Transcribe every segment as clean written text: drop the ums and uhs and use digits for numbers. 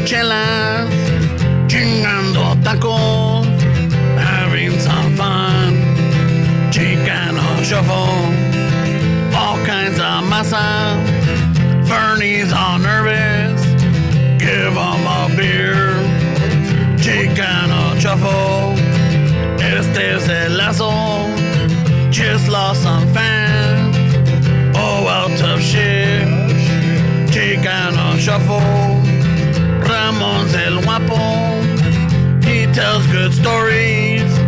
chelas, chingando tacos, having some fun. Chicano shuffle, all kinds of masa. Fernie's all nervous, give him a beer. Chicano shuffle, este es el lazo. Just lost some fans. Oh, well, tough shit. Chicano shuffle. Ramon's el guapo. He tells good stories.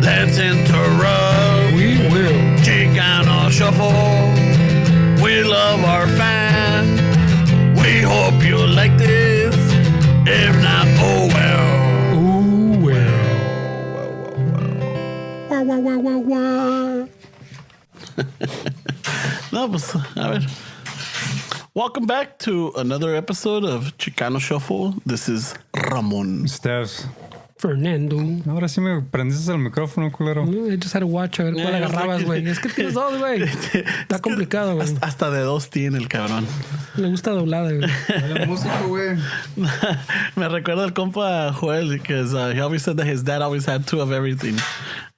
Let's interrupt. We will. Chicano shuffle. We love our fans. We hope you like this. If not, oh well. Ooh, well. Wah, wah, wah, wah, wah. No, pues, a ver. Welcome back to another episode of Chicano Shuffle. This is Ramon. Stephs. Fernando. Ahora sí me prendiste el micrófono, culero. I just had to watch a ver cuál agarrabas, güey. Es que tienes dos, güey. Está complicado, güey. Hasta de dos tiene el cabrón. Le gusta doblada, güey. El músico, güey. Me recuerda el compa Joel, because he always said that his dad always had two of everything.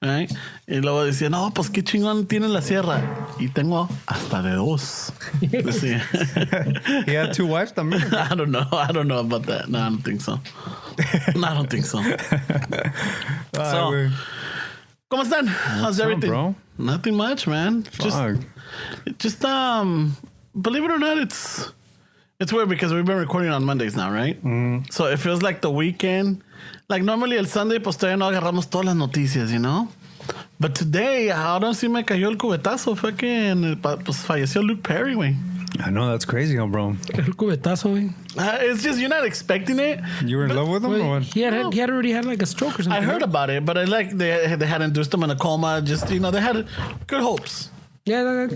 Right? Y luego decía, no, pues qué chingón tiene la sierra. Y tengo hasta de dos. Decía. He had two wives también. I don't know about that. No, I don't think so. So, ¿cómo están? How's everything? Bro? Nothing much, man. Just believe it or not, it's weird because we've been recording on Mondays now, right? So it feels like the weekend. Like normally el Sunday, pues todavía no agarramos todas las noticias, you know? But today, ahora sí me cayó el cubetazo. Fue que pues falleció Luke Perry, güey. I know, that's crazy, bro. El cubetazo, güey. It's just, you're not expecting it. You were in love with him or what? He had already had like a stroke or something. I heard about it, but I like they had induced him in a coma. Just, you know, they had good hopes. Yeah,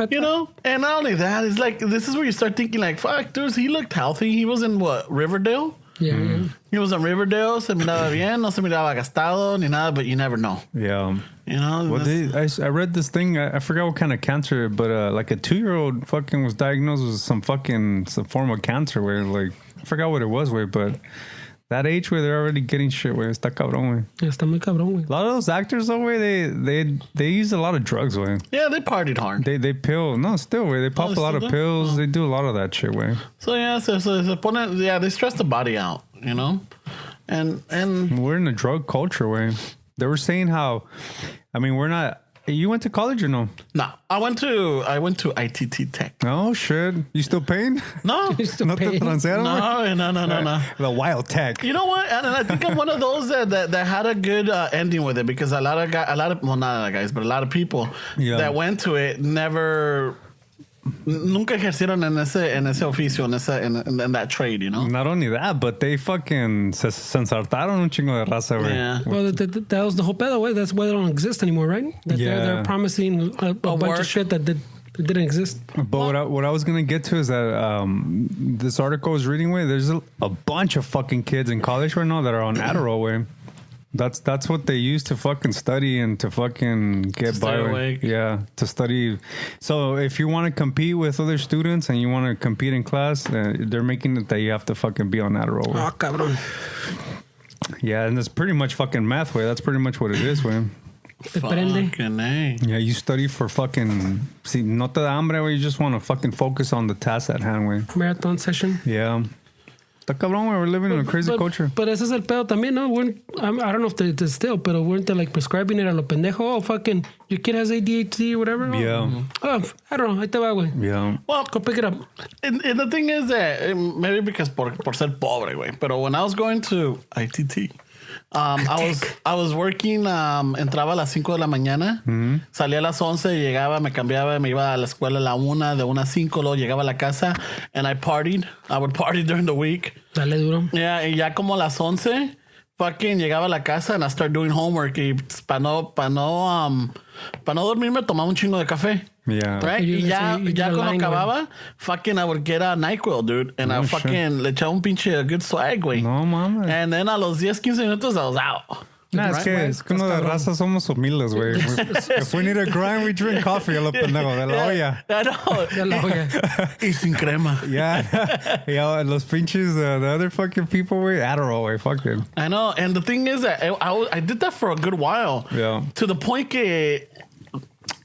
You know? And not only that, it's like, this is where you start thinking like, fuck, dude, he looked healthy. He was in what, Riverdale? Yeah. He was in Riverdale. Se miraba bien, no se miraba gastado ni nada, but you never know. Yeah. You know? I read this thing, I forgot what kind of cancer, but like a 2-year-old fucking was diagnosed with some form of cancer where, like, I forgot what it was, where, but that age where they're already getting shit, where está cabrón, güey. Está muy cabrón, güey. A lot of those actors, though, where they use a lot of drugs, way. Yeah, they partied hard. They pill. No, still, way. They pop a lot of pills. They do a lot of that shit, way. So, yeah, they stress the body out, you know? And we're in a drug culture, way. They were saying how, I mean, we're not. You went to college or no? No, I went to ITT Tech. Oh, shit. You still paying? No. No te transearon? No. The wild tech. You know what? And I think I'm one of those that had a good ending with it, because a lot of well, not a lot of guys, but a lot of people that went to it nunca ejercieron en ese oficio, in that trade, you know? Not only that, but they fucking se ensartaron un chingo de raza, güey. Yeah. Well, that was the whole pedo, way. That's why they don't exist anymore, right? They're promising a bunch of shit that didn't exist. But what I was going to get to is that this article I was reading, way, there's a bunch of fucking kids in college right now that are on Adderall, way. That's what they use to fucking study and to fucking get by. Awake. Yeah, to study. So if you want to compete with other students and you want to compete in class, they're making it that you have to fucking be on Adderall. Oh, cabrón. Yeah, and it's pretty much fucking math, way. That's pretty much what it is, way. Fucking A. Yeah, you study for fucking. See, no te da hambre, way. You just want to fucking focus on the task at hand, way. Marathon session. Yeah. Está cabrón, we're living in a crazy culture. But ese es el pedo también, ¿no? I don't know if they still, pero weren't they like prescribing it a lo pendejo? Oh, fucking, your kid has ADHD or whatever? Yeah. Oh, I don't know. Ahí te va, güey. Yeah. Well, go pick it up. And the thing is that maybe because por ser pobre, güey. Pero when I was going to ITT, I was working, entraba a las 5 de la mañana, salía a las 11, llegaba, me cambiaba, me iba a la escuela a la 1, de 1 a 5, luego llegaba a la casa, and I would party during the week. Dale duro. Yeah, y ya como a las 11, fucking llegaba a la casa and I started doing homework, y para no dormirme tomaba un chingo de café. Yeah. Right? Y ya cuando acababa, fucking I would get a NyQuil, dude. And I fucking le echaba un pinche good swag, güey. No, mames. And then a los 10, 15 minutos, I was out. Nah, es que uno de raza somos humildes, güey. If we need a grind, we drink coffee a lo pendejo de la olla. De la olla. Y sin crema. Yeah. Yeah, los pinches, the other fucking people, güey, Adderall, güey, fucking. I know. And the thing is that I did that for a good while. Yeah. To the point que,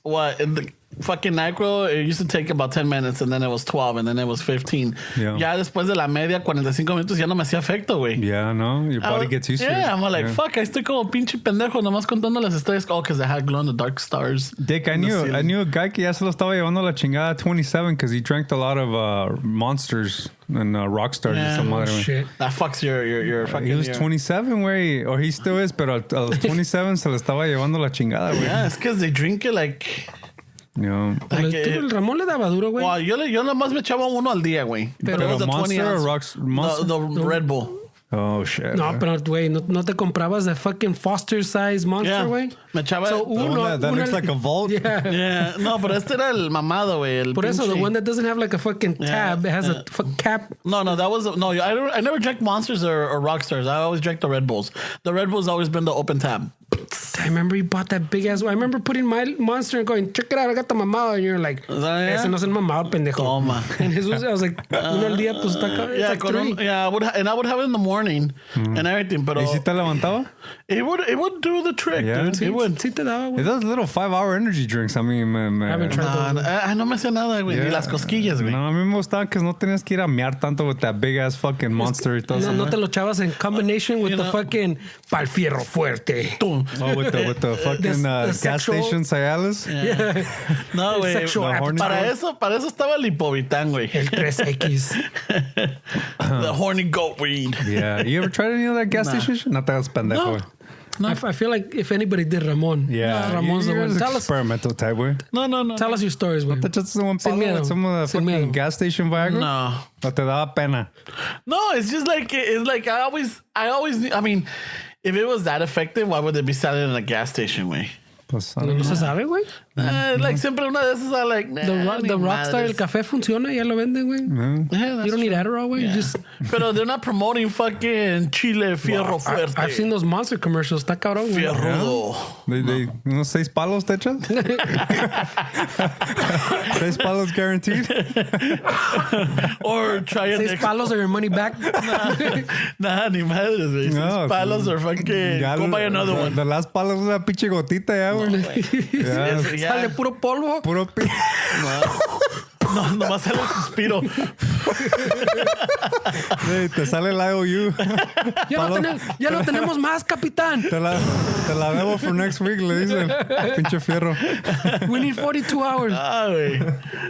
in the fucking NyQuil, it used to take about 10 minutes, and then it was 12, and then it was 15. Yeah. Ya después de la media, 45 minutos, ya no me hacía efecto, güey. Yeah, no, your body gets used to it. Yeah, I'm like, fuck, I estoy como pinche pendejo nomás contando las estrellas. Oh, because I had glow-in-the-dark stars. Dick, I knew a guy que ya se lo estaba llevando la chingada at 27 because he drank a lot of Monsters and rock stars or some other Shit. That fucks your fucking... He was 27, güey, or he still is, pero a los 27 se le estaba llevando la chingada, güey. Yeah, it's because they drink it like... Yeah. El Ramón le daba duro, güey. Well, yo nomás me echaba uno al día, güey. Pero it was a 20 Monster or ounce. Monster? The Red Bull. Oh, shit. No, pero, güey, no te comprabas de fucking Foster size Monster, güey. Me echaba... So, that looks like a vault? Yeah. Yeah. No, pero este era el mamado, güey. Por eso, the one that doesn't have like a fucking tab. It has a cap. No, that was... No, I never drank Monsters or Rockstars. I always drank the Red Bulls. The Red Bull's always been the open tab. I remember you bought that big ass. I remember putting my Monster and going, check it out, I got the mamado. And you're like, ese no es el mamado, pendejo. Toma. And Jesus, I was like, uno al día, pues está acá. Yeah, Like three. I would have it in the morning and everything, pero... ¿Y si te levantaba? It would do the trick, Yeah. dude. It would. Sí te daba, güey. It does little 5-hour energy drinks. I mean, I haven't tried those. No me hacía nada, güey. Ni las cosquillas, güey. No, a mí me gustaba que no tenías que ir a mear tanto with that big ass fucking Monster y todo eso. No te lo echabas en combination with the fucking pal fierro fuerte. Tum. Oh, with the fucking The gas sexual- station Cialis. Yeah. No, güey. Sexual Para eso estaba el Lipovitán, güey. El 3X. The horny goat weed. Yeah. You ever tried any of that gas station shit? No te hagas pendejo, No. güey. I feel like if anybody did Ramon. Yeah. Ramon's the You're one. an Tell us experimental type, güey. No. Tell us your stories, güey. ¿Te echaste un Sin palo miedo. with some of the Sin fucking miedo. gas station Viagra? No. ¿O te daba pena? No, it's just like, I always, I mean, if it was that effective, why would they be selling it in a gas station, güey? Pues, I No don't se know. sabe, güey. Like, siempre una de esas, I like, nah, The Rockstar, el café funciona, ya lo venden, güey. Yeah, You don't need Adderall, güey. You just... Pero they're not promoting fucking Chile Fierro Fuerte. I've seen those Monster commercials. Está cabrón, güey. Fierrudo. They, unos 6 palos te echas? 6 palos guaranteed? Or try it 6 palos or your money back. Nah, ni madres, güey. No, 6 palos or fucking... Ya Go buy another one. The last palo es una pinche gotita ya, güey. Ya. Sale puro polvo. Puro No, nomás sale el suspiro. Sí, te sale el IOU. Ya lo tenemos más, capitán. Te la debo for next week, le dicen. Pinche fierro. We need 42 hours. Ah, güey.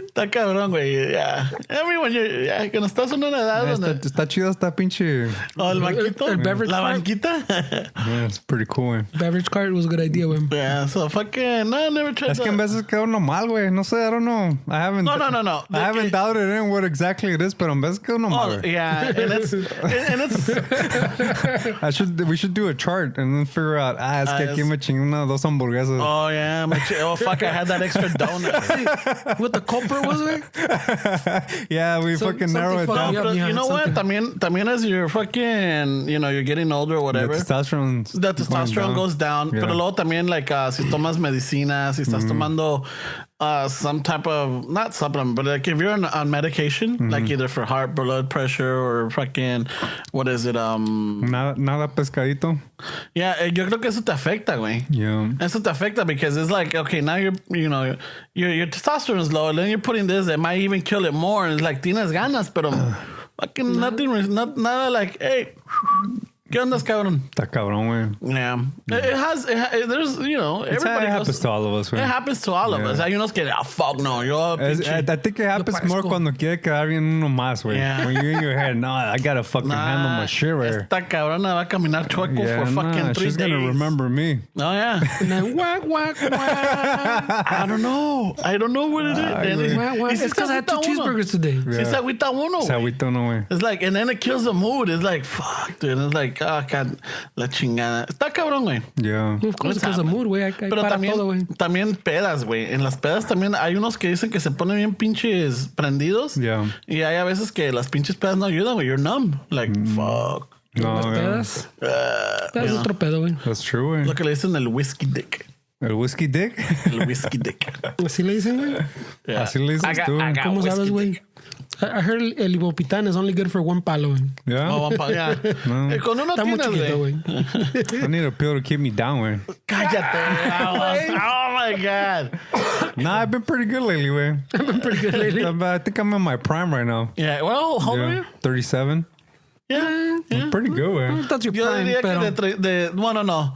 Está cabrón, güey. Yeah. Everyone, yeah, que no estás en una edad donde... Está chido esta pinche... Oh, el banquito. El beverage La cart. banquita. Yeah, it's pretty cool, güey. Beverage cart was a good idea, güey. Yeah, so fucking... No, I never tried Es que that. en veces queda uno mal, güey. No sé, I don't know. I haven't... No. I haven't doubted in what exactly it is, pero en veces queda uno mal, Oh, güey. yeah, and it's... We should do a chart and then figure out, es que aquí me chingué una 2 hamburguesas. Oh, yeah. Oh, fuck, I had that extra donut. What the culprit was, güey? Yeah, we fucking narrow it something down. fucked But Yeah, you know what? something. También as you're fucking, you're getting older or The whatever. testosterone Goes down. Yeah. Pero luego también, like, si tomas medicina, si estás tomando some type of, not supplement, but like if you're on medication, like either for heart, blood pressure, or fucking, what is it? Nada pescadito. Yeah, yo creo que eso te afecta, güey. Yeah. Eso te afecta because it's like, okay, now your testosterone is low, and then you're putting this that might even kill it more. And it's like, tienes ganas, pero fucking nada like, hey, ¿qué ondas, cabrón? Está cabrón, güey. Yeah. There's, everybody It happens goes, to all of us, güey. it happens to all of us. Hay unos que, fuck no, yo, I think it happens more parezco. cuando quiere quedar bien uno más, güey. Yeah. When you're in your head, no, I gotta fucking handle my shit right here. Esta cabrona va a caminar chueco Yeah, for fucking 3 she's days. gonna remember me. Oh, yeah. And then whack, whack, whack. I don't know what it is. And it's- Whack, whack. y si It's because I had 2 agüita uno. cheeseburgers today. Si se agüita uno, Se güey. agüita uno, güey. It's like, and then it kills the mood. It's like, fuck, dude. It's like, oh, God, la chingada. Está cabrón, güey. Yeah. Of course, What's because of happening? mood, güey. Hay Pero para todo, güey. también pedas, güey. En las pedas también hay unos que dicen que se ponen bien pinches prendidos. Yeah. Y hay a veces que las pinches pedas no ayudan, güey. You're numb. Like, fuck. Las pedas. Es otro pedo, güey. That's true, güey. Lo que le dicen el whiskey dick. ¿El whiskey dick? El whiskey dick. ¿Así le dicen, güey? Yeah. Así le dices tú. I got ¿Cómo whiskey sabes, güey? dick. I heard el ibopitán is only good for one palo, güey. Yeah? Oh, yeah. No. Con uno Está muy tienes, chiquito, güey. güey. I need a pill to keep me down, güey. Cállate. Oh, my God. Nah, I've been pretty good lately, güey. I've been pretty good lately. I think I'm in my prime right now. Yeah, well, how old are you? 37. Yeah, yeah. Pretty good, güey. That's your Yo prime, diría pero... que bueno, no.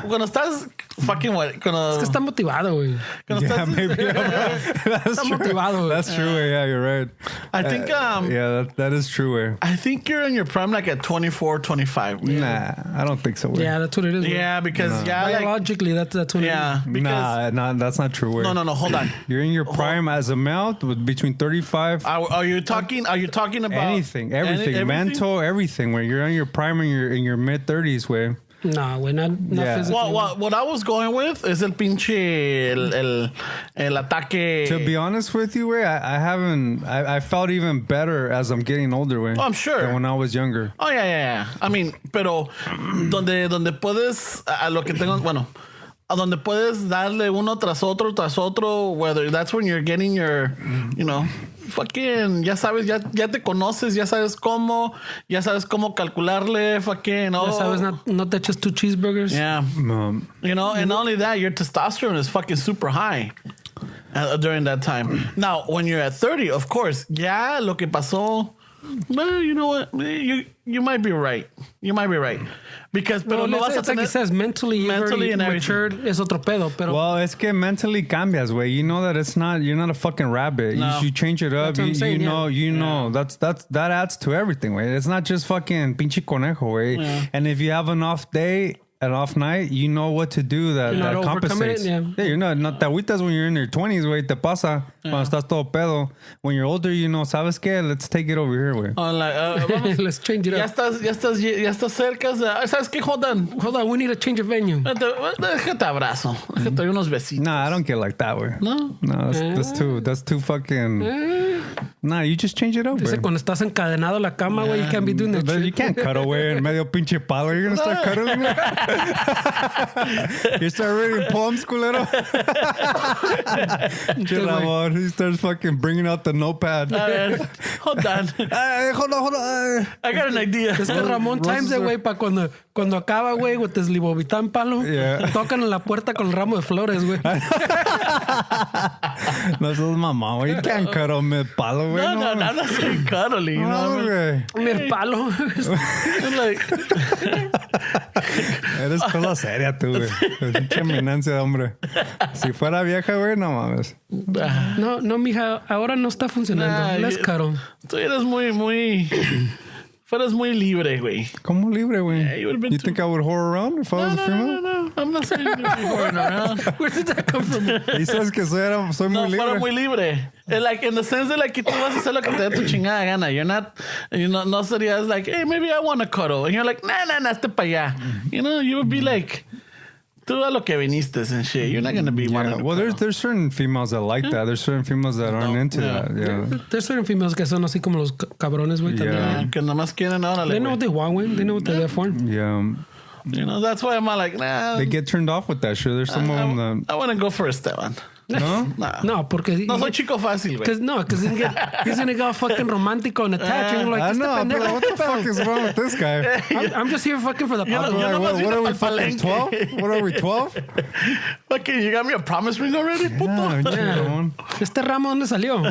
Cuando estás fucking cuando Es que está motivado, güey. cuando Yeah, estás maybe. That's Está true. motivado, güey. That's true, güey. Yeah, you're right. I think Yeah, that is true, güey. I think you're in your prime like at 24, 25. güey. Nah, I don't think so, güey. Yeah, that's what it is, güey. Yeah, because like Biologically, that's what it is. yeah, because Nah, that's not true, güey. no, hold on. You're in your prime as a male with between 35. Are you talking about Anything, everything, mental, everything. Where you're in your prime in your mid 30s, way. No, güey, not Yeah. physically. What I was going with is el pinche el ataque. To be honest with you, way, I felt even better as I'm getting older, way. Oh, I'm sure. Than when I was younger. Oh, yeah. I mean, pero donde puedes, a lo que tengo, bueno, a donde puedes darle uno tras otro, whether that's when you're getting your, you know, fucking, ya sabes, ya te conoces, ya sabes cómo calcularle, fucking, Ya sabes, no te echas 2 cheeseburgers. Yeah. You know, and not only that, your testosterone is fucking super high during that time. Now, when you're at 30, of course, ya lo que pasó, well, you know what, you might be right. Because, pero no vas a it's like tener... he says, mentally and matured es otro pedo, pero... Well, es que mentally cambias, way. You know that you're not a fucking rabbit. No. You change it up. That's what I'm saying, You know, that adds to everything, way. It's not just fucking pinche conejo, way. Yeah. And if you have an off day, an off night, you know what to do that You're not overcoming compensates. it, yeah. You're not te agüitas when you're in your 20s, güey, te pasa. Cuando estás todo pedo. When you're older, you know, ¿sabes qué? Let's take it over here, güey. Vamos, Let's change it ya up. estás cerca. ¿Sabes qué? Hold on. We need to change a venue. Déjate abrazo. Déjate doy unos besitos. Nah, I don't get like that, güey. No. No, that's too fucking... Nah, you just change it up, Dice, güey. cuando estás encadenado a la cama, güey, you can't be doing that You shit. can't cuddle, güey, en medio pinche palo. You're gonna start cuddling, güey. You start reading poems, culero. Chill, amor. He starts fucking bringing out the notepad. Hold on. Hold on. I got an idea. Es que Ramón times it, güey, para cuando acaba, güey, with this libovitán palo, Yeah. tocan en la puerta con el ramo de flores, güey. No sos mamá, güey. You can't cuddle mid-palo, güey. No, no soy cuddly. You know No, what I mean? güey. Mi palo. Like, Eres cosa seria tú, güey. Pinche eminencia de hombre. Si fuera vieja, güey, no mames. No, mija, ahora no está funcionando. Nah, Let's caro. tú eres fueras muy libre, güey. ¿Cómo libre, güey? Yeah, you would've been You too- think I would whore around if I was a female? No. I'm not saying you'd be going around. Where did that come from? Dices que soy No, muy fuera libre. muy libre. Like, in the sense de like, que tú vas a hacer lo que te dé tu chingada gana. You're not, no serías like, hey, maybe I want to cuddle. And you're like, nah, este pa' allá. You know, you would be like, tú a lo que viniste and shit. You're not going to be wanting to Well, cuddle. there's certain females that like that. There's certain females that aren't into Yeah. that. Yeah. There's certain females que son así como los cabrones, güey, también. Yeah. Que nomás quieren, órale, They know güey. what they want, güey. They know what they're there for. Yeah. You know, that's why I'm like, nah. They get turned off with that shit. There's some of them that... I want to go for Esteban. No? Nah. No, porque... No soy chico fácil, güey. Because he's gonna go fucking romantico and attached. And you're like, I este know. I'm pendejo, like, what the fuck is wrong with this guy? I'm just here fucking for the You know- palo. you know- Like, nomás what are vino we, pa'l fucking palenque. 12? What are we, 12? Fucking, you got me a promise ring already, puto? Yeah, Ramón. Este ramo, ¿dónde salió?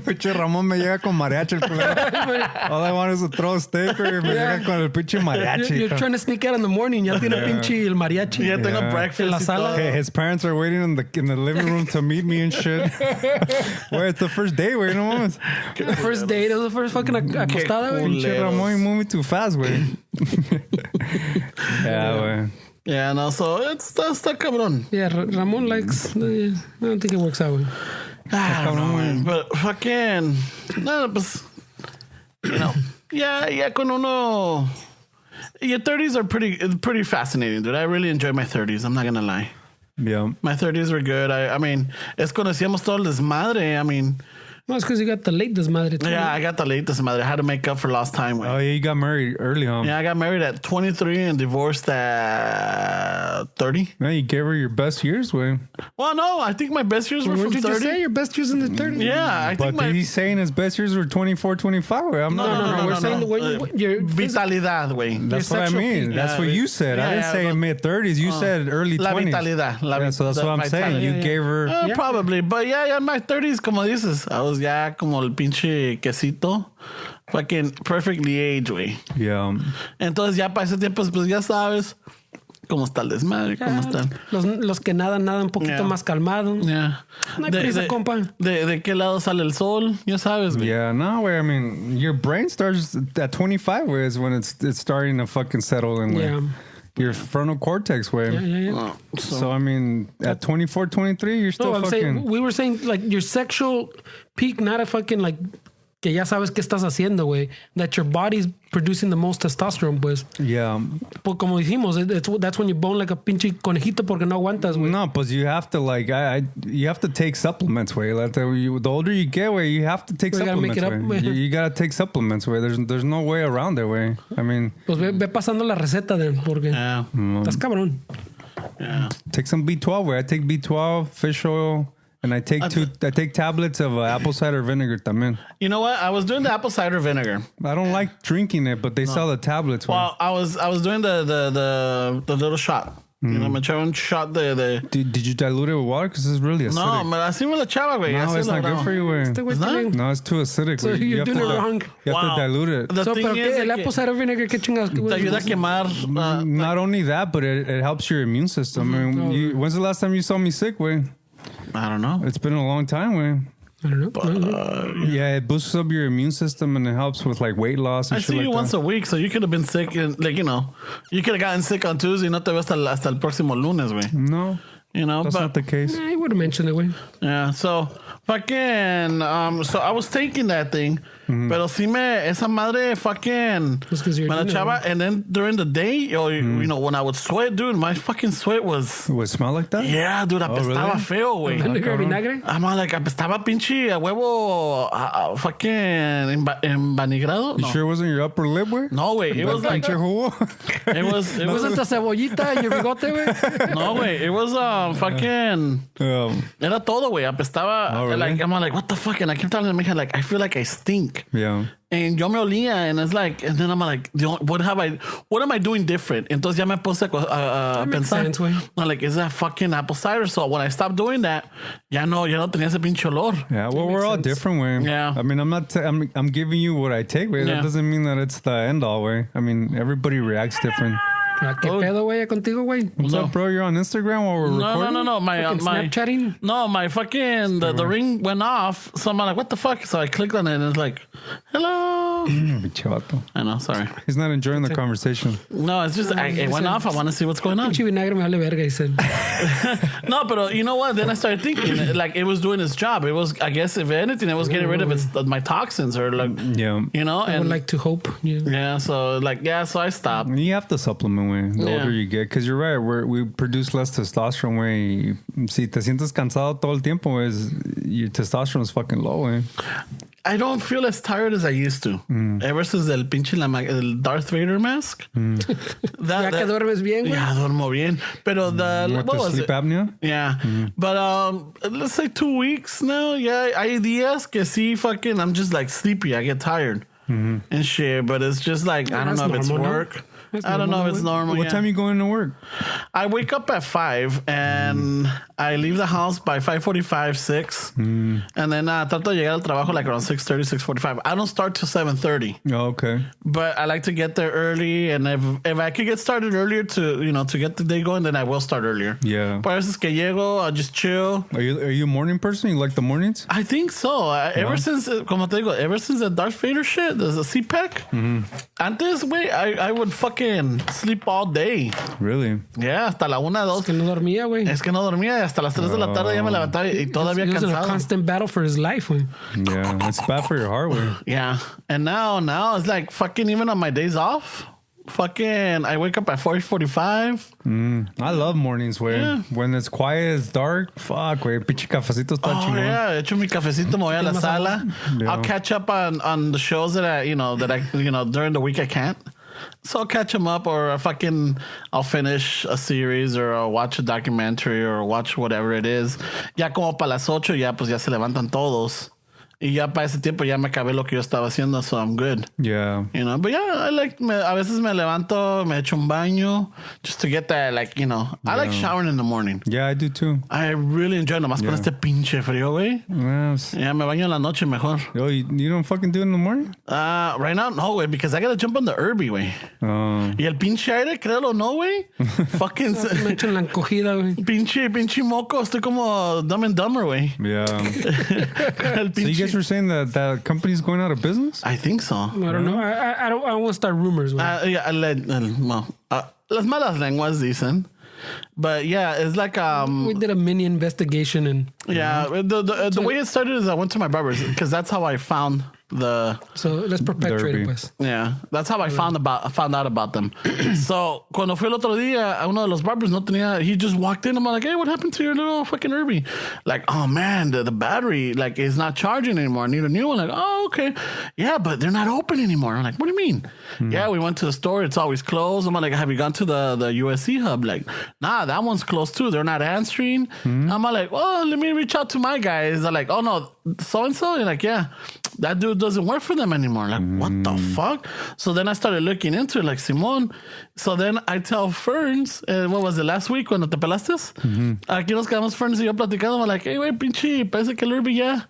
Pinche Ramón me llega con mariachi el culero. All I want is to throw a steak, güey. Me llega con el pinche mariachi. You're trying to sneak out in the morning. Ya tiene pinche el mariachi. Ya tengo Yeah. breakfast En la y sala. todo. Hey, his parents are waiting in the living room to meet me and shit. Where it's the first day, güey, no mames. The first date. It was the first fucking acostada, güey. cool. Pinche Ramón, you move me too fast, güey. Yeah, güey. Yeah, no, so está cabrón. Yeah, Ramon likes... I don't think it works out, güey. I don't know, man. But fucking, no, pues, you know, yeah, con uno. Your 30s are pretty fascinating, dude. I really enjoy my 30s. I'm not gonna lie. Yeah. My 30s were good. I mean, es conocíamos todo el desmadre. I mean, No, it's because you got the late desmadre. Too. Yeah, I got the late desmadre. I had to make up for lost time. Oh, yeah, you got married early, huh? Yeah, I got married at 23 and divorced at 30. Yeah, you gave her your best years, way. Well, no, I think my best years were from What did you 30. just say? Your best years in the 30s? Yeah, I think But he's saying his best years were 24, 25. I'm No. We're saying your Vitalidad, güey. That's what I sexual mean. peak. That's what you said. I didn't say mid 30s. You said early La 20s. vitalidad. Yeah, so that's what I'm saying. You gave her. Probably. But yeah, in my 30s, como dices, I was ya como el pinche quesito. Fucking perfectly aged, güey. Yeah. Entonces ya para ese tiempo, pues ya sabes cómo está el desmadre, cómo están. Los que nadan un poquito más calmados. Yeah. No hay prisa, compa. De qué lado sale el sol, ya sabes, güey. Yeah, no, where I mean, your brain starts at 25, where is when it's starting to fucking settle in. Yeah. Your frontal cortex, way. Yeah. So, I mean, at 24, 23, you're still we were saying, like, your sexual peak, not a fucking, like, que ya sabes qué estás haciendo, güey. That your body's producing the most testosterone, pues. Yeah. Pues como dijimos, that's when you bone like a pinche conejito porque no aguantas, güey. No, but you have to, like, you have to take supplements, way. Like, the older you get, way, you have to take supplements, way. You gotta take supplements, way. There's no way around it, way. I mean. Pues ve pasando la receta, porque estás cabrón. Yeah. Take some B12, way. I take B12, fish oil. And I take tablets of apple cider vinegar también. You know what? I was doing the apple cider vinegar. I don't like drinking it, but they sell the tablets. Well, I was doing the little shot. You know, me echaba un shot de... Did you dilute it with water? Because it's really acidic. No, me así me lo echaba, güey. No, it's not good for you, güey. It's not? No, it's too acidic. So you're doing it wrong. You have to dilute it. The thing is el apple cider vinegar, ¿qué chingados? te ayuda a quemar... Not only that, but it helps your immune system. I mean, when's the last time you saw me sick, güey? I don't know. It's been a long time, güey. I don't know. Yeah, it boosts up your immune system and it helps with like weight loss and I shit see like you that. once a week, so you could have been sick. Like, you know, you could have gotten sick on Tuesday y no te veo hasta el próximo lunes, güey. No, You know, that's not the case. I would have mentioned it, güey. Yeah, so fucking, so I was taking that thing, pero sí esa madre fucking, Just 'cause you're me la doing it, echaba, and then during the day, you know, when I would sweat, dude, my fucking sweat was, Would it smell like that? yeah, dude, apestaba really? feo, güey. Vinegar, vinagre. I'm like, apestaba pinche a huevo, fucking embanigrado. You sure it wasn't your upper lip, güey? No, güey, it was like, Pinche jugo? it was, Wasn't the cebollita en your bigote, güey? no, güey, it was fucking, era todo, güey, apestaba, Oh, really? like, I'm like, what the fuck, and I keep telling them, like, I feel like I stink. Yeah. And yo me olía, and it's like, and then I'm like, what am I doing different? Entonces ya me puse a makes pensar, sense, güey. I'm like, is that fucking apple cider? So when I stopped doing that, ya no tenía ese pinche olor. Yeah, well, we're all sense. different, way. Yeah. I mean, I'm giving you what I take, way. Yeah. That doesn't mean that it's the end all, way. I mean, everybody reacts different. ¿Qué pedo, güey, contigo, güey? What's up, bro? You're on Instagram while we're recording? No. My Snapchatting? No, my fucking the ring went off. So I'm like, what the fuck? So I clicked on it, and it's like, hello. Pinche vato. I know, sorry. He's not enjoying the conversation. No, it's just it went off. I want to see what's going on. Pinche vinagre me vale verga, he said. No, but you know what? Then I started thinking, like, it was doing its job. It was, I guess, if anything, it was getting rid of my toxins, or like, Yeah. you know. I And would like to hope. yeah, so like, yeah, so I stopped. You have to supplement, way. The older you get. Because you're right. We produce less testosterone, way. Si te sientes cansado todo el tiempo, your testosterone is fucking low, way. I don't feel as tired as I used to. Ever since el pinche el Darth Vader mask. Ya que duermes bien, güey. Yeah, duermo bien. Pero With what the was sleep it? apnea? Yeah. But let's say 2 weeks now. Yeah, hay días que sí fucking I'm just like sleepy. I get tired and shit. But it's just like, I don't know if it's normal, no? work. That's I don't know if normal, it's güey. normal. What yeah. time you going to work? I wake up at 5 and I leave the house by 5:45, 6. And then trato de llegar al trabajo like around 6:30, 6:45. I don't start till 7:30. Oh, okay. But I like to get there early, and if I could get started earlier to get the day going, then I will start earlier. Yeah. But a veces que llego, I'll just chill. Are you a morning person? You like the mornings? I think so. Ever since, como te digo, ever since the Darth Vader shit, the CPAC, antes, güey, I would fucking sleep all day. Really? Yeah, hasta la 1, 2. Que no dormía, güey. Es que no dormía, hasta las 3 de la tarde ya me levantaba y todavía He was in a cansado. constant battle for his life, güey. Yeah, it's bad for your heart, way. Yeah, and now it's like fucking even on my days off, fucking, I wake up at 4:45. I love mornings, güey. Yeah. When it's quiet, it's dark. Fuck, güey. Pinche cafecito está Oh, chingón. yeah. Echo mi cafecito, me voy a la sala. Yeah. I'll catch up on the shows that I during the week I can't. So I'll catch them up, or I'll finish a series, or I'll watch a documentary, or watch whatever it is. Ya como para las 8, ya pues ya se levantan todos. Y ya para ese tiempo ya me acabé lo que yo estaba haciendo, so I'm good. Yeah. You know, but yeah, a veces me levanto, me echo un baño, just to get that, I like showering in the morning. Yeah, I do too. I really enjoy nomás con este pinche frío, güey. Yes. Yeah, me baño en la noche mejor. Yo, you don't fucking do it in the morning? Right now, no, güey, because I gotta jump on the Urb-e, güey. Y el pinche aire, créelo o no, güey. Fucking... Me echo en la encogida, güey. Pinche moco, estoy como Dumb and Dumber, güey. Yeah. El So you pinche... guys were saying that company's going out of business? I think so. I don't know. I don't want to start rumors, güey. Las malas lenguas dicen. But yeah, it's like We did a mini investigation and yeah. The way it started is I went to my barber's because that's how I found so let's perpetuate it, pues. Yeah, that's how I found out about them. So cuando fui el otro día, uno de los barbers no tenía. He just walked in. I'm like, hey, what happened to your little fucking Urb-e? Like, oh man, the battery is not charging anymore. I need a new one. Like, oh okay, yeah, but they're not open anymore. I'm like, what do you mean? Yeah, we went to the store. It's always closed. I'm like, have you gone to the USC hub? Like, nah, that one's closed too. They're not answering. I'm like, oh, let me reach out to my guys. They're like, oh no, so and so. You're like, yeah, that dude doesn't work for them anymore. Like, what the fuck? So then I started looking into it, like, Simón. So then I tell Ferns, what was it, last week cuando te pelastes? Aquí nos quedamos Ferns y yo platicando. I'm like, hey, güey, pinche, parece que el Urb-e ya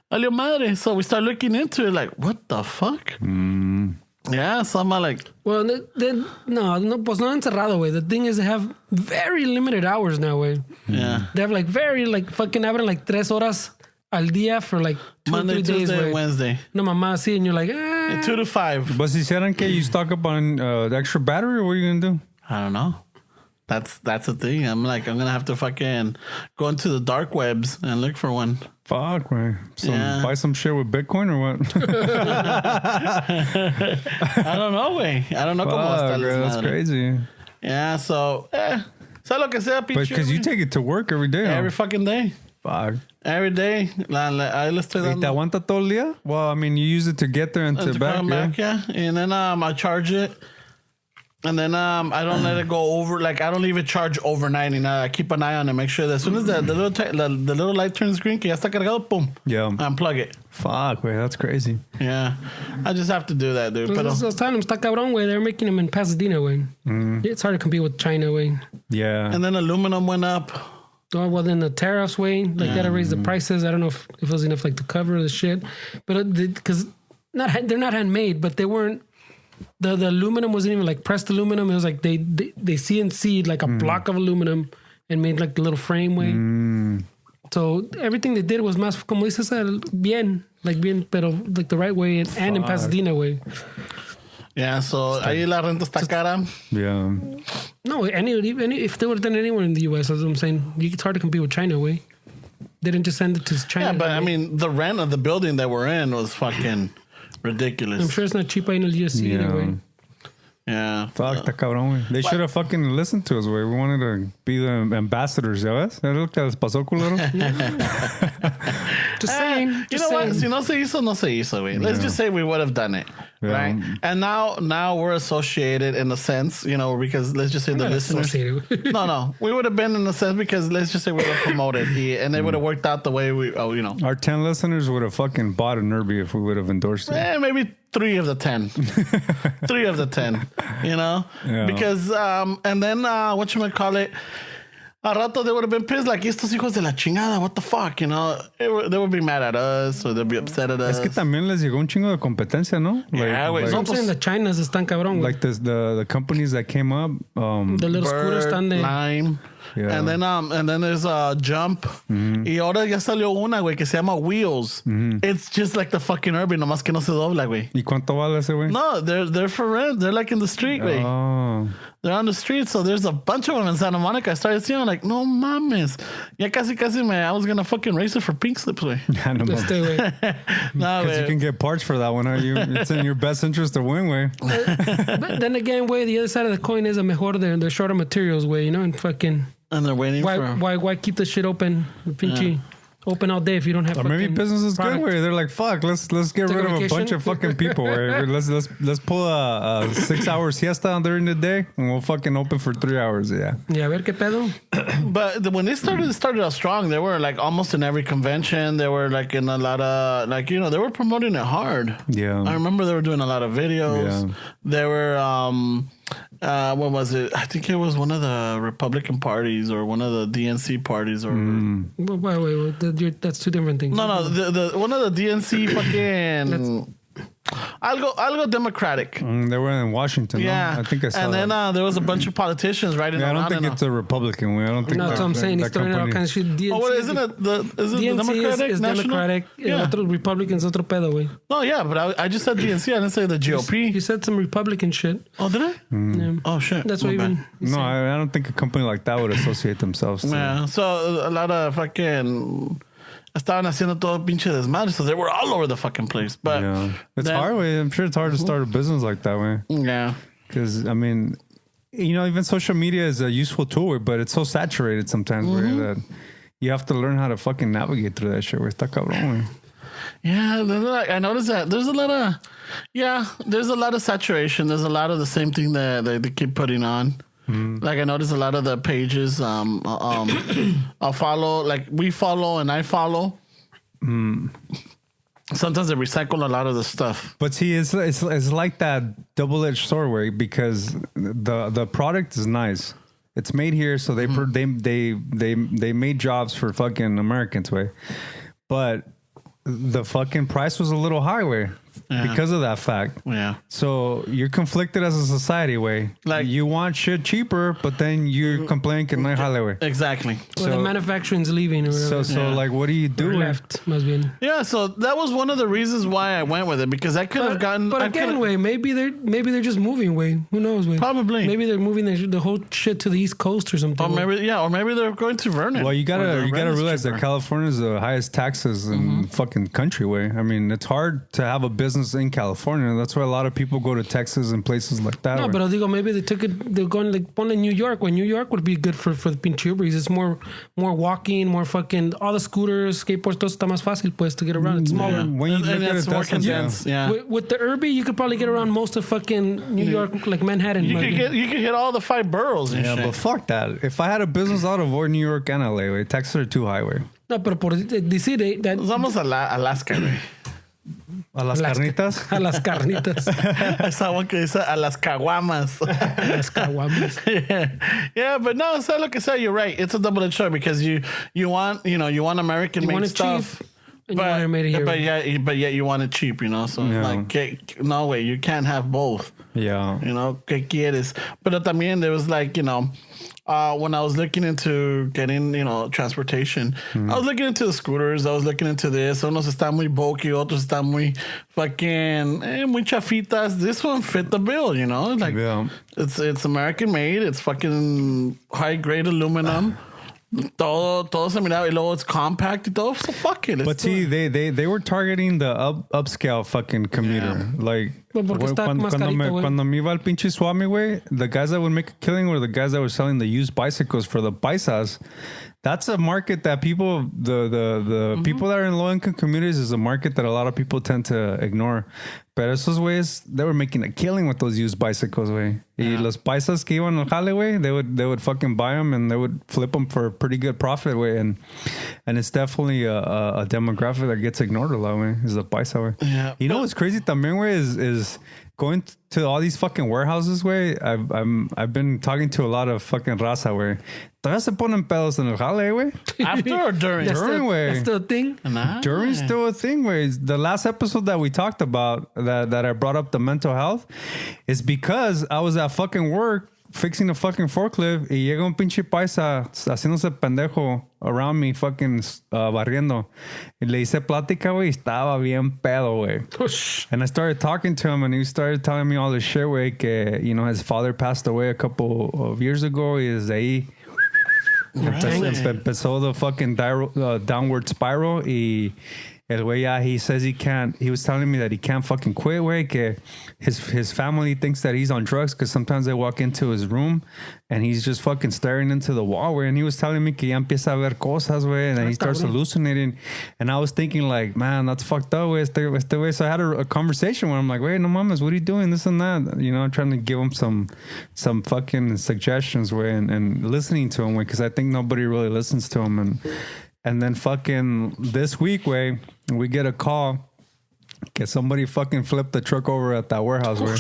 valió madre. So we start looking into it, like, what the fuck? Yeah, so I'm like... Well, no, pues no encerrado, güey. The thing is they have very limited hours now, güey. Yeah. They have fucking abren 3 horas al día for 2 Monday, 3 days, Tuesday, güey. Wednesday. No, mamá, así, and you're like, 2 to 5. But si hicieran que you stock up on the extra battery, what are you going to do? I don't know. That's the thing. I'm like, I'm going to have to fucking go into the dark webs and look for one. Fuck, man. Buy some shit with Bitcoin or what? I don't know, güey. I don't know cómo está bro, that's crazy. Yeah, so, sea lo que sea, pinche. But because you take it to work every day. Every fucking day. Fuck. Every day. Ahí le estoy ¿Y te dando. aguanta todo el día? Well, I mean, you use it to get there and to back, come yeah? back, yeah. And then I charge it. And then I don't let it go over. Like, I don't leave it charged overnight. And I keep an eye on it. Make sure that as soon as the little light turns green, que ya está cargado, boom. Yeah. Unplug it. Fuck, wait, that's crazy. Yeah. I just have to do that, dude. I Pero, was telling them, está cabrón, güey. They're making them in Pasadena, güey. It's hard to compete with China, güey. Yeah. and then aluminum went up. Oh, well, then the tariffs, way they gotta raise the prices. I don't know if it was enough to cover the shit, but because they're not handmade, but they weren't. The aluminum wasn't even pressed aluminum. It was like they CNC'd a block of aluminum and made the little frame way. So everything they did was más como dices bien, bien, pero the right way and in Pasadena way. Yeah, so ahí la renta está cara. Yeah. No, any if they would have done it anywhere in the U.S., as I'm saying, it's hard to compete with China way. They didn't just send it to China. Yeah, but I mean, the rent of the building that we're in was fucking ridiculous. I'm sure it's not cheap in the USC anyway. Yeah. Fuck, está cabrón, güey. They should have fucking listened to us, güey. We wanted to be the ambassadors, ¿ya ves? Es lo que les pasó, culero. Just saying. You know what? Si no se hizo, no se hizo, güey. Let's just say we would have done it. Yeah. Right? And now we're associated in a sense, because let's just say the listeners. No. We would have been in a sense because let's just say we were promoted and it would have worked out the way Our 10 listeners would have fucking bought an Urb-e if we would have endorsed it. Maybe 3 of the 10. 3 of the 10, Yeah. Because, and then, whatchamacallit, a rato they would have been pissed, estos hijos de la chingada, what the fuck, They would be mad at us, or they'd be upset at us. Es que también les llegó un chingo de competencia, ¿no? Yeah, güey. I'm saying the Chinas están cabrón, güey. Like the companies that came up. The little scooters están de... Lime. Yeah. And then there's Jump. Y ahora ya salió una, güey, que se llama Wheels. It's just like the fucking Urb-e, nomás que no se dobla, güey. ¿Y cuánto vale ese, güey? No, they're for rent. They're like in the street, güey. Oh. They're on the street, so there's a bunch of them in Santa Monica. I started seeing them, like, no mames. Ya casi, I was gonna fucking race it for pink slips, güey. Yeah, no, Just stay away. No, because you can get parts for that one. It's in your best interest to win, way. But then again, way the other side of the coin is a mejor they're shorter materials, way, you know, and fucking And they're waiting for... why keep the shit open, pinchy, open all day if you don't have. Or maybe business is product. good way. They're like, fuck, let's get Take rid a of a vacation. bunch of fucking people. Way. Let's pull a 6-hour siesta during the day, and we'll fucking open for 3 hours. Yeah. Yeah, a ver qué pedo. But when they started out strong. They were like almost in every convention. They were like in a lot of like, you know, they were promoting it hard. Yeah. I remember they were doing a lot of videos. Yeah. They were what was it? I think it was one of the Republican parties or one of the DNC parties or Wait, that's two different things. no, the one of the DNC fucking algo Democratic. They were in Washington. Yeah, No? I think I saw and that. then there was a bunch of politicians riding Yeah, I around. don't think it's a Republican way. I don't think No, that's what I'm saying. He's throwing out all kinds of shit. DNC, Oh, what isn't it? Is it the DNC Democratic? is National? Democratic. Yeah. Otro Republicans, otro pedo, güey. No, yeah, but I just said DNC. I didn't say the GOP. You said some Republican shit. Oh, did I? Yeah. Oh, shit. That's My what even. bad. No, I don't think a company like that would associate themselves to. Yeah, so a lot of fucking estaban haciendo todo pinche desmadre, so they were all over the fucking place. But Yeah. It's then- hard way. I'm sure it's hard to start a business like that way. Yeah. Because, I mean, you know, even social media is a useful tool, but it's so saturated sometimes where that you have to learn how to fucking navigate through that shit. Where está cabrón, güey. Yeah, I noticed that there's a lot of saturation. There's a lot of the same thing that they keep putting on. Like I noticed a lot of the pages I'll follow, like we follow and I follow. Sometimes they recycle a lot of the stuff. But see, it's like that double-edged sword way because the product is nice. It's made here, so they made jobs for fucking Americans way. But the fucking price was a little high way because of that fact. Yeah. So you're conflicted as a society way. Like you want shit cheaper, but then you complain que no hay jale way. Exactly. Well, the manufacturing's leaving or whatever. So like, what do you do? Or left, más bien. Yeah, so that was one of the reasons why I went with it because I could have gotten. But again, way maybe they're just moving. Way who knows? Way Probably. maybe they're moving the whole shit to the East Coast or something. Or maybe they're going to Vernon. Well, you gotta realize cheaper. that California is the highest taxes in fucking country way. I mean, it's hard to have a business in California. That's why a lot of people go to Texas and places like that. No, but I digo, maybe they took it. They're going like one in New York. When New York would be good for the pinche Ubers. It's more walking, more fucking all the scooters, skateboards. Todo está más fácil pues to get around. It's smaller. When you look and at it's it, more that's what- condensed. Yeah. With the Urb-e, you could probably get around most of fucking New York, like Manhattan. You maybe. could hit all the 5 boroughs and Yeah, shit. but fuck that. If I had a business, I'd avoid New York and LA. Way. Texas are too high. Way. No, pero por decir that It's almost Alaska, güey. A las carnitas. a las carnitas, I saw one que dice a las caguamas. las caguamas. yeah, but no, so like I said, you're right. It's a double-edged sword because you want American-made want it stuff. cheap, and you want it made here. But yet you want it cheap, you know. So no way, you can't have both. Yeah. You know, ¿qué quieres? Pero también there was like, you know, when I was looking into getting, you know, transportation, I was looking into the scooters. I was looking into this. Unos están muy bulky, otros están muy fucking muy chafitas. This one fit the bill, you know. Like it's American made. It's fucking high grade aluminum. Todo se miraba y luego it's compact y todo. So fuck it. But see, they were targeting the upscale fucking commuter. Like cuando me iba al pinche Swami way, the guys that would make a killing were the guys that were selling the used bicycles for the paisas. That's a market that people, the people that are in low income communities is a market that a lot of people tend to ignore. Pero esos güeyes, they were making a killing with those used bicycles, güey. Y los paisas que iban al jale, güey, they would fucking buy them and they would flip them for a pretty good profit, güey. And it's definitely a demographic that gets ignored a lot, güey. Is the paisa, güey. Yeah, you know what's crazy también, güey, is going to all these fucking warehouses, güey. I've been talking to a lot of fucking raza, güey. Todavía se ponen pedos en el jale, güey. After or during? During, güey. That's still a thing? Nah. During's still a thing, güey. The last episode that we talked about that I brought up the mental health is because I was at fucking work fixing a fucking forklift y llega un pinche paisa haciéndose pendejo around me fucking barriendo. Y le hice plática, güey, estaba bien pedo, güey. And I started talking to him and he started telling me all this shit, güey, que, you know, his father passed away a couple of years ago y desde ahí empezó the fucking downward spiral y el güey, yeah, he says he was telling me that he can't fucking quit, güey, que his family thinks that he's on drugs because sometimes they walk into his room and he's just fucking staring into the wall, güey, and he was telling me que ya empieza a ver cosas, güey, and then he starts hallucinating, and I was thinking like, man, that's fucked up, güey, este way. So I had a conversation with him, like, wait, no mames, what are you doing, this and that, you know, I'm trying to give him some fucking suggestions, güey, and listening to him, güey, because I think nobody really listens to him, and then fucking this week, way we get a call that somebody fucking flipped the truck over at that warehouse, way.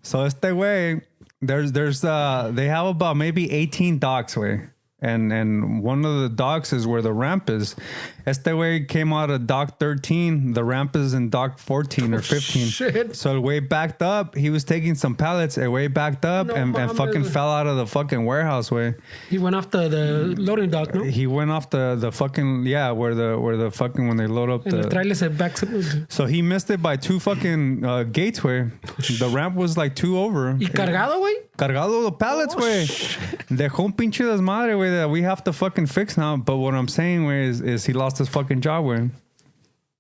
So este way, there's they have about maybe 18 docks, way. And one of the docks is where the ramp is. Este way came out of dock 13. The ramp is in dock 14 or 15. Shit. So the way backed up, he was taking some pallets. The way backed up and fucking fell out of the fucking warehouse, way. He went off the loading dock, no? He went off the fucking, yeah, where the fucking, when they load up and the trailer said back. So he missed it by 2 fucking gates, way. The ramp was like 2 over. ¿Y cargado, güey? Cargado the pallets, güey. Dejó un pinche desmadre, güey, that we have to fucking fix now. But what I'm saying, güey, is he lost his fucking job, güey.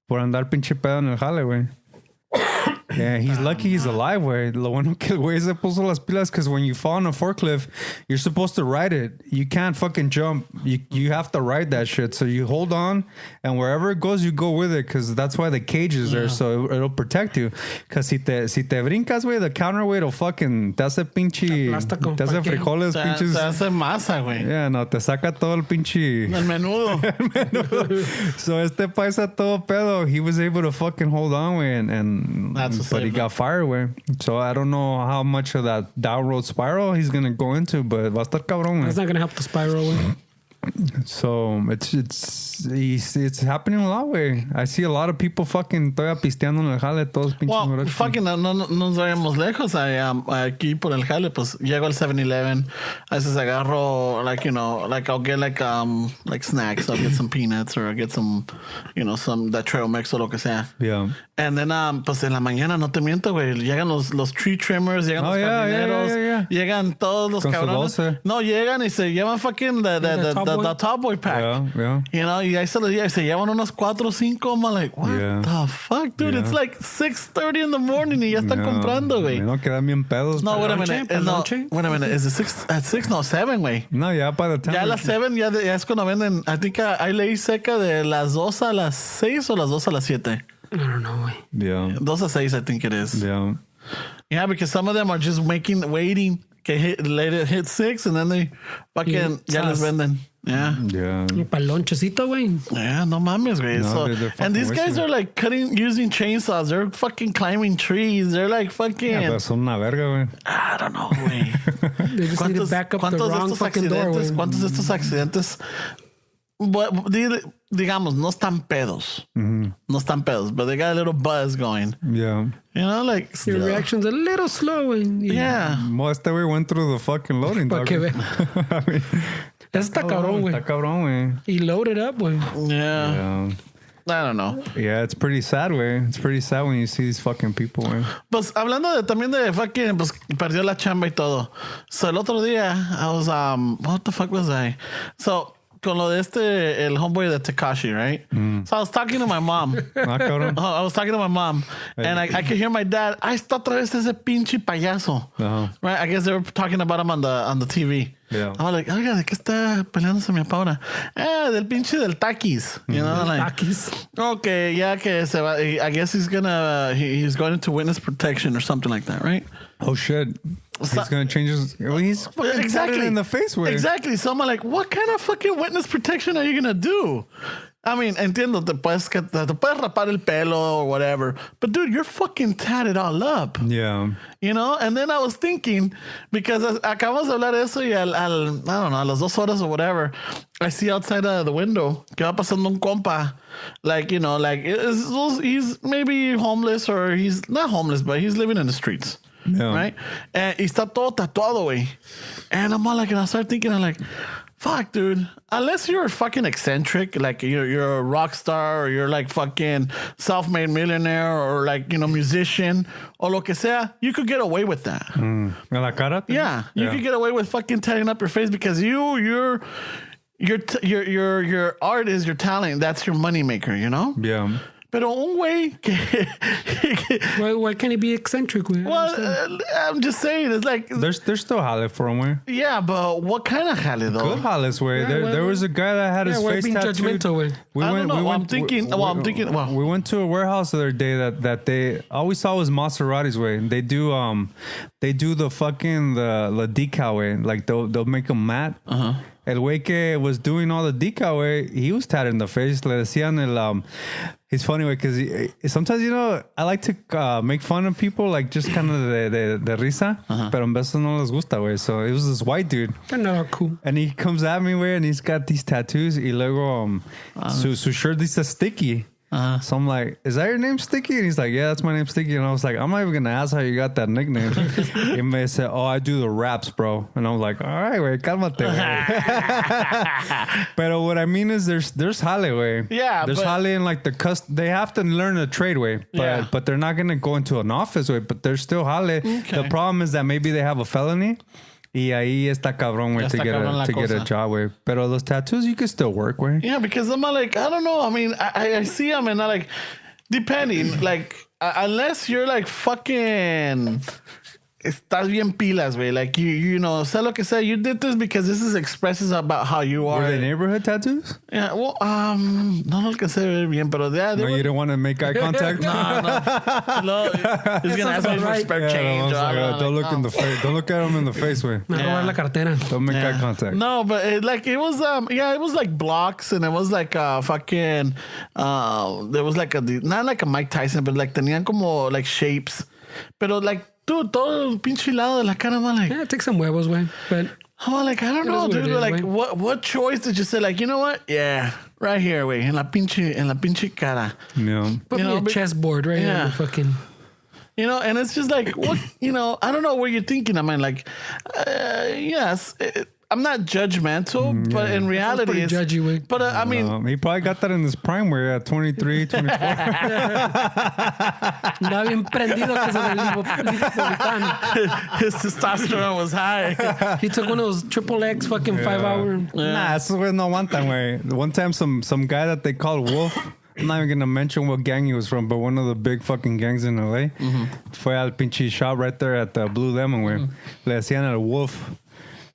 Por andar pinche pedo en el jale, güey. Yeah, he's lucky he's alive, güey. Lo bueno que el güey se puso las pilas, because when you fall on a forklift, you're supposed to ride it. You can't fucking jump. You have to ride that shit. So you hold on, and wherever it goes, you go with it, because that's why the cage is there, so it'll protect you. Because si te brincas, güey, the counterweight will fucking, te hace pinche, te hace frijoles, pinches. Te hace masa, güey. Yeah, no, te saca todo el pinche. El menudo. So este paisa todo pedo, he was able to fucking hold on, güey, and but he got fired, güey. So I don't know how much of that downward spiral he's gonna go into, but va a estar cabrón, güey. That's not gonna help the spiral, güey. So it's happening a lot, güey. I see a lot of people fucking todavía pisteando en el jale, todos pinches. Well, fucking no nos vayamos lejos. Aquí por el jale, pues llego al 7-Eleven. A veces agarro, like, you know, like I'll get like snacks. I'll get some peanuts or I'll get some, you know, some that trail mix o lo que sea. Yeah. And then, pues en la mañana, no te miento, güey, llegan los tree trimmers, llegan los jardineros, llegan todos los cabrones. No, llegan y se llevan fucking the Top Boy pack. Yeah. You know, y ahí se llevan unos 4 o 5. I'm like, what the fuck, dude? It's like 6:30 in the morning y ya están comprando, güey. No, quedan bien pedos. No, wait a minute. Is it 6? At 6? No, 7, güey. No, ya para the time. Ya a las 7 ya es cuando venden. I think hay ley seca de las 2 a las 6 o las 2 a las 7. I don't know, güey. Yeah. 2 a 6, I think it is. Yeah, because some of them are just waiting. Que hit 6 and then they fucking ya les venden. Yeah. Para el lonchecito, güey. Yeah, no mames, güey. No, and these guys are like using chainsaws. They're fucking climbing trees. They're like fucking. Yeah, pero son una verga, güey. I don't know, güey. They just need to back up the wrong fucking door, güey. ¿Cuántos de estos accidentes? Digamos, no están pedos. No están pedos, but they got a little buzz going. Yeah. You know, like... Your reaction's a little slow. Yeah. Well, este güey went through the fucking loading dock. I mean, eso está cabrón, güey. Está cabrón, güey. He loaded up, güey. Yeah. I don't know. Yeah, it's pretty sad, güey. It's pretty sad when you see these fucking people, güey. Pues hablando también de fucking, pues perdió la chamba y todo. So el otro día, I was, what the fuck was I? So... Con lo de el homeboy de Tekashi, right? So I was talking to my mom. I was talking to my mom. And I could hear my dad. Ahí está otra vez ese pinche payaso. Right? I guess they were talking about him on the TV. Yeah. I was like, oiga, ¿de qué está peleándose mi papá? Del pinche del Takis. You know, like. Takis. Okay, yeah, que se va. I guess he's going into witness protection or something like that, right? Oh, shit. He's going to change his... Well, he's exactly in the face with Exactly. So I'm like, what kind of fucking witness protection are you going to do? I mean, entiendo, te puedes rapar el pelo or whatever. But dude, you're fucking tatted all up. Yeah. You know? And then I was thinking, because acabamos de hablar eso y I don't know, a las 2 horas or whatever, I see outside the window que va pasando un compa. Like, you know, like he's maybe homeless or he's not homeless, but he's living in the streets. Yeah. Right? Y está todo tatuado, güey. And I'm all like, and I start thinking, I'm like, fuck, dude. Unless you're fucking eccentric, like you're a rock star, or you're like fucking self-made millionaire, or like, you know, musician, or lo que sea, you could get away with that. En la cara? Yeah, you could get away with fucking tatting up your face because your art is your talent. That's your moneymaker, you know? Yeah. Pero un güey que... Why can't he be eccentric? Well, I'm just saying, it's like... There's still jale for him, way. Yeah, but what kind of jale, though? Good jales, way. There was a guy that had his face being tattooed. judgmental, way. We went to a warehouse the other day that they all we saw was Maseratis, way. They do the fucking the decal, way. Like they'll make them matte. El güey que was doing all the decal, way, he was tatted in the face. Le decían he's funny, way, because sometimes, you know, I like to make fun of people, like just kind of de risa, pero en veces no les gusta, way. So it was this white dude. They're not cool. And he comes at me, way, and he's got these tattoos. Y luego su shirt dice Sticky. So I'm like, is that your name, Sticky? And he's like, yeah, that's my name, Sticky. And I was like, I'm not even gonna ask how you got that nickname. And they said, oh, I do the raps, bro. And I was like, all right, wey, cálmate, wey. Pero what I mean is there's jale, way. Yeah, there's jale in like they have to learn a trade, way. But they're not gonna go into an office, way. But there's still jale. Okay. The problem is that maybe they have a felony. Y ahí está cabrón, güey, to get a job, güey. Pero los tattoos, you can still work, güey. Yeah, because I'm like, I don't know. I mean, I see them and I like, depending, like, unless you're like fucking... Estás bien pilas, güey. Like, you know, sé lo que sé. You did this because this expresses about how you are. Were they neighborhood tattoos? Yeah, well, no lo que sé bien, pero yeah. No, you don't want to make eye contact? No. He's going to ask me for spare change. Don't look in the face. Don't look at him in the face, güey. Me robar la cartera. Don't make eye contact. No, but it was like blocks, and it was like fucking, there was like not like a Mike Tyson, but like tenían como like shapes. Pero like, dude, todo el pinche lado de la cara, man, like... Yeah, take some huevos, güey. But... I'm like, I don't know, dude. Like, what choice did you say? Like, you know what? Yeah, right here, güey. En la pinche cara. Yeah. Put me a chessboard right here. Fucking... You know, and it's just like, what, you know, I don't know what you're thinking. I mean, like, yes... I'm not judgmental, but in reality, it's judgy, way. But I mean, he probably got that in his prime, where at 23, 24. Bien prendido que his testosterone was high. He took one of those XXX fucking 5 hour. Nah, esos güeyes no aguantan, güey. One time, some guy that they called Wolf. I'm not even gonna mention what gang he was from, but one of the big fucking gangs in LA. Fue al pinche shop right there at the Blue Lemon, güey. Le decían al Wolf.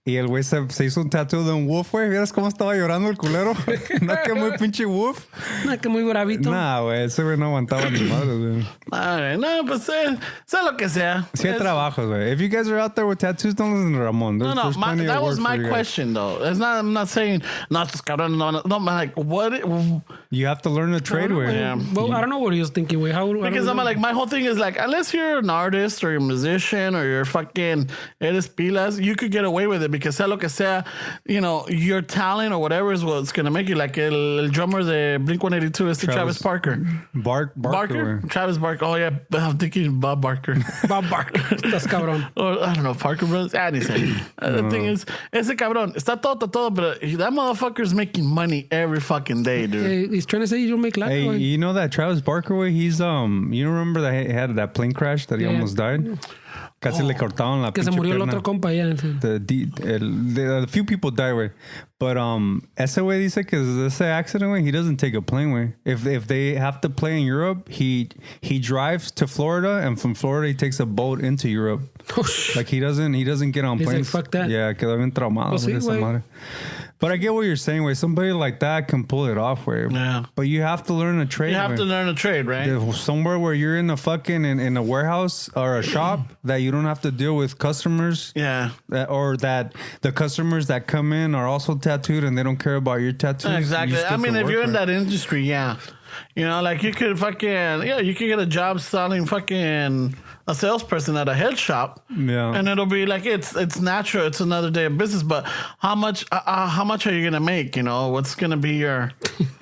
Y el güey se hizo un tattoo de un wolf, güey. ¿Vieras cómo estaba llorando el culero? No, que muy pinche wolf. No, que muy bravito. Nah, güey. Ese güey no aguantaba ni madre, güey. No, pues sé lo que sea. Sí hay trabajos, güey. If you guys are out there with tattoos, don't listen to Ramon. That was my question, though. I'm not saying, no, I'm like, what? You have to learn the trade, güey. Yeah. Well, I don't know what he was thinking, güey. Because I'm like, my whole thing is like, unless you're an artist or you're a musician or you're fucking eres pilas, you could get away with it. Because sea lo que sea, you know, your talent or whatever is what's going to make you. Like el drummer de Blink-182 is Travis Barker. Barker? Travis Barker. Oh, yeah. I'm thinking Bob Barker. Bob Barker. Estás cabrón. Or, I don't know, Parker Brothers. Ni sé. The thing is, ese cabrón, está todo, but that motherfucker's making money every fucking day, dude. Hey, he's trying to say you don't make life. Hey, you know that Travis Barker way? He's, you remember that he had that plane crash that he almost died? Casi le cortaron la que se murió el otro compa ya. A few people died, güey. But ese güey dice que ese accident, güey, he doesn't take a plane, güey. If they have to play in Europe, he drives to Florida, and from Florida he takes a boat into Europe. Like he doesn't get on planes. Like, fuck that. Yeah, quedó bien traumado. Sí, esa madre. But I get what you're saying, güey. Somebody like that can pull it off, güey. Yeah. But you have to learn a trade. You have to learn a trade, right? Somewhere where you're in a fucking in a warehouse or a shop that you don't have to deal with customers. Yeah. Or that the customers that come in are also tattooed and they don't care about your tattoos. Exactly. I mean, if you're in that industry, yeah. You know, like you could you could get a job selling fucking a salesperson at a head shop. Yeah. And it'll be like, it's natural. It's another day of business. But how much are you going to make? You know, what's going to be your...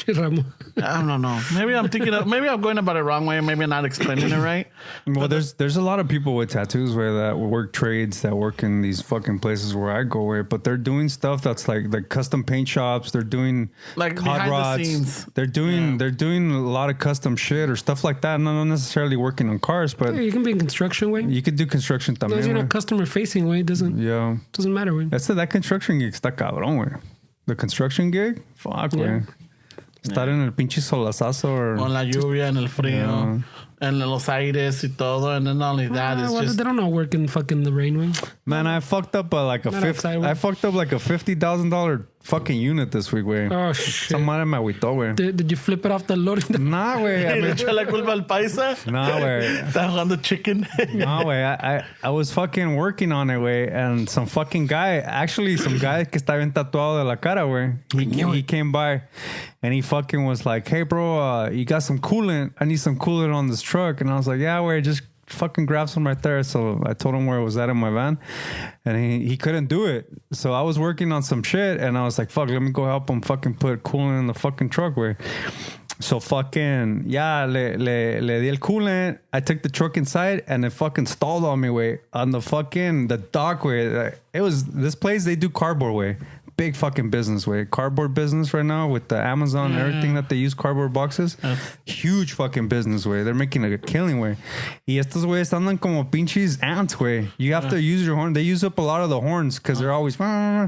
I don't know. Maybe I'm going about it wrong way. Maybe I'm not explaining it right. Well, there's a lot of people with tattoos that work trades that work in these fucking places where I go where, but they're doing stuff that's like custom paint shops. They're doing like hot behind rods. the scenes. They're doing a lot of custom shit or stuff like that. Not necessarily working on cars, but you can be in construction way. you could do construction también. As you're not customer facing way, it doesn't matter way. That construction gig está cabrón, güey. The construction gig, fuck, güey. Estar en el pinche solazazo or con la lluvia, en el frío, en los aires y todo, and then not only that, it's just they don't know work in fucking the rain way. Man, I fucked up like a $50,000 fucking unit this week, güey. Oh shit! Esa madre me agüitó, güey. Did you flip it off the loading? Nah, güey. le echó la culpa al paisa. Nah, güey. Está jugando chicken. No, güey. I was fucking working on it, güey, and some guy que está bien tatuado de la cara, güey. He came by, and he fucking was like, "Hey, bro, you got some coolant? I need some coolant on this truck." And I was like, "Yeah, güey, just fucking grab some right there." So I told him where it was at in my van, and he couldn't do it. So I was working on some shit, and I was like, "Fuck, let me go help him fucking put coolant in the fucking truck, güey." So fucking, le di el coolant. I took the truck inside and it fucking stalled on me, way on the dock, way. It was this place, they do cardboard, way. Big fucking business, way. Cardboard business right now with the Amazon and everything that they use cardboard boxes. Huge fucking business, way. They're making a killing, way. Y estos güeyes andan como pinches ants, way. You have to use your horn. They use up a lot of the horns because they're always y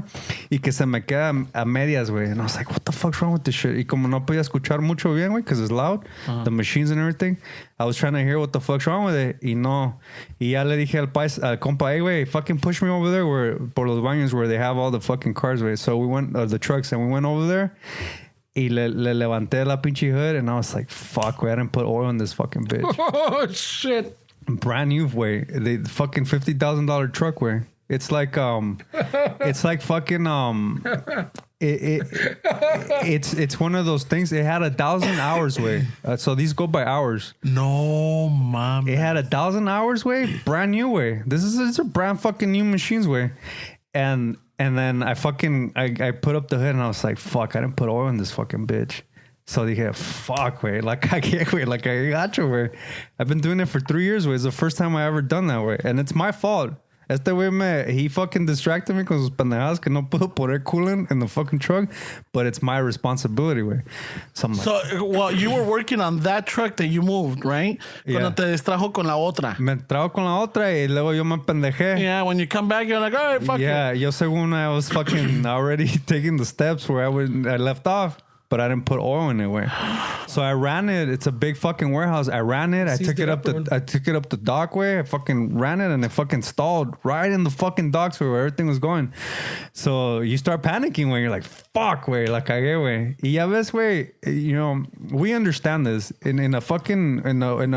que se me queda a medias, way. And I was like, what the fuck's wrong with this shit? Y como no podía escuchar mucho bien, way, because it's loud, the machines and everything. I was trying to hear what the fuck's wrong with it. Y no. Y ya le dije al compa, hey, güey, fucking push me over there por los baños where they have all the fucking cars, güey. So we went, the trucks, and we went over there. Y le levanté la pinche hood, and I was like, fuck, güey, I didn't put oil in this fucking bitch. Oh, shit. Brand new, güey. The fucking $50,000 truck, güey. It's like fucking it's one of those things. It had 1,000 hours, way. So these go by hours. No, mom. It had 1,000 hours, way. Brand new, way. These are brand fucking new machines, way. And then I put up the hood and I was like, fuck, I didn't put oil in this fucking bitch. So dije, fuck, way. Like Cague, way. Like I got you, way. I've been doing it for 3 years, way. It's the first time I ever done that, way. And it's my fault. Este güey he fucking distracted me con sus pendejadas que no puedo poner coolant in the fucking truck, but it's my responsibility, güey. So, you were working on that truck that you moved, right? Cuando te distrajo con la otra. Me trajo con la otra y luego yo me pendejé. Yeah, when you come back, you're like, all right, fuck it. Yeah, yo según I was fucking already taking the steps where I left off. But I didn't put oil in it, way. So I ran it. It's a big fucking warehouse. I ran it. I took it up the dock way. I fucking ran it and it fucking stalled right in the fucking docks where everything was going. So you start panicking when you're like, fuck, way, la cagué, way. Y ya ves, way, you know, we understand this. In a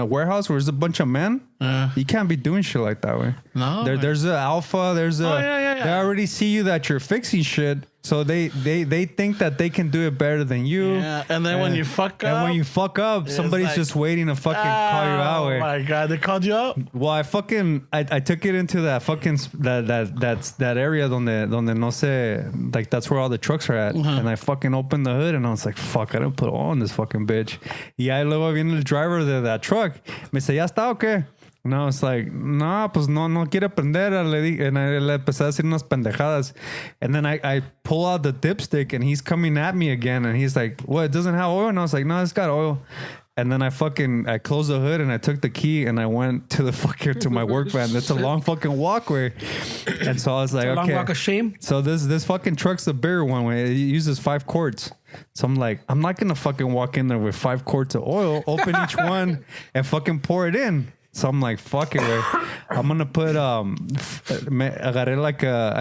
warehouse where there's a bunch of men, you can't be doing shit like that, way. No. There's a alpha. They already see you that you're fixing shit. So they think that they can do it better than you. Yeah, and then when you fuck up, somebody's like, just waiting to fucking call you out. Oh my god, they called you out? Well, I took it into that fucking that area donde no sé, like that's where all the trucks are at. And I fucking opened the hood and I was like, fuck, I didn't put oil on this fucking bitch. Y ahí luego viene el driver de that truck. Me dice, ¿ya está o qué? And I was like, no, pues no quiere prender. And le empecé a decir unas pendejadas. And then I pull out the dipstick and he's coming at me again. And he's like, what, it doesn't have oil? And I was like, no, it's got oil. And then I closed the hood and I took the key and I went to my work van. It's a long fucking walkway. And so I was like, it's a long walk of shame. So this fucking truck's the bigger one. It uses 5 quarts. So I'm like, I'm not going to fucking walk in there with 5 quarts of oil, open each one and fucking pour it in. So I'm like, fuck it, güey. I'm going to put, I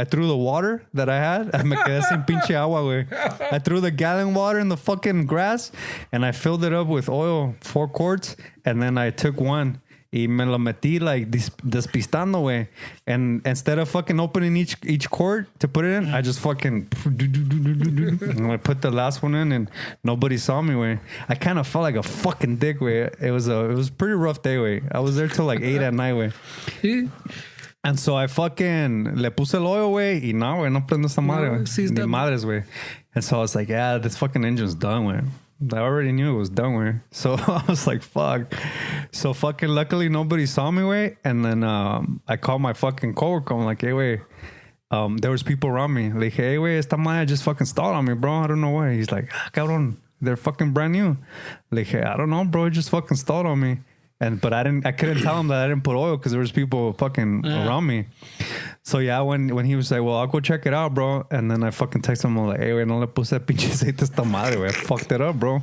threw the water that I had. Me quedé sin pinche agua, güey. I threw the gallon water in the fucking grass and I filled it up with oil, 4 quarts. And then I took one y me lo metí like despistando, güey. And instead of fucking opening each quart to put it in, I just fucking and I put the last one in and nobody saw me, güey. I kind of felt like a fucking dick, güey. It was a pretty rough day, güey. I was there till like 8 at night, güey. And so I fucking le puse el oil, güey. Y no, güey, no prendo esa madre, güey. Ni madres, güey. And so I was like, yeah, this fucking engine's done, güey. I already knew it was done, way. So I was like, fuck. So fucking luckily nobody saw me, way. And then I called my fucking coworker. I'm like, hey, way. There was people around me. Like, hey, way, esta madre just fucking stalled on me, bro. I don't know why. He's like, cabrón, they're fucking brand new. Like, hey, I don't know, bro. It just fucking stalled on me. But I couldn't tell him that I didn't put oil because there was people fucking around me. So yeah, when he was like, well, I'll go check it out, bro. And then I fucking texted him, I'm like, hey, güey, no le puse pinche aceite a esta madre, güey. I fucked it up, bro.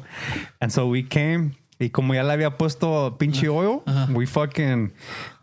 And so we came, y como ya le había puesto pinche oil,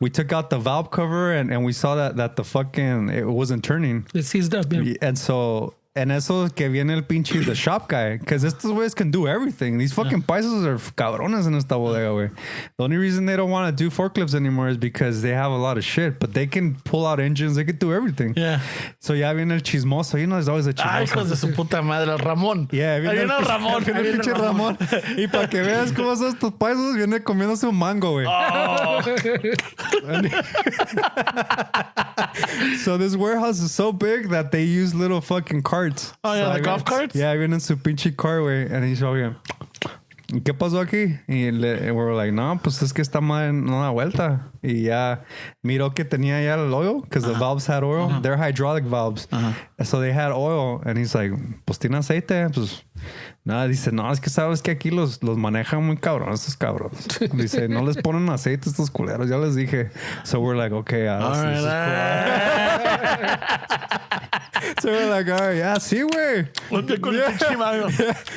we took out the valve cover and we saw that the fucking, it wasn't turning. It seized up, yeah. And so... And eso que viene el pinche the shop guy. Because estos güeyes can do everything. These fucking paisas are cabrones en esta bodega, güey. The only reason they don't want to do forklifts anymore is because they have a lot of shit. But they can pull out engines. They can do everything. Yeah. So ya viene el chismoso. You know, there's always a chismoso. Ay, hijos de su puta madre, el Ramón. Yeah, viene el Ramón. Viene el pinche Ramón. Y para que veas cómo son estos paisas, viene comiéndose un mango, güey. Oh. So this warehouse is so big that they use little fucking carts. Oh, yeah, so the golf carts? Yeah, viene en su pinche car, güey. And he's all, yeah. ¿Qué pasó aquí? Y we're like, no, pues es que esta madre no da vuelta. Y ya miró que tenía ya el oil, because the valves had oil. They're hydraulic valves. So they had oil. And he's like, pues tiene aceite. Pues nada, dice, no, es que sabes que aquí los manejan muy cabrón, estos cabrones. Dice, no les ponen aceite estos culeros. Ya les dije. So we're like, okay, this is cool. So we're like, all right, yeah, sí, güey.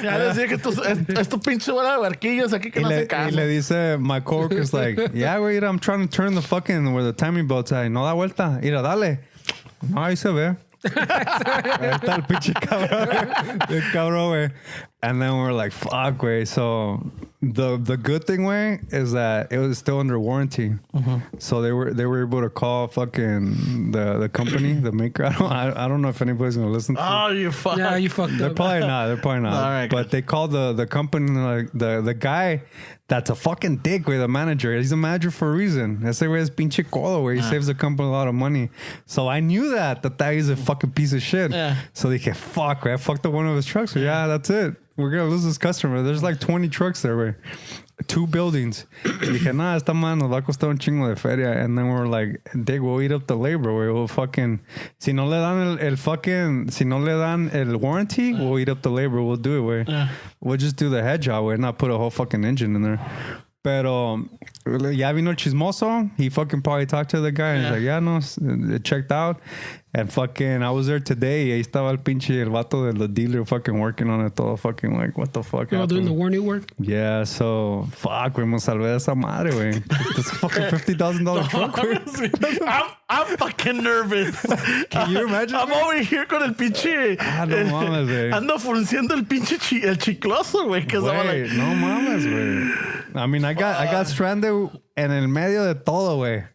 Ya les dije que estos pinches bola de barquillos aquí que no hacen caso. Y le dice, my coworker's like, yeah, güey, I'm trying to turn the fucking where the timing belt's at. No da vuelta. Mira, dale. No, ahí se ve. Ahí está el pinche cabrón. El cabrón, güey. And then we're like, fuck, güey. So the good thing, güey, is that it was still under warranty. So they were able to call fucking the company, the maker. I don't know if anybody's gonna listen to Oh, you fucked. Yeah, you fucked They're up. probably not. All right, But they called the company, like the guy that's a fucking dick, güey, the manager. He's a manager for a reason. Ese güey es pinche codo, güey. He saves the company a lot of money. So I knew that guy's a fucking piece of shit. Yeah. So they get fuck, güey. I fucked up one of his trucks. So yeah, that's it. We're going to lose this customer. There's like 20 trucks there, güey. 2 buildings. Y dije, nah, esta man nos va a costar un chingo de feria. And then we're like, dig, we'll eat up the labor, güey. We'll fucking, si no le dan si no le dan el warranty, we'll eat up the labor. We'll do it, güey. We'll just do the head job, güey, not put a whole fucking engine in there. Pero ya vino el chismoso. He fucking probably talked to the guy. And he's like, yeah, no, it checked out. And fucking, I was there today. Y ahí estaba el pinche, el vato de the dealer fucking working on it todo. Fucking like, what the fuck You're all doing the warning work? Yeah, so, fuck, güey, me salvé de esa madre, güey. This fucking $50,000 truck, güey. I'm fucking nervous. Can you imagine? I'm over here con el pinche. No mames, güey. Ando frunciendo el pinche el chicloso, güey. Güey, no mames, güey. I mean, I got stranded en el medio de todo, güey.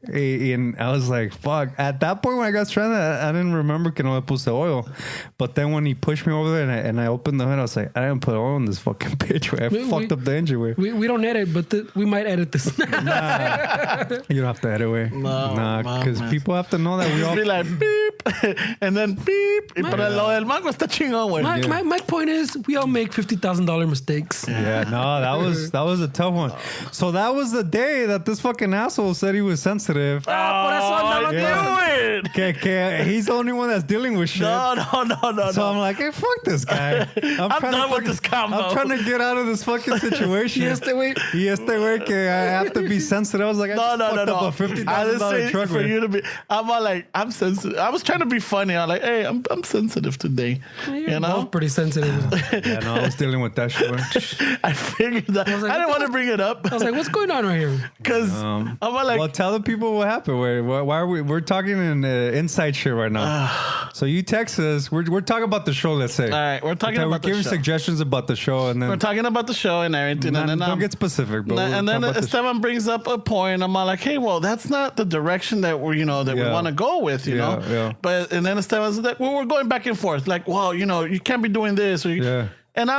And I was like, fuck. At that point when I got stranded, I didn't remember que no le puse oil. But then when he pushed me over there and I opened the hood, I was like, I didn't put oil in this fucking bitch, güey. I fucked up the engine, güey. We don't edit, but we might edit this. Nah. You don't have to edit, güey. No, nah, because people have to know that we Just all... be like, beep. And then beep. Y para lo del mango está chingón, güey. My point is, we all make $50,000 mistakes. Yeah, no, that was a tough one. So that was the day that this fucking asshole said he was sensitive. Por eso andaba doing. Que he's the only one that's dealing with shit. No. So I'm like, hey, fuck this guy. I'm done with this combo. I'm trying to get out of this fucking situation. Y este güey que I have to be sensitive. I was like, I just fucked up a $50,000 truck. For you to be, I'm all like, I'm sensitive. I was trying to be funny. I'm like, hey, I'm sensitive today. You know, both pretty sensitive. Yeah, no, I was dealing with that shit. I figured that. I didn't want to bring it up. I was like, what's going on right here? Because I'm like, well, tell the people what happened. Why are we're talking in inside shit right now. So you text us. We're talking about the show. Let's say. All right, we're talking about the show. We're giving suggestions about the show, and then we're talking about the show and everything. And then don't get specific. But and then Esteban brings up a point. I'm all like, hey, well, that's not the direction that we want to go with, you know. Yeah. But and then Esteban's like, well, we're going back and forth. Like, well, you can't be doing this. And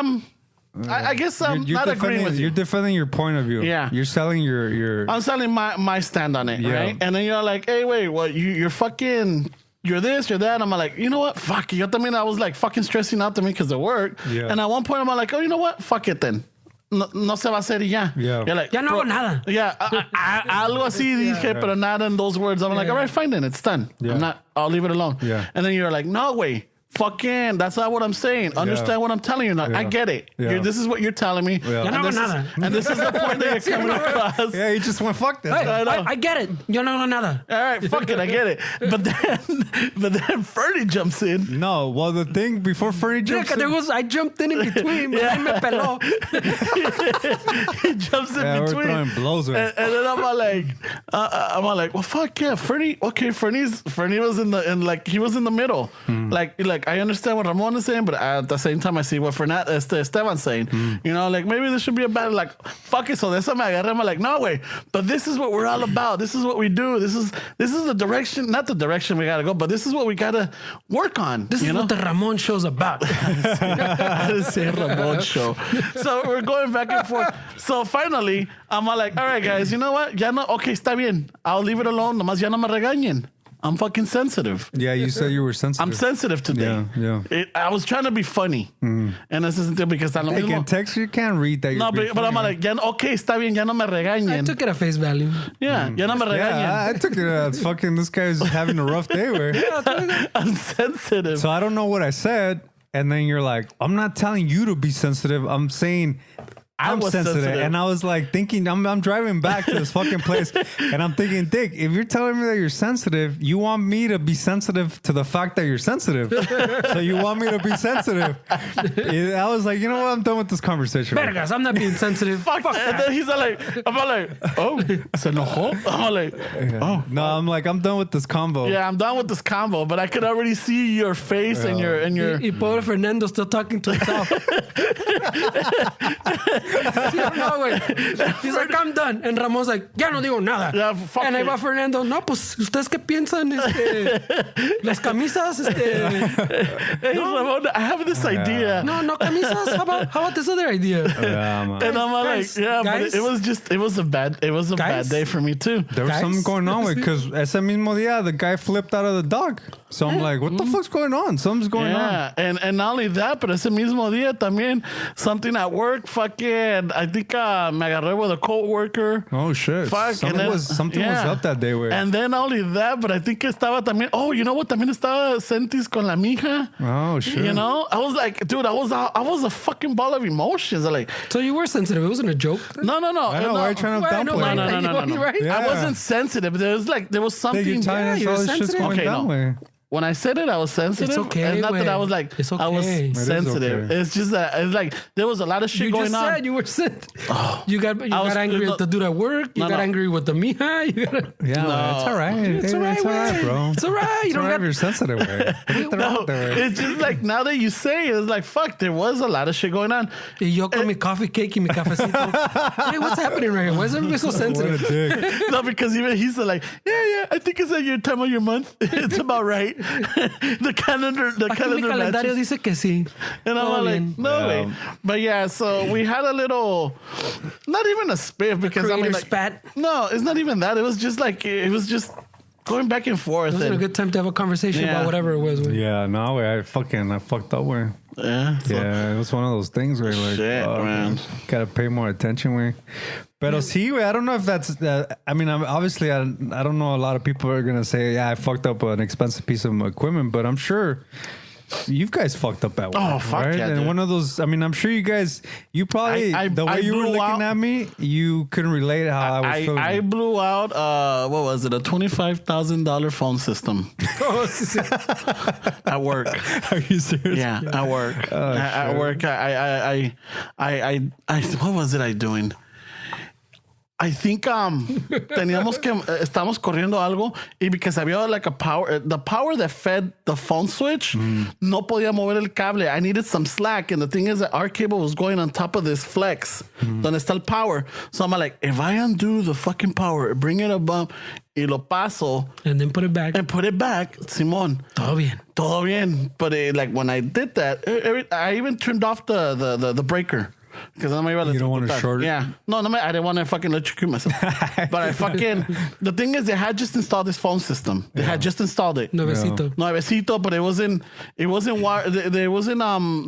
I guess I'm not agreeing with you. You're defending your point of view. Yeah. You're selling your... I'm selling my stand on it, right? And then you're like, hey, wait, well, you're fucking... You're this, you're that. I'm like, you know what? Fuck. I was like fucking stressing out to me because of work. Yeah. And at one point, I'm like, oh, you know what? Fuck it then. no se va a hacer y ya. Yeah. You're like, Ya no hago nada. Yeah, algo así dije, pero not in those words. I'm like, all right, fine then, it's done. Yeah. I'll leave it alone. Yeah. And then you're like, no way. Fucking, that's not what I'm saying. Understand what I'm telling you now. Yeah. I get it. Yeah. This is what you're telling me. Yeah. Ya no hago nada. And this is the point that you're coming across. Yeah, you just went fuck that. Hey, I know. I get it. Yo no hago nada. All right, fuck it, I get it. But then Fernie jumps in. No, well, the thing before Fernie Yeah, jumps in. I jumped in between, but then me peló. He jumps in Yeah, we're between. throwing blows with. And then I'm all like, well, fuck yeah, Fernie. Okay, Fernie was he was in the middle. Like I understand what Ramon is saying, but at the same time I see what Esteban's saying. You know, like maybe this should be a battle. Like fuck it. So de eso me agarré. I'm like, no way. But this is what we're all about. This is what we do. This is the direction, not the direction we gotta go, but this is what we gotta work on. This is what the Ramon show's about. I didn't say Ramon show. So we're going back and forth. So finally, I'm all like, all right, guys, you know what? Ya no, okay, está bien. I'll leave it alone. Nomás ya no me regañen. I'm fucking sensitive. Yeah, you said you were sensitive. I'm sensitive today. Yeah. I was trying to be funny. And this isn't because I Hey, can text you can't read that. No, but I'm like, ya, okay, está bien, ya no me I regañen. took it at face value. Yeah, ya no me regañen. Yeah, I took it as fucking this guy's having a rough day. Where I'm sensitive. so I don't know what I said, and then you're like, I'm not telling you to be sensitive. I'm saying. I'm was sensitive. sensitive. And I was like thinking, I'm driving back to this fucking place, and I'm thinking, Dick, if you're telling me that you're sensitive, you want me to be sensitive to the fact that you're sensitive. So you want me to be sensitive. I was like, you know what? I'm done with this conversation. Vergas, I'm not being sensitive. Fuck. And then he's like, I'm all like, oh, se enojó. I'm all like, oh. No, I'm like, I'm done with this combo. Yeah, I'm done with this combo, but I could already see your face and your Y pobre Fernando still talking to himself. No, güey. He's like, I'm done. And Ramon's like, ya no digo nada. Yeah, fuck and ahí it. va Fernando, no, pues, ¿ustedes qué piensan? Las camisas, Hey, Ramon, I have this idea. No camisas. How about this other idea? Yeah, man. And I'm Guys, like, yeah, guys. but it was a bad Guys. day for me too. There was Guys? something going on with because ese mismo día the guy flipped out of the dog. So I'm like, what the fuck's going on? Something's going on. Yeah, and not only that, but ese mismo día también something at work. Fucking, I think me agarré with a coworker. Oh shit! Fuck, Something and then- was yeah. up that day. Where And then not only that, but I think estaba también. Oh, you know what? También estaba Sentis con la mija. oh shit! You know, I was like, dude, I was a fucking ball of emotions. I like, So you were sensitive. It wasn't a joke. no. I know. Why are you trying to Why? No, downplay? why? No. Right? Yeah. I wasn't sensitive. There was Hey, something. you're telling us you're all this shit's sensitive. going Okay, down. no. Way. When I said it, I was sensitive. It's okay, It's not that güey. I was like, It's I was okay. It is sensitive. okay. It's just that it's like there was a lot of shit You going just on. said you were sensitive. You got was- angry no, at the dude at work. You no, got no. angry with the mija. You got Yeah, No. man, it's all right. It's all right, güey. bro. It's all right. You It's don't all right got- if you're sensitive. Way. No, it's just like now that you say it, it's like fuck. There was a lot of shit going on. Y yo con mi coffee cake y mi cafecito. Hey, what's happening right here? Why is everybody so What a sensitive? dick. No, because even he's like, yeah. I think it's at your time of your month. It's about right. The calendar Aquí mi calendario matches. dice que sí. And I'm Todo all like, bien. no Yeah. way. But yeah, so we had a little, not even a spiff because I mean, Creator like, spat. no, it's not even that. It was just like, it was just going back and forth. It wasn't a and- good time to have a conversation Yeah. about whatever it was. güey. Yeah, no, way. I fucked up. Where Yeah. So, yeah, it was one of those things where like, Shit, man. gotta pay more attention. Where, pero sí, güey, I don't know if that's. I mean, obviously, I don't know. A lot of people are gonna say, yeah, I fucked up an expensive piece of equipment, but I'm sure. You guys fucked up at work. Oh, fuck right? yeah, And dude. one of those, I mean, I'm sure you guys, you probably, the way I you were blew looking out- at me, you couldn't relate how I was feeling. I blew out, what was it, a $25,000 phone system at work. Are you serious? Yeah, at work. At shit. work, I what was it I doing? I think estábamos corriendo algo y because había like a power, the power that fed the phone switch no podía mover el cable. I needed some slack, and the thing is that our cable was going on top of this flex donde está el power. So I'm like, if I undo the fucking power, bring it above y lo paso And then put it back. and put it back, Simón. Todo bien. But like when I did that, I even turned off the breaker. Because no me iba a You don't want to short it? Yeah. No, I didn't want to fucking electrocute myself. But I fucking... The thing is, they had just installed this phone system. They had just installed it. Nuevecito, but it wasn't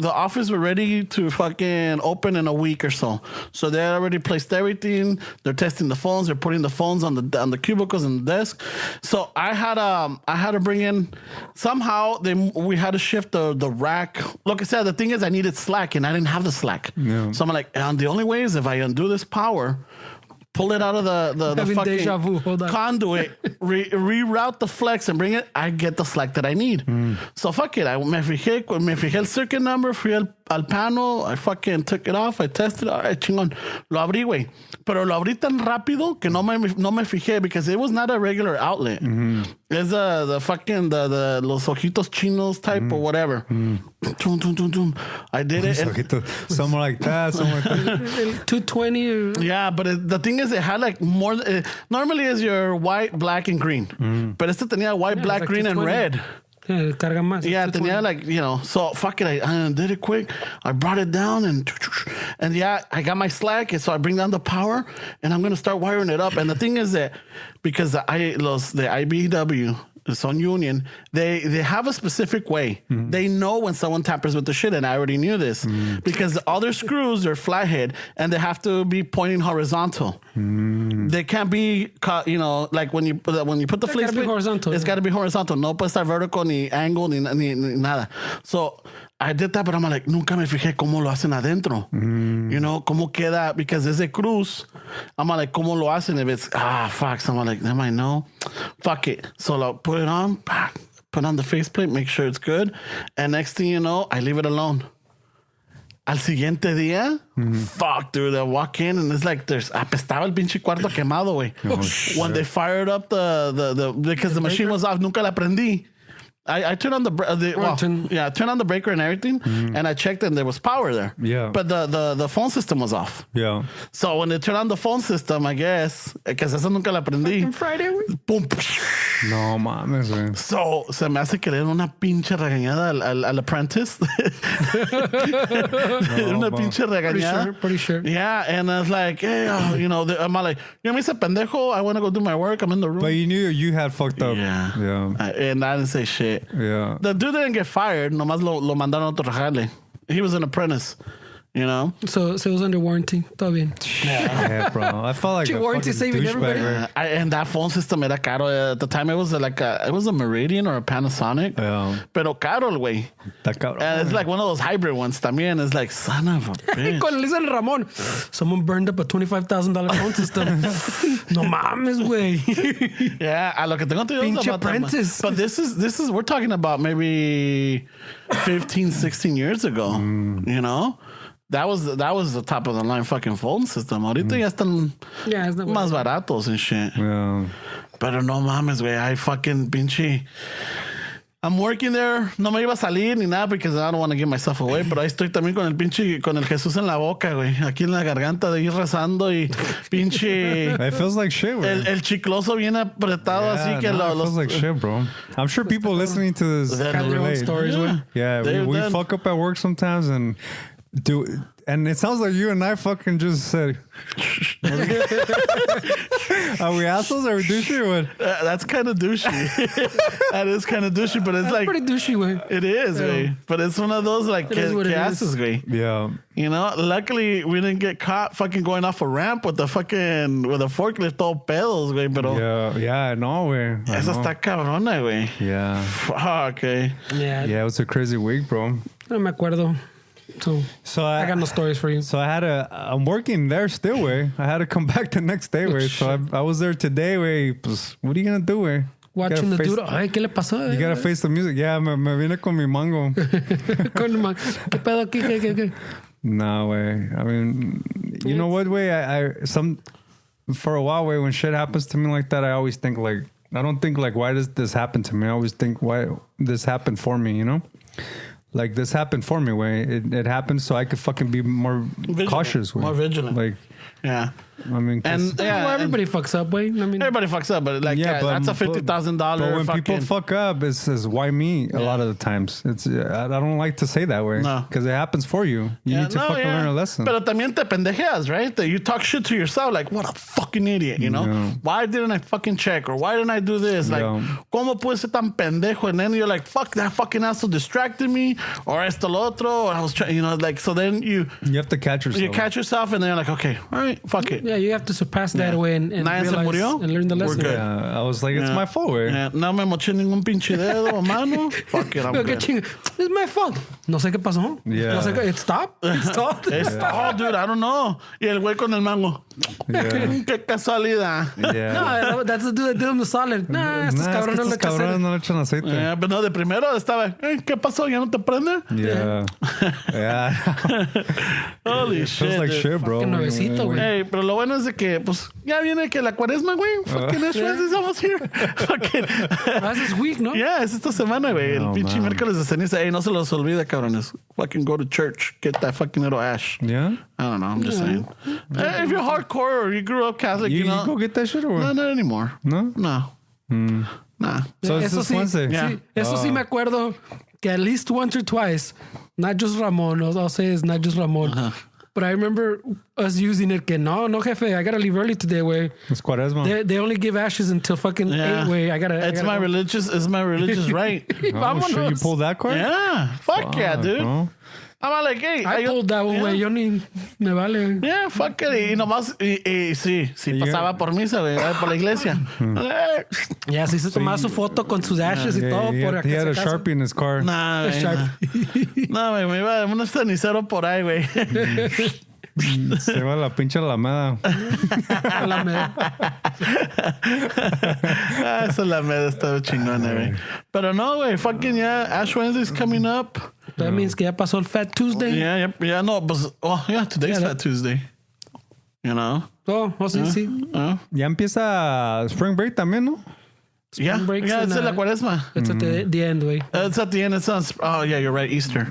the office were ready to fucking open in a week or so. So they already placed everything. They're testing the phones. They're putting the phones on the cubicles and the desk. So I had to bring in somehow we had to shift the rack. Like I said, the thing is I needed slack and I didn't have the slack. Yeah. So I'm like, and the only way is if I undo this power, pull it out of the fucking conduit, reroute the flex and bring it, I get the slack that I need. So fuck it. Me fijé el circuit number, fui al panel, I fucking took it off, I tested it, all right, chingón. Lo abrí, güey. Pero lo abrí tan rápido que no me fijé because it was not a regular outlet. It's the fucking the los ojitos chinos type or whatever. I did it. Something like that. 220. Yeah, but the thing is, it had like more. Normally, it's your white, black, and green. But este tenía white, black, like green, and red. Yeah, carga más. Yeah, tenía like, so fuck it. I did it quick. I brought it down and yeah, I got my slack. And so I bring down the power and I'm going to start wiring it up. And the thing is that because the IBW, Son Union, they have a specific way. They know when someone tampers with the shit, and I already knew this because the other screws are flathead and they have to be pointing horizontal. They can't be, like when you put the flake split, it's got to be horizontal. No puede estar vertical ni angle ni nada. So I did that, but I'm like, nunca me fijé cómo lo hacen adentro. Cómo queda, because ese cruz, I'm like, cómo lo hacen if it's, fuck. So I'm like, am I know? Fuck it. So I'll put it on, put on the faceplate, make sure it's good. And next thing you know, I leave it alone. Al siguiente día, fuck, dude, I walk in and it's like apestaba el pinche cuarto quemado, güey. When they fired up because the machine was off, nunca la prendí. I turned on turned on the breaker and everything, and I checked and there was power there. Yeah. But the phone system was off. Yeah. So when they turned on the phone system, I guess, because esa nunca la prendí. Friday, boom. No mames, güey. So se me hace que le den una pinche regañada al apprentice. Una pinche regañada. Pretty sure. Yeah, and I was like, hey, I'm like, me hice pendejo. I want to go do my work. I'm in the room. But you knew you had fucked up. Yeah. And I didn't say shit. Yeah. The dude didn't get fired. Nomás lo mandaron a otro jale. He was an apprentice. So it was under warranty. Todo bien. Yeah, bro. I felt like a warranty saving everybody. And that phone system era caro. At the time, it was a Meridian or a Panasonic. Yeah. Pero caro, güey. And it's like one of those hybrid ones también. It's like, son of a bitch. Cuando le dicen Ramón, someone burned up a $25,000 phone system. No mames, güey. Yeah, a lo que tengo entendido Pinche apprentice. But this is, we're talking about maybe 15, 16 years ago, That was the top of the line fucking phone system. Ahorita ya están más baratos and shit. Yeah. Pero no mames, güey. I fucking pinche... I'm working there. No me iba a salir ni nada because I don't want to give myself away. Pero ahí estoy también con el Jesús en la boca, güey. Aquí en la garganta de ir rezando y pinche... It feels like shit, güey. El chicloso bien apretado así que it feels like shit, bro. I'm sure people listening to this can relate. Stories, we fuck up at work sometimes and... And it sounds like you and I fucking just said, are we assholes? Are we douchey or what? That's kind of douchey. That is kind of douchey, but it's pretty douchey, way. It is, way. But it's one of those like asses, way. Yeah. Luckily we didn't get caught fucking going off a ramp with a forklift all pedos, way. Pero yeah, no, way. Esa está cabrona, way. Yeah. Fuck, okay. Yeah, it was a crazy week, bro. No me acuerdo. So I got no stories for you. So I'm working there still, way. I had to come back the next day, way. So I was there today, way. Pues, what are you gonna do, way? Watching the dude. Ay, ¿qué le pasó? You gotta face the music. Yeah, me vine con mi mango. ¿Qué pedo aquí? ¿Qué? No, way. I mean, you know what, way? For a while, way, when shit happens to me like that, I always think like, I don't think like, why does this happen to me? I always think why this happened for me, Like this happened for me, way. It happened so I could fucking be more cautious, way. More vigilant. Like Yeah. I mean, And Well, everybody fucks up, way. I mean, everybody fucks up, but like that's a $50,000. But when people fuck up, it says why me? A lot of the times, it's I don't like to say that way because it happens for you. You need to fucking learn a lesson. Pero también te pendejeas, right? That you talk shit to yourself, like what a fucking idiot, you know? Yeah. Why didn't I fucking check or why didn't I do this? Like, ¿cómo pude ser tan pendejo? And then you're like, fuck, that fucking asshole distracted me, or esto lo otro, or I was trying, you know, like so. Then you have to catch yourself. You catch yourself, and then you're like, okay, all right, fuck it. Yeah, you have to surpass that way and realize and learn the lesson. I was like, it's my fault, güey. No me moché ningún pinche dedo o mano. Fuck it, I'm good. It's my fault. No sé qué pasó. Yeah. No sé qué. It stopped? It stopped? Oh, dude, I don't know. Y el güey con el mango. Qué casualidad. Yeah. No, that's the dude that did him the solid. Estos cabrones no le echan aceite. Pero no, de primero estaba, ¿qué pasó? ¿Ya no te prende? Yeah. Yeah. Holy shit. Feels like shit, bro. Nuevecito, güey. Hey, pero lo bueno es de que, pues, ya viene que la cuaresma, güey. Fucking Ash Wednesday's almost here. Fucking. That's this week, ¿no? Yeah, es esta semana, güey. El pinche miércoles de ceniza. Hey, no se los olvide, cabrones. Fucking go to church. Get that fucking little ash. Yeah? I don't know. I'm just saying. Hey, if you're hardcore or you grew up Catholic, you know. You go get that shit or what? No, not anymore. No? No. Nah. So it's this Wednesday. Sí, eso sí me acuerdo que at least once or twice, not just Ramon, I'll say it's not just Ramon. But I remember us using it que no, jefe, I gotta leave early today, way. It's Cuaresma. They only give ashes until fucking 8, way. It's my religious right. Oh, shit, you pulled that card? Yeah. Fuck yeah, dude. Bro. I'm like, hey. I pulled that one, güey. Yo ni me vale. Yeah, fuck it. Y nomás, sí, pasaba por misa, güey, por la iglesia. Ya, sí se tomaba su foto con sus ashes y todo. He had a Sharpie in his car. Nah, güey. No, güey, me iba un cenicero por ahí, güey. Se va la pinche Alameda. Esa Alameda estaba chingona, güey. Pero no, güey, fucking Ash Wednesday's coming up. That means que ya pasó el Fat Tuesday. Yeah, no, pues, today's Fat Tuesday. You know? Sí. Ya empieza Spring Break también, ¿no? Yeah, it's in la cuaresma. It's at the end, güey. It's at the end. It's on, you're right, Easter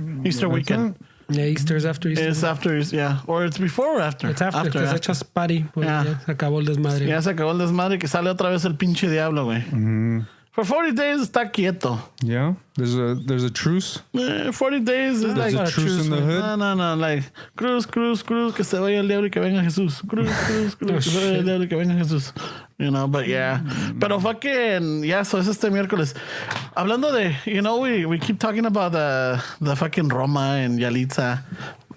weekend. Yeah, Easter's after Easter. It's after, yeah. Or it's before or after? It's after, because echas party. Ya se acabó el desmadre. Ya se acabó el desmadre que sale otra vez el pinche diablo, güey. For 40 days está quieto. Yeah, there's a truce. 40 days is there's like a truce in the hood. No, like cruz, que se vaya el diablo y que venga Jesús. Cruz, que se vaya el diablo y que venga Jesús. You know, but yeah. Pero fucking, so es este miércoles. Hablando de, you know, we keep talking about the fucking Roma and Yalitza.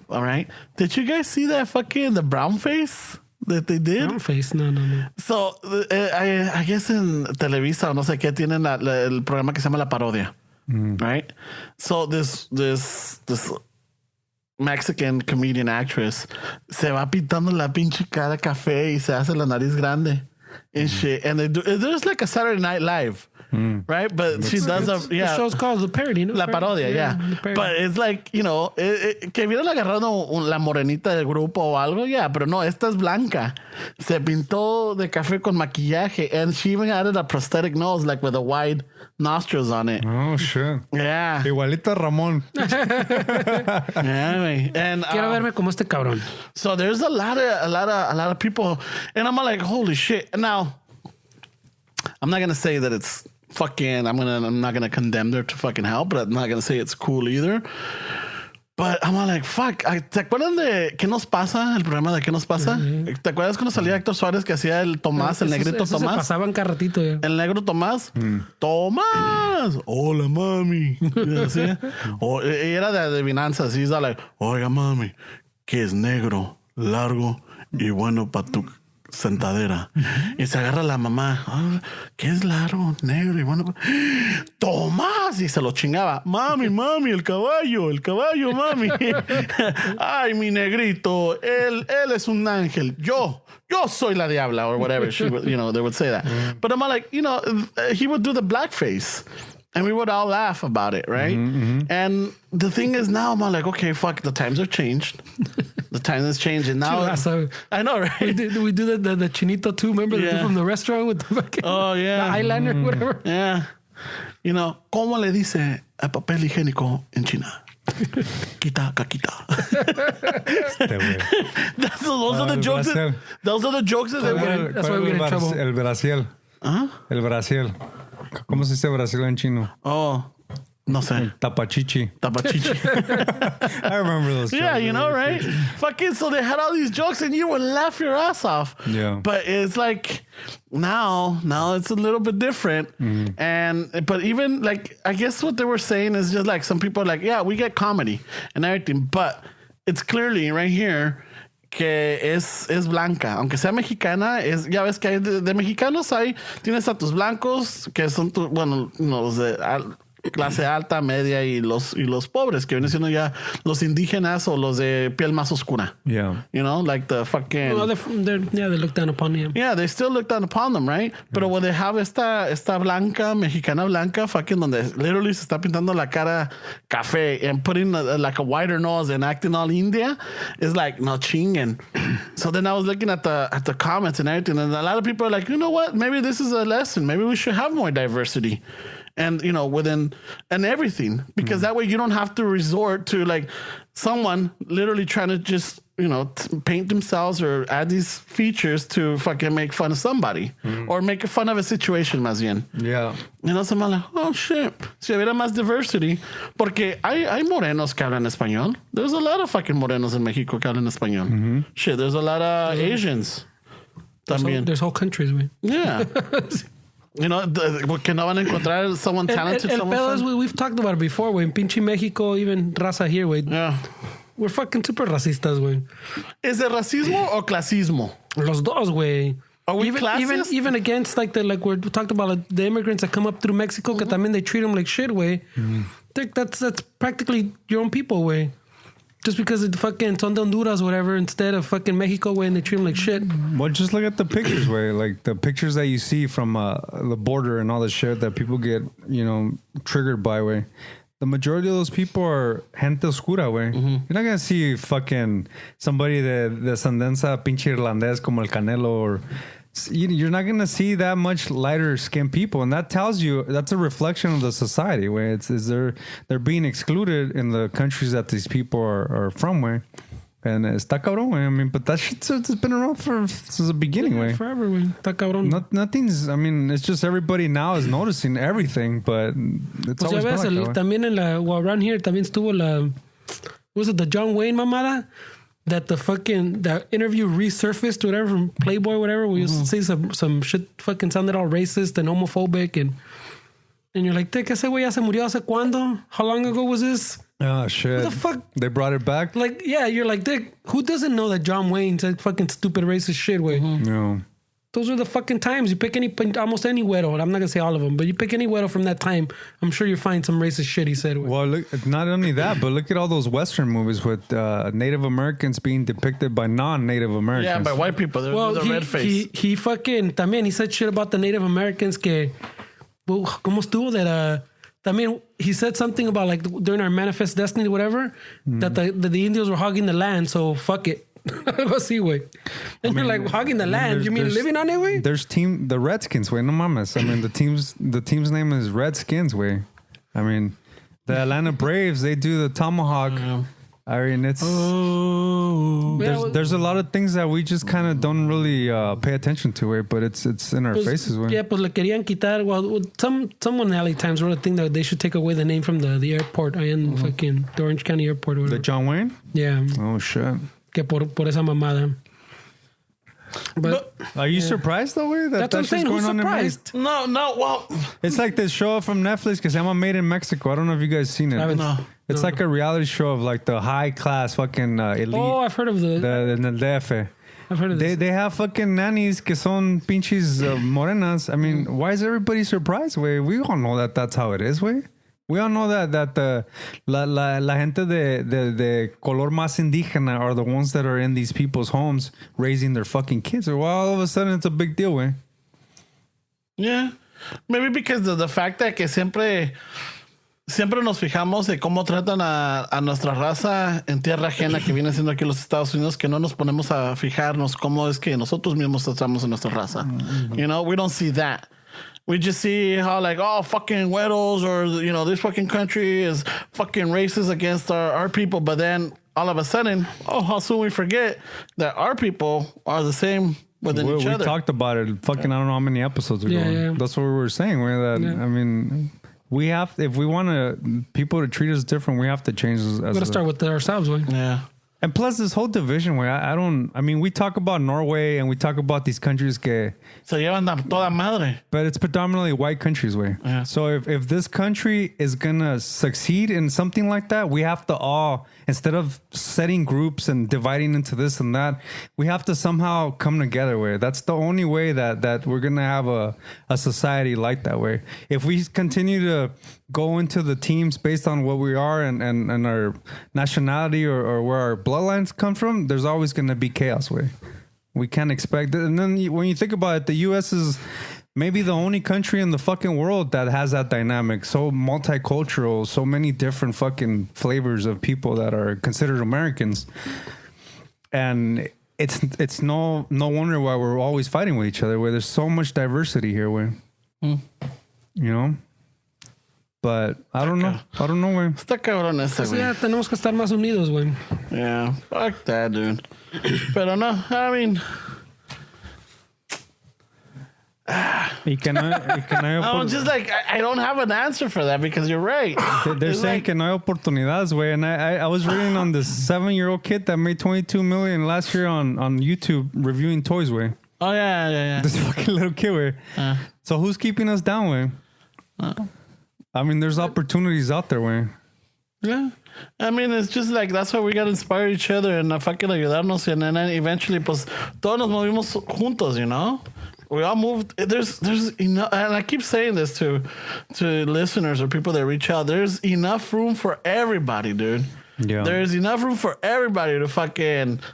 All right. Did you guys see that fucking, the brown face that they did? Brown face, no. So, I guess en Televisa o no sé qué tienen el programa que se llama La Parodia. Right? So, this Mexican comedian actress se va pintando la pinche cara café y se hace la nariz grande. And shit. And there's like a Saturday Night Live, right? But she does The show's called The Parody, ¿no? La Parodia, yeah. But it's like, you know, que hubieran agarrado la morenita del grupo o algo, pero no, esta es blanca. Se pintó de café con maquillaje, and she even added a prosthetic nose, like with the wide nostrils on it. Oh, shit. Yeah. Igualita Ramón. And quiero verme como este cabrón. So there's a lot of people, and I'm like, holy shit. Now, I'm not gonna say that it's fucking. I'm not gonna condemn her to fucking hell, but I'm not gonna say it's cool either. But I'm like, fuck. ¿Te acuerdan de qué nos pasa? El programa de qué nos pasa. ¿Te acuerdas cuando salía Héctor Suárez que hacía el Tomás, el negrito eso Tomás? Se pasaban cada ratito ya. El negro Tomás. Tomás. Hola, mami. Y era de adivinanzas. Y like, oiga, mami, que es negro, largo y bueno para tu sentadera. Y se agarra la mamá. ¿Qué es largo, negro y bueno? Tomás. Y se lo chingaba. Mami, el caballo, mami. Ay, mi negrito. Él es un ángel. Yo soy la diabla, or whatever. She would, you know, they would say that. But I'm like, you know, he would do the blackface. And we would all laugh about it, right? And the thing is now, I'm like, okay, fuck, the times have changed. The times has changed. And now, I know, right? We do the chinito too, remember? The dude from the restaurant with the fucking, the eyeliner, whatever. Yeah. You know, ¿cómo le dice a papel higiénico en China? Quita, caquita. Those are the El jokes. Brasil. Those are the jokes that That's why we get in trouble. El Brasil. ¿Ah? El Brasil. ¿Cómo se dice Brasil en chino? Oh, no sé. Tapachichi. Tapachichi. I remember those. Yeah, jokes. you know, right? Fucking, so they had all these jokes and you would laugh your ass off. Yeah. But it's like now it's a little bit different. But even like, I guess what they were saying is just like some people are like, yeah, we get comedy and everything, but it's clearly right here que es blanca, aunque sea mexicana, ya ves que hay de mexicanos tienes a tus blancos que son los de clase alta, media y los pobres que vienen siendo ya los indígenas o los de piel más oscura. Yeah. You know, like the fucking... Well, they look down upon him. Yeah, they still look down upon them, right? Pero when they have esta blanca, mexicana blanca, fucking donde literally se está pintando la cara café and putting like a wider nose and acting all India, is like, no chinguen. So then I was looking at the comments and everything, and a lot of people are like, you know what? Maybe this is a lesson. Maybe we should have more diversity. And, you know, within and everything, because that way you don't have to resort to like someone literally trying to just, you know, paint themselves or add these features to fucking make fun of somebody or make fun of a situation, más bien. Yeah. You know, someone like, oh shit, si hubiera más diversity, porque hay morenos que hablan español. There's a lot of fucking morenos in Mexico que hablan español. Shit, there's a lot of Asians. También. There's whole countries, man. Yeah. You know, que no van a encontrar someone talented. El pedo is, we've talked about it before, güey. En pinche México, even raza here, güey. Yeah. We're fucking super racistas, güey. ¿Es de racismo o clasismo? Los dos, güey. Are we classist? Even against like we talked about like, the immigrants that come up through Mexico, que también they treat them like shit, güey. That's practically your own people, güey. Just because it's fucking son de Honduras or whatever, instead of fucking Mexico, way, and they treat them like shit. Well, just look at the pictures, way. Like the pictures that you see from the border and all the shit that people get, you know, triggered by, way. The majority of those people are gente oscura, way. You're not gonna see fucking somebody de descendencia pinche irlandés como el Canelo or... You're not going to see that much lighter skinned people. And that tells you, that's a reflection of the society where they're being excluded in the countries that these people are from, where. And está cabrón, güey. I mean, but that shit's been around since the beginning, güey. Forever, güey. Está cabrón. Nothing's, I mean, it's just everybody now is noticing everything, but it's always been like that, también around here, también estuvo was it the John Wayne mamada? That the interview resurfaced, whatever, from Playboy, whatever. We used to say some shit fucking sounded all racist and homophobic, and you're like, "Dick, ese güey ya se murió hace cuándo? How long ago was this?" Oh shit! What the fuck? They brought it back. Like, yeah, you're like, "Dick, who doesn't know that John Wayne said fucking stupid racist shit?" Way. No. Those are the fucking times. You pick almost any güero. I'm not gonna say all of them, but you pick any güero from that time. I'm sure you find some racist shit he said. Well, look, not only that, but look at all those Western movies with Native Americans being depicted by non-Native Americans. Yeah, by white people. They're the red face. He fucking también he said shit about the Native Americans que, well, ¿cómo estuvo that? También he said something about like during our Manifest Destiny, whatever, that the Indians were hogging the land, so fuck it. Algo así, güey. And you're like, hogging the land. You mean living on it, güey? There's the Redskins, güey. No mames. I mean, the team's name is Redskins, güey. I mean, the Atlanta Braves, they do the tomahawk. I mean, it's there's a lot of things that we just kind of don't really pay attention to, güey. But it's in our faces, güey. Yeah, pues le querían quitar. Well, someone in LA Times wrote a thing that they should take away the name from the airport in fucking the Orange County Airport. Or whatever. The John Wayne? Yeah. Oh shit. Que por esa mamada. But are you surprised though, güey? That's what I'm saying. Who's surprised? No, well, it's like this show from Netflix que se llama Made in Mexico. I don't know if you guys seen it. No. It's like a reality show of like the high class fucking elite. Oh, I've heard of in el DF. I've heard of this. They have fucking nannies que son pinches morenas. I mean, why is everybody surprised, güey? We all know that that's how it is, güey. We all know that la gente de color más indígena are the ones that are in these people's homes raising their fucking kids. Or well, all of a sudden it's a big deal, güey. Yeah. Maybe because of the fact that que siempre nos fijamos de cómo tratan a nuestra raza en tierra ajena que viene siendo aquí los Estados Unidos, que no nos ponemos a fijarnos cómo es que nosotros mismos tratamos a nuestra raza. You know, we don't see that. we just see how like, oh, fucking güeros, or you know, this fucking country is fucking racist against our people, but then all of a sudden, oh, how soon we forget that our people are the same within each other. We talked about it fucking I don't know how many episodes ago. Yeah. That's what we were saying. I mean, we have, if we want people to treat us different, we have to change as we gotta start with ourselves, way. Yeah. And plus this whole division where I mean, we talk about Norway and we talk about these countries que se llevan toda madre, but it's predominantly white countries way. Yeah. So if this country is gonna succeed in something like that, we have to all, instead of setting groups and dividing into this and that, we have to somehow come together way. That's the only way that we're gonna have a society like that way. If we continue to go into the teams based on what we are and our nationality or where our bloodlines come from, there's always going to be chaos way. We can't expect it. And then when you think about it, the U.S. is maybe the only country in the fucking world that has that dynamic. So multicultural, so many different fucking flavors of people that are considered Americans. And it's no wonder why we're always fighting with each other, where there's so much diversity here, where, you know? But I don't know. I don't know, güey. Está cabrón ese, güey. Yeah, tenemos que estar más unidos, güey. Yeah, fuck that, dude. Pero no, I mean... I'm just like, I don't have an answer for that because you're right. They're saying like, que no hay oportunidades, güey. And I was reading on this 7-year-old kid that made $22 million last year on YouTube reviewing toys, güey. Oh, yeah. This fucking little kid, güey. So who's keeping us down, güey? I mean, there's opportunities out there, güey. Yeah. I mean, it's just like, that's why we got to inspire each other and fucking ayudarnos. And then eventually, pues, todos nos movimos juntos, you know? We all moved. There's enough, and I keep saying this to listeners or people that reach out. There's enough room for everybody, dude. Yeah. There's enough room for everybody to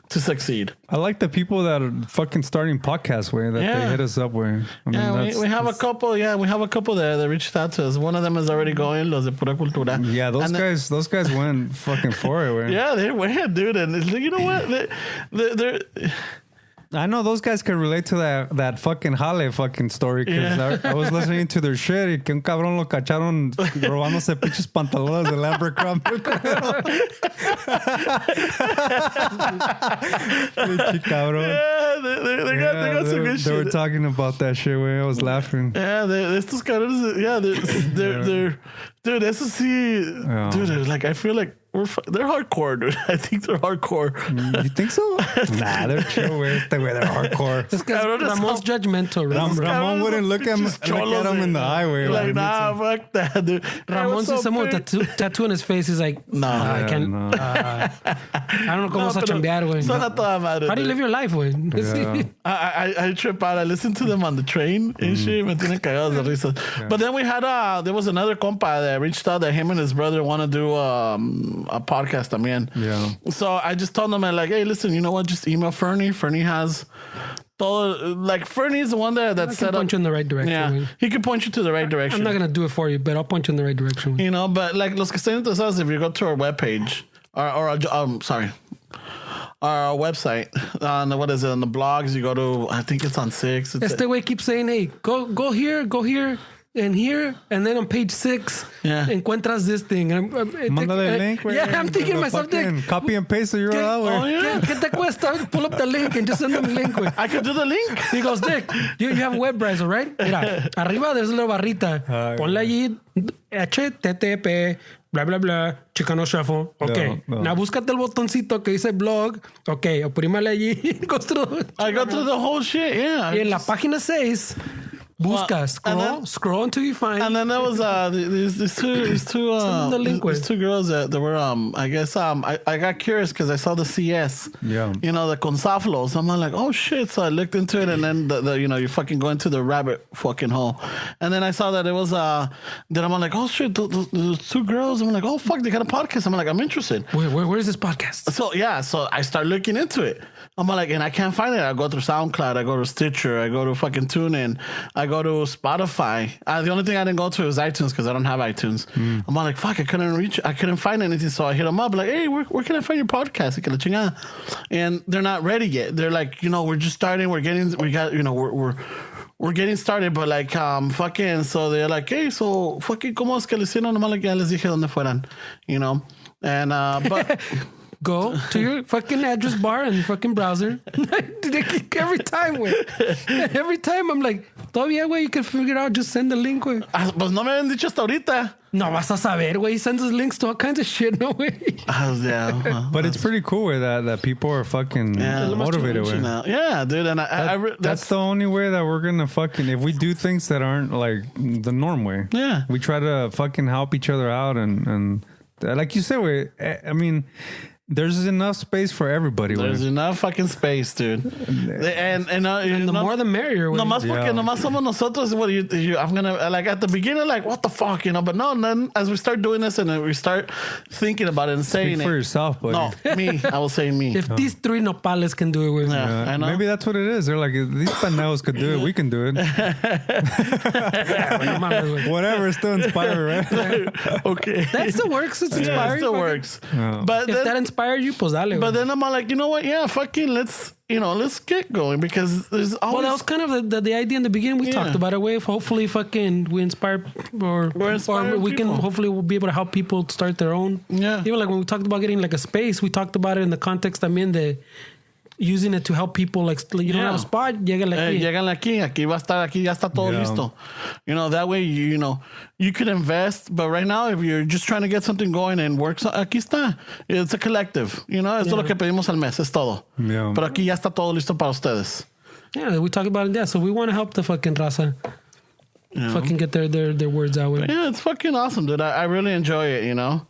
succeed. I like the people that are fucking starting podcasts, way that they hit us up with. I mean, we have a couple. Yeah, we have a couple that reached out to us. One of them is already going, los de pura cultura. Yeah, those guys went fucking for it, way. Yeah, they went, dude. And it's like, you know what? They're I know those guys can relate to that fucking Jale fucking story because I was listening to their shit y que un cabrón lo cacharon robándose pinches pantalones de Lambercroft. They got some good shit. They were talking about that shit when I was laughing. Yeah, estos cabrones, they're dude, eso sí, dude, like I feel like they're hardcore, dude. I think they're hardcore. You think so? Nah, they're chill, güey. They're hardcore. This guy's Ramon's judgmental. Ramon wouldn't look at him in the eye, güey. Like, nah, fuck that, dude. Ramon sees someone with a tattoo on his face. He's like, I can't. I don't know cómo vas a chambear, güey. How do you live your life, güey? I trip out. I listen to them on the train and shit. Me tienen cagados de risa. But then we had, there was another compa that reached out that him and his brother want to do a podcast también. Yeah. So I just told them, like, hey, listen, you know what? Just email Fernie. Fernie has todo, like, Fernie is the one that set up. Point you in the right direction. Yeah. He can point you to the right direction. I'm not going to do it for you, but I'll point you in the right direction. You know, but like, los que estén interesados, if you go to our webpage, our website, on what is it, on the blogs, you go to, I think it's on 6. Este way keeps saying, hey, go here, and here, and then on page 6, encuentras this thing. Mándale el link, güey. Yeah, I'm thinking to myself, copy and paste the URL, güey. Oh, yeah. ¿Qué te cuesta? Pull up the link and just send them the link, güey. I could do the link. He goes, Dick, you have a web browser, right? Mira, arriba there's a little barrita. Ponle allí HTTP, bla, bla, bla, Chicano Shuffle. Ok. No. Now búscate el botoncito que dice blog. Ok, oprímale allí. I go through the whole shit, yeah. Y en la página 6... Busca, scroll until you find. And then there was these two girls that were I guess I got curious because I saw the CS. Yeah. You know, the consaflos. I'm like, oh shit. So I looked into it, and then the you know, you fucking go into the rabbit fucking hole. And then I saw that it was then I'm like, oh shit, those two girls. I'm like, oh fuck, they got a podcast. I'm like, I'm interested. Where is this podcast? So I start looking into it. I'm like, and I can't find it. I go through SoundCloud, I go to Stitcher, I go to fucking TuneIn, I go to Spotify. The only thing I didn't go to is iTunes because I don't have iTunes. I'm like, fuck, I couldn't find anything. So I hit them up like, hey, where can I find your podcast? And they're not ready yet. They're like, you know, we're just starting. We're we're getting started, but like, fucking, so they're like, hey, so fucking, ¿cómo es que le hicieron? Nomás like, ya les dije dónde fueran, you know? And, but... Go to your fucking address bar and your fucking browser. Every time, güey. Every time I'm like, todavía, güey, you can figure it out. Just send the link, güey. Pues no me habían dicho hasta ahorita. No vas a saber, güey. He sends us links to all kinds of shit, no way. Yeah. But it's pretty cool with that people are fucking motivated with. Yeah, dude. And that's the only way that we're gonna fucking, if we do things that aren't like the norm way. Yeah. We try to fucking help each other out and like you said, I mean, there's enough space for everybody. There's enough fucking space, dude. And the more the merrier. Nomás porque nomás somos nosotros. What I'm gonna like at the beginning, like what the fuck, you know. But no, and then as we start doing this and we start thinking about it and saying Speak for yourself, buddy. No, me. I will say me. If these three nopales can do it, with I know. Maybe that's what it is. They're like, if these pendejos could do it, we can do it. Whatever, it's still inspiring, right? Okay, that still works. It's inspiring. It still works. Yeah. But if that inspired you, pues dale. But then I'm like, you know what? Yeah, fucking let's get going because there's always. Well, that was kind of the idea in the beginning. We talked about it. Way hopefully, fucking we inspire or we can hopefully we'll be able to help people start their own. Yeah. Even like when we talked about getting like a space, we talked about it in the context. I mean, using it to help people. Like you don't have a spot, lléganle aquí. Lléganle aquí va a estar aquí, ya está todo listo. You know, that way you could invest, but right now if you're just trying to get something going and work, aquí está. It's a collective. You know, esto es lo que pedimos al mes, es todo. Yeah. Pero aquí ya está todo listo para ustedes. Yeah, we talked about it. Yeah, so we want to help the fucking raza. Fucking get their words out with. Yeah, it's fucking awesome, dude. I really enjoy it, you know.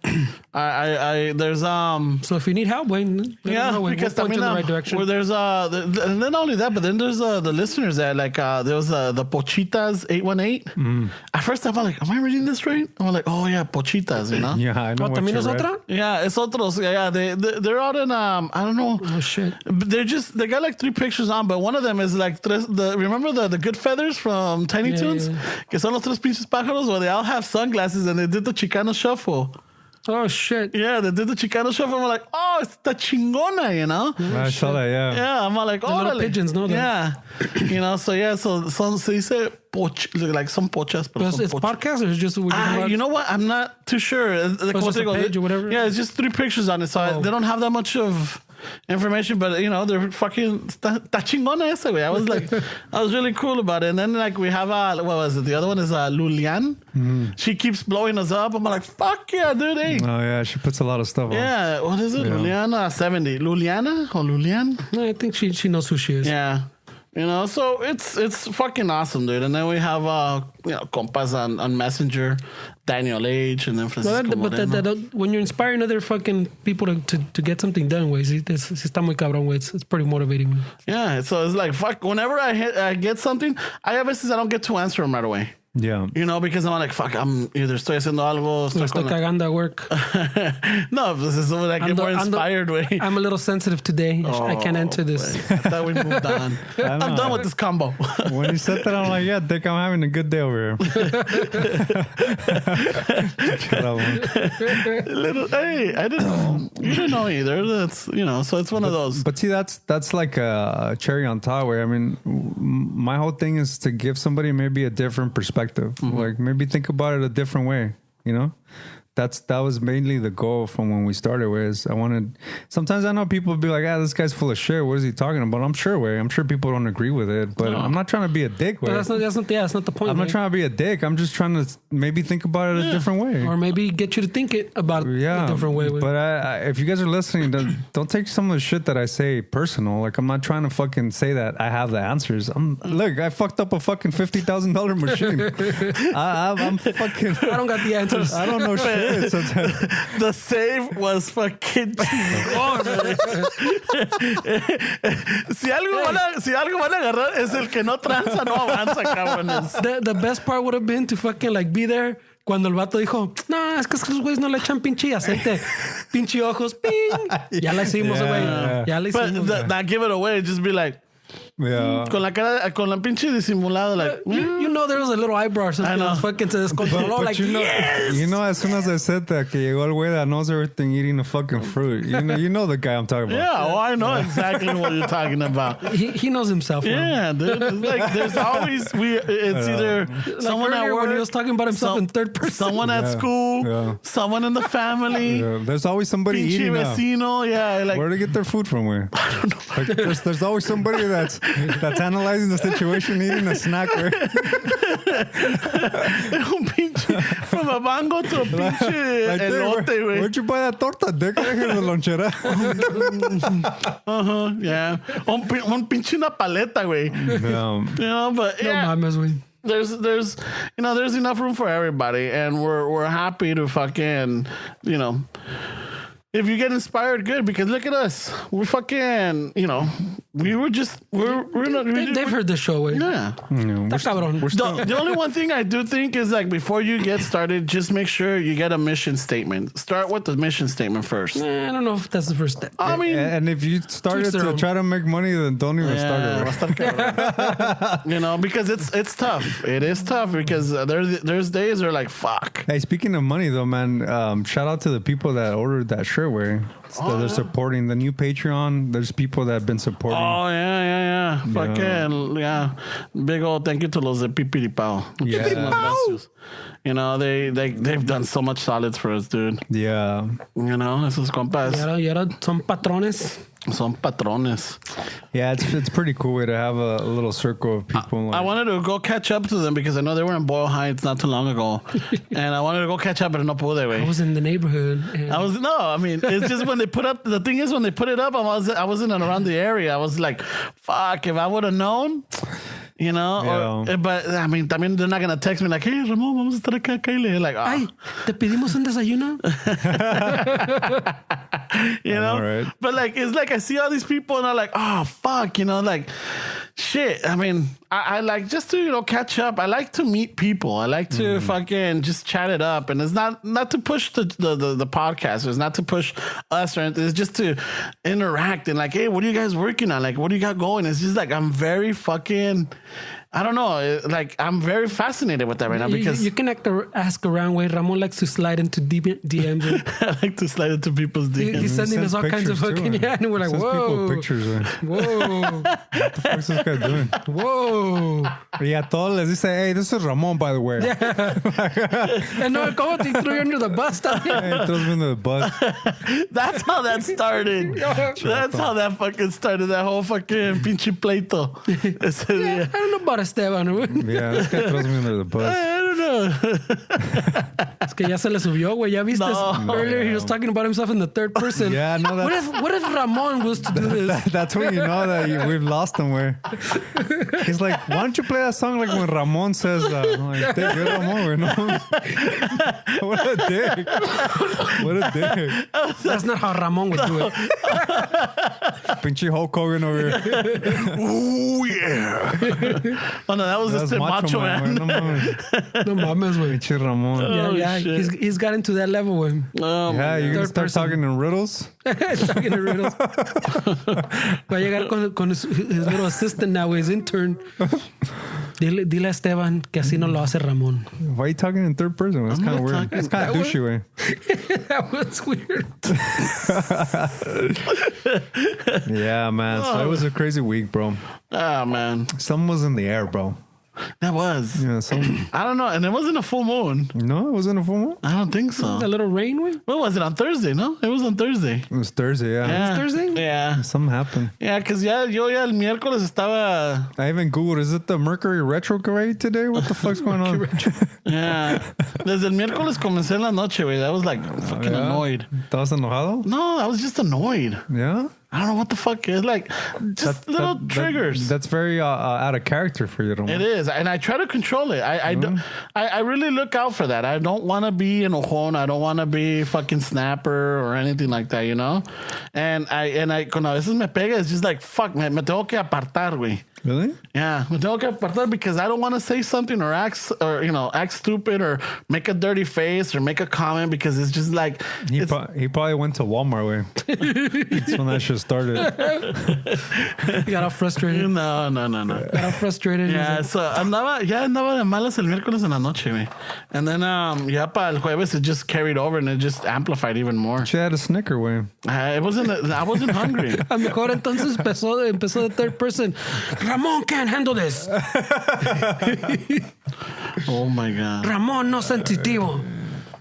There's So if you need help, Wayne, because we'll point you in the right direction. Well, there's and then not only that, but then there's the listeners that like there was the Pochitas 818. At first I'm like, am I reading this right? I'm like, oh yeah, Pochitas, you know. Yeah, I know. ¿También es otra? Yeah, it's otros. Yeah, they're out in I don't know. Oh shit. They got like 3 pictures on, but one of them is like remember the good feathers from Tiny Toons? Yeah. Que son los tres pinches pájaros where they all have sunglasses and they did the Chicano shuffle. Oh shit. Yeah, they did the Chicano shuffle. I'm like, oh, it's the chingona, you know? I saw that, yeah. Yeah, I'm like, oh, little pigeons, no? Yeah. You know, so yeah, so you say like some pochas. But it's podcast or it's just you know what? I'm not too sure. It's just a page or whatever? Yeah, it's just 3 pictures on it. So they don't have that much of information, but you know, they're fucking ta chingona esa, güey. I was like, I was really cool about it. And then like we have what was it? The other one is Lulian. She keeps blowing us up. I'm like, fuck yeah, dude. Hey. Oh yeah, she puts a lot of stuff on. Yeah, what is it? Yeah. Luliana 70. Luliana or Lulian? No, I think she knows who she is. Yeah. You know, so it's fucking awesome, dude. And then we have compas on Messenger, Daniel H. and then Francisco but when you're inspiring other fucking people to get something done, güey, sí está muy cabrón, güey. It's pretty motivating, güey. Yeah, so it's like, fuck, whenever I get something, I don't get to answer them right away. Yeah. You know, because I'm like, fuck, I'm either estoy haciendo algo. Estoy cagando at work. No, this is when I get more inspired, way. I'm a little sensitive today. I can't enter this. I thought we moved on. I'm done with this combo. When you said that, I'm like, yeah, Dick, I'm having a good day over here. Hey, I didn't know. You didn't know either. That's, you know, so it's one of those. But see, that's like a cherry on top where, I mean, my whole thing is to give somebody maybe a different perspective. Like maybe think about it a different way, you know? That was mainly the goal from when we started. Was sometimes I know people be like, this guy's full of shit. What is he talking about? I'm sure people don't agree with it, but I'm not trying to be a dick. But that's not the point. I'm not trying to be a dick. I'm just trying to maybe think about it a different way, or maybe get you to think about it a different way. But if you guys are listening, don't take some of the shit that I say personal. Like I'm not trying to fucking say that I have the answers. Look, I fucked up a fucking $50,000 machine. I'm fucking. I don't got the answers. I don't know shit. The save was fucking chingón. Si algo van a agarrar es el que no tranza, no avanza, cabrones. The best part would have been to fucking like be there cuando el vato dijo, no, es que esos güeyes no le echan pinche aceite, pinche ojos, ping. Ya la hicimos, güey. Ya la hicimos. But not give it away, just be like, Yeah. Con la cara, con la pinche disimulada, like, You know there was a little eyebrow or something. I know. Fucking se descontroló. Like, you know, as soon as I said that, que llegó el güey that knows everything eating a fucking fruit. You know the guy I'm talking about. yeah, I know exactly what you're talking about. he knows himself. Yeah, dude. It's like, there's always, it's either Like someone at earlier work, when he was talking about himself in third person. someone at school, someone in the family. Yeah, there's always somebody Pinche eating now. vecino, yeah, like, Where do they get their food from? Where? I don't know. Like, there's always somebody that's analyzing the situation, eating a snack. Right? un pinche, from a mango to a pinche Like, elote, güey. where'd you buy that torta, dick? Right here in the lonchera. Yeah. Un pinche una paleta, güey. You know, but No yeah. mames, güey. There's there's enough room for everybody, and we're happy to fucking, if you get inspired, good, because look at us. We're fucking, we're not. They've heard the show, güey. Yeah. Está cabrón. The only one thing I do think is, like, before you get started, just make sure you get a mission statement. Start with the mission statement first. I don't know if that's the first step. I mean, And if you started to try to make money, then don't even start it. va a estar cabrón. Because it's tough. It is tough because there's days where, like, fuck. Hey, speaking of money, though, man, shout out to the people that ordered that shirt wear. They're supporting the new Patreon. There's people that have been supporting. Oh, yeah. Fucking, yeah. Big old thank you to los de Pipiripao. Yeah. They've done so much solids for us, dude. Yeah. Esos compas Y ahora son patrones. son patrones. Yeah, it's pretty cool way to have a little circle of people. I wanted to go catch up to them because I know they were in Boyle Heights not too long ago. And I wanted to go catch up, but no pude, I güey. was in the neighborhood. And It's just when they put up, the thing is, when they put it up, I wasn't around the area. I was like, fuck, if I would have known, but I mean, también they're not going to text me like, hey, Ramón, vamos a estar acá, Kyle. Like, Ay, ¿te pedimos un desayuno? Right. But like, it's like I see all these people and I'm like, oh, fuck, like, shit. I mean, I like just to, catch up. I like to meet people. I like to fucking just chat it up. And it's not to push the podcast. It's not to push us or anything. It's just to interact and like, hey, what are you guys working on? Like, what do you got going? It's just like, I'm very fucking, I don't know. Like, I'm very fascinated with that right now because you can ask around way. Ramon likes to slide into DMs. I like to slide into people's DMs. He's sending us all kinds of fucking, and we're like, whoa. Pictures, Whoa. What the fuck is this guy doing? Whoa. Y a todos les dice, hey, this is Ramon, by the way. And no, como te threw you under the bus. Hey, throws me under the bus. That's how that started. That's how that fucking started. That whole fucking pinche pleito. I don't know about Esteban. Yeah, this guy throws me under the bus. I don't know. Es que ya se le subió, güey. Ya viste. No. Earlier he was talking about himself in the third person. Yeah, no, What if Ramon was to do this? That's when you know that we've lost him. Where he's like, why don't you play that song like when Ramon says that? I'm like, dick, you're Ramon. No. What a dick. What a dick. That's not how Ramon would do it. Pinche Hulk Hogan over here. Ooh, yeah. Oh, no, that was just a Macho Man. No mames. No mames, güey. Pinche Ramon. Oh, Yeah. shit. He's gotten to that level, güey. Oh, Yeah, you're going to Third start person. talking in riddles? Talking to riddles. Va a llegar con his little assistant now, his intern. Dile a Esteban que así no lo hace Ramón. Why are you talking in third person? That's I'm kind of not weird. talking That's kind of that douchey, way. That was weird. Yeah, man. So it was a crazy week, bro. oh, man. Something was in the air, bro. That was. Yeah, some. I don't know. And it wasn't a full moon. No, it wasn't a full moon. I don't think so. A little rain, güey. What was it, on Thursday, no? It was on Thursday. It was Thursday, yeah. Yeah. Thursday? Yeah. Something happened. Yeah, because yo el miércoles estaba... I even Googled, is it the Mercury retrograde today? What the fuck's going on? Yeah. Desde el miércoles comencé en la noche, güey. I was like fucking Yeah? annoyed. ¿Estabas enojado? No, I was just annoyed. Yeah? I don't know what the fuck. It's like just little triggers. That's very out of character for you. It is, and I try to control it. I really look out for that. I don't want to be enojón. I don't want to be fucking snapper or anything like that, And I cuando a veces me pega, it's just like fuck, me tengo que apartar, güey. Really? Yeah, me tengo que apartar because I don't want to say something or act stupid or make a dirty face or make a comment because it's just like He probably went to Walmart, way. That's when that shit it started. You got all frustrated. No. Got all frustrated. Yeah, so andaba de malas el miércoles en la noche, güey. And then, ya para el jueves, it just carried over and it just amplified even more. She had a snicker, güey. I wasn't hungry. A mejor entonces empezó the third person. Ramon can't handle this. Oh my God. Ramon no sensitivo.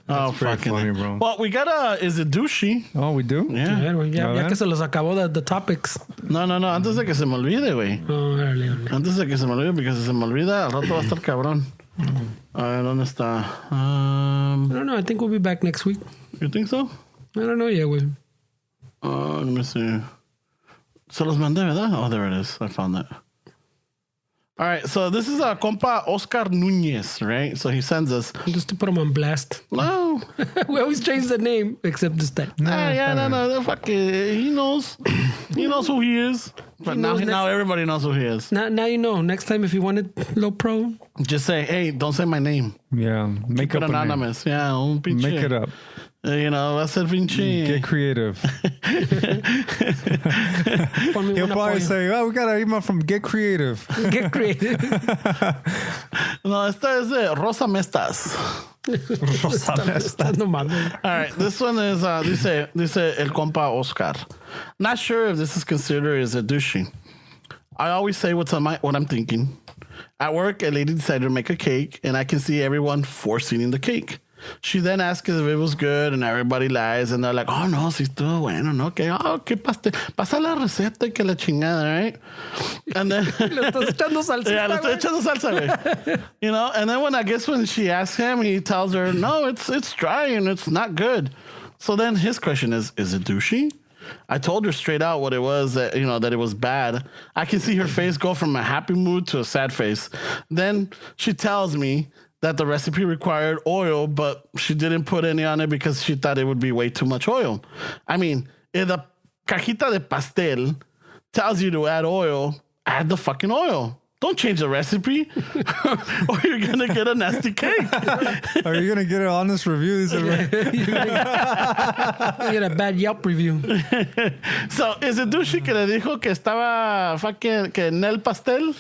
Oh, fucking funny, bro. Well, we got is it douchy? Oh, we do? Yeah. Ya que se los acabó the topics. No, antes de que se me olvide, güey. Oh, órale. Antes de que se me olvide, porque si se me olvida, al rato va a estar cabrón. A ver, ¿dónde está? I don't know. I think we'll be back next week. You think so? I don't know yet, güey. Let me see. Se los mandé, ¿verdad? Oh, there it is. I found that. All right, so this is compa Oscar Núñez, right? So he sends us. Just to put him on blast. No. We always change the name, except this time. No. Fuck it. He knows. He knows who he is. But now everybody knows who he is. Now you know. Next time, if you want it low pro, just say, hey, don't say my name. Yeah. Make Keep up it anonymous. Yeah, un pinche. Make it up. Va a ser pinche. Get creative. He'll probably say, we got an email from Get Creative. Get creative. No, esta es de Rosa Mestas. Rosa Mestas. No mames. All right, this one is, dice el compa Oscar. Not sure if this is considered as a douchey. I always say what I'm thinking. At work, a lady decided to make a cake, and I can see everyone force-eating the cake. She then asks if it was good, and everybody lies, and they're like, oh, no, sí estuvo bueno, ¿no? ¿Qué pastel? Pasa la receta y que la chingada, right? And then... Le estás echando salsa. Yeah, le estoy echando salsa, güey. You know, and then when she asks him, he tells her, no, it's dry and it's not good. So then his question is it douchey? I told her straight out what it was, that it was bad. I can see her face go from a happy mood to a sad face. Then she tells me that the recipe required oil, but she didn't put any on it because she thought it would be way too much oil. I mean, if the cajita de pastel tells you to add oil, add the fucking oil. Don't change the recipe or you're going to get a nasty cake. Are you going to get an honest review? You get a bad Yelp review. So, is it douchey que le dijo que estaba fucking, que en el pastel?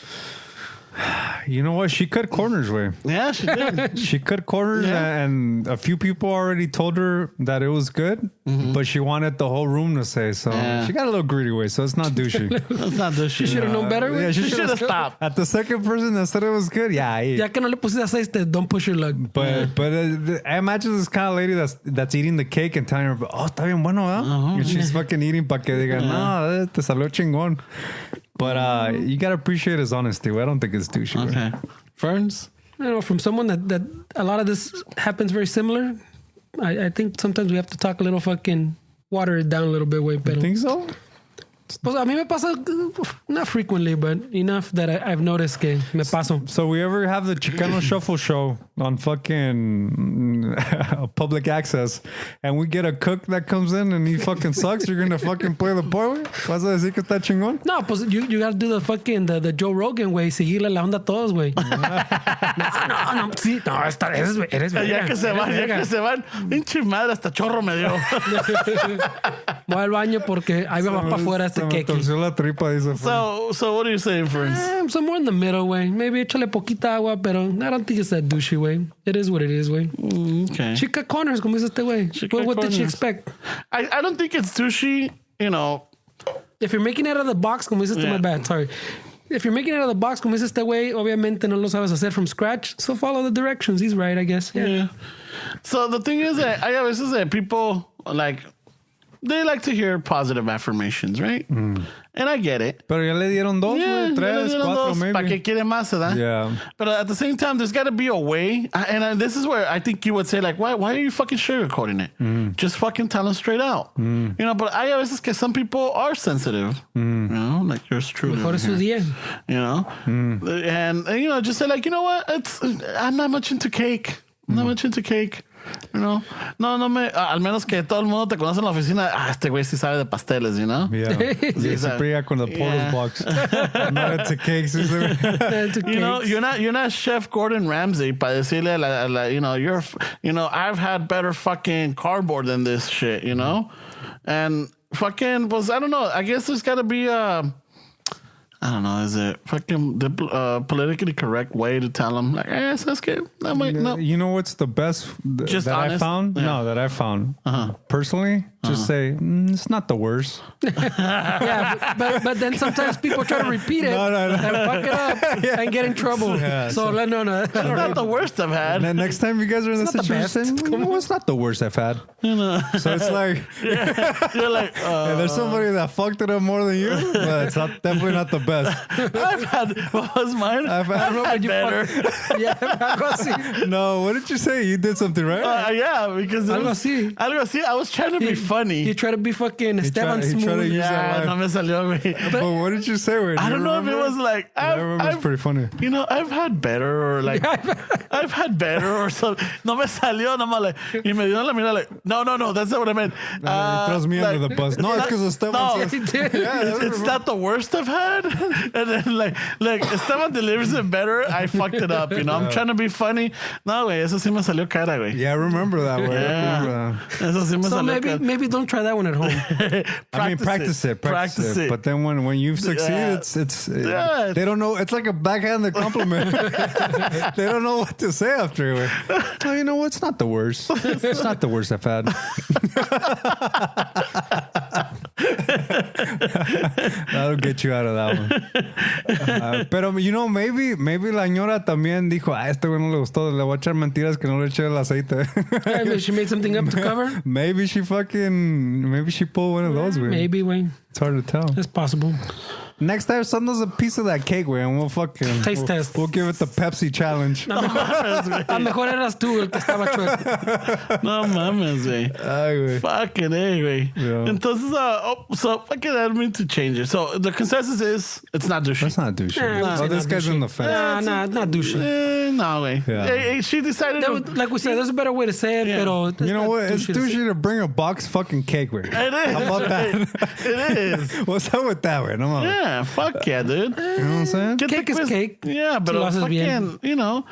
You know what? She cut corners, way. Yeah, she did. She cut corners, and a few people already told her that it was good, but she wanted the whole room to say so. She got a little greedy, way. So it's not douchey. It's not douchey. She should have known better. Yeah, She should have stopped. At the second person that said it was good, Ya que no le pusiste aceite, don't push your luck. But I imagine this kind of lady that's eating the cake and telling her, oh, está bien bueno, ¿eh? And she's fucking eating para que diga, no, te salió chingón. But you gotta appreciate his honesty. I don't think it's douchey. Okay. Ferns? You know, from someone that a lot of this happens very similar, I think sometimes we have to talk a little fucking water it down a little bit, way. You think so? Pues a mí me pasa, not frequently, but enough that I've noticed que me paso. So we ever have the Chicano Shuffle show on fucking public access, and we get a cook that comes in and he fucking sucks, you're gonna fucking play the part? ¿Vas a decir que está chingón? No, pues you gotta do the fucking the Joe Rogan way, seguirle la onda a todos, güey. No, sí, no, eres Ya que se van, pinche madre, hasta chorro me dio. Voy al baño porque ahí va para afuera este cake. La tripa, dice. So what are you saying, friends? Somewhere in the middle, way. Maybe échale poquita agua, pero I don't think it's that douchey, way. It is what it is, way. Okay. She cut corners, como dice este way. What did she expect? I don't think it's douchey, you know. If you're making it out of the box, como dice este, my bad, sorry. If you're making it out of the box, como dice este way, obviamente no lo sabes hacer from scratch, so follow the directions. He's right, I guess. Yeah. So the thing is that I always say people they like to hear positive affirmations, right? And I get it. Pero ya le dieron dos, tres, cuatro, maybe. ¿Para qué quiere más, verdad? Yeah. But at the same time, there's got to be a way. And this is where I think you would say, like, why are you fucking sugarcoating it? Just fucking tell them straight out. You know, but I always say some people are sensitive. You know, like yours truly. Mejor es su día. You know? And, you know, just say, like, you know what? I'm not much into cake. You know, no me, al menos que todo el mundo te conoce en la oficina. Este güey sí sabe de pasteles, you know? Yeah. Sí, siempre llega con the Porter's box. Not into cakes. You know, you're not Chef Gordon Ramsay para decirle, you know, I've had better fucking cardboard than this shit, you know? And fucking, pues, I don't know. I guess there's got to be I don't know, is it fucking politically correct way to tell them, like, ¿sabes qué? No. You know what's the best Just that honest? I found? Yeah. No, that I found. Personally, just say, it's not the worst. Yeah, but then sometimes people try to repeat it and fuck it up and get in trouble. Yeah, so no. It's not the worst I've had. And then next time you guys are in this not the best. situation, it's not the worst I've had. You know. So it's like, You're like, there's somebody that fucked it up more than you, but it's definitely not the best. I've had, what was mine? I've had better. Yeah, algo así. No, what did you say? You did something, right? Yeah, because Algo así. I was trying to be funny. You try to be fucking Esteban he tried to Smooth. use Yeah, no me salió, güey. But what did you say? I don't know if it was like, I remember it's pretty funny. You know, I've had better, or like, I've had better, or something. No me salió, nomás like, y me dio la mirada, like, no, that's not what I meant. He throws me under the bus. No, it's because Esteban no, says, it's not the worst I've had. And then like Esteban delivers it better, I fucked it up, you know. I'm trying to be funny. No, güey, eso sí me salió cara, güey. Yeah, I remember that way. Yeah. Eso sí me So salió cara. maybe don't try that one at home. Practice it. But then when you succeed, it's they don't know. It's like a backhanded compliment. They don't know what to say after. Oh, you know what? It's not the worst. It's not the worst I've had. That'll get you out of that one. Pero, you know, maybe la ñora también dijo, este güey no le gustó, le voy a echar mentiras que no le eché el aceite. Yeah, maybe she made something up to cover. Maybe she pulled one of those, güey. Maybe, güey. It's hard to tell. It's possible. Next time, send us a piece of that cake, güey, and we'll fucking... Taste test. We'll give it the Pepsi challenge. A mejor eras tú el que estaba chueco. No mames, güey. Ay, güey. Fucking A, güey. Yeah. Entonces, so fucking I didn't mean to change it. So the consensus is it's not douchey. That's not douchey. Nah, Oh, this not guy's douchey. in the fence. Nah, not douchey. No, way. Yeah. She decided to... Like we said, there's a better way to say it, pero... You know what? It's douchey to say. douchey to bring a box fucking cake, güey. It is. How about that? It is. What's up with that, güey? No mames. Yeah, fuck yeah, dude. You know what I'm saying? Get Cake the is quiz- cake. Yeah, but Si lo haces fucking, bien. you know...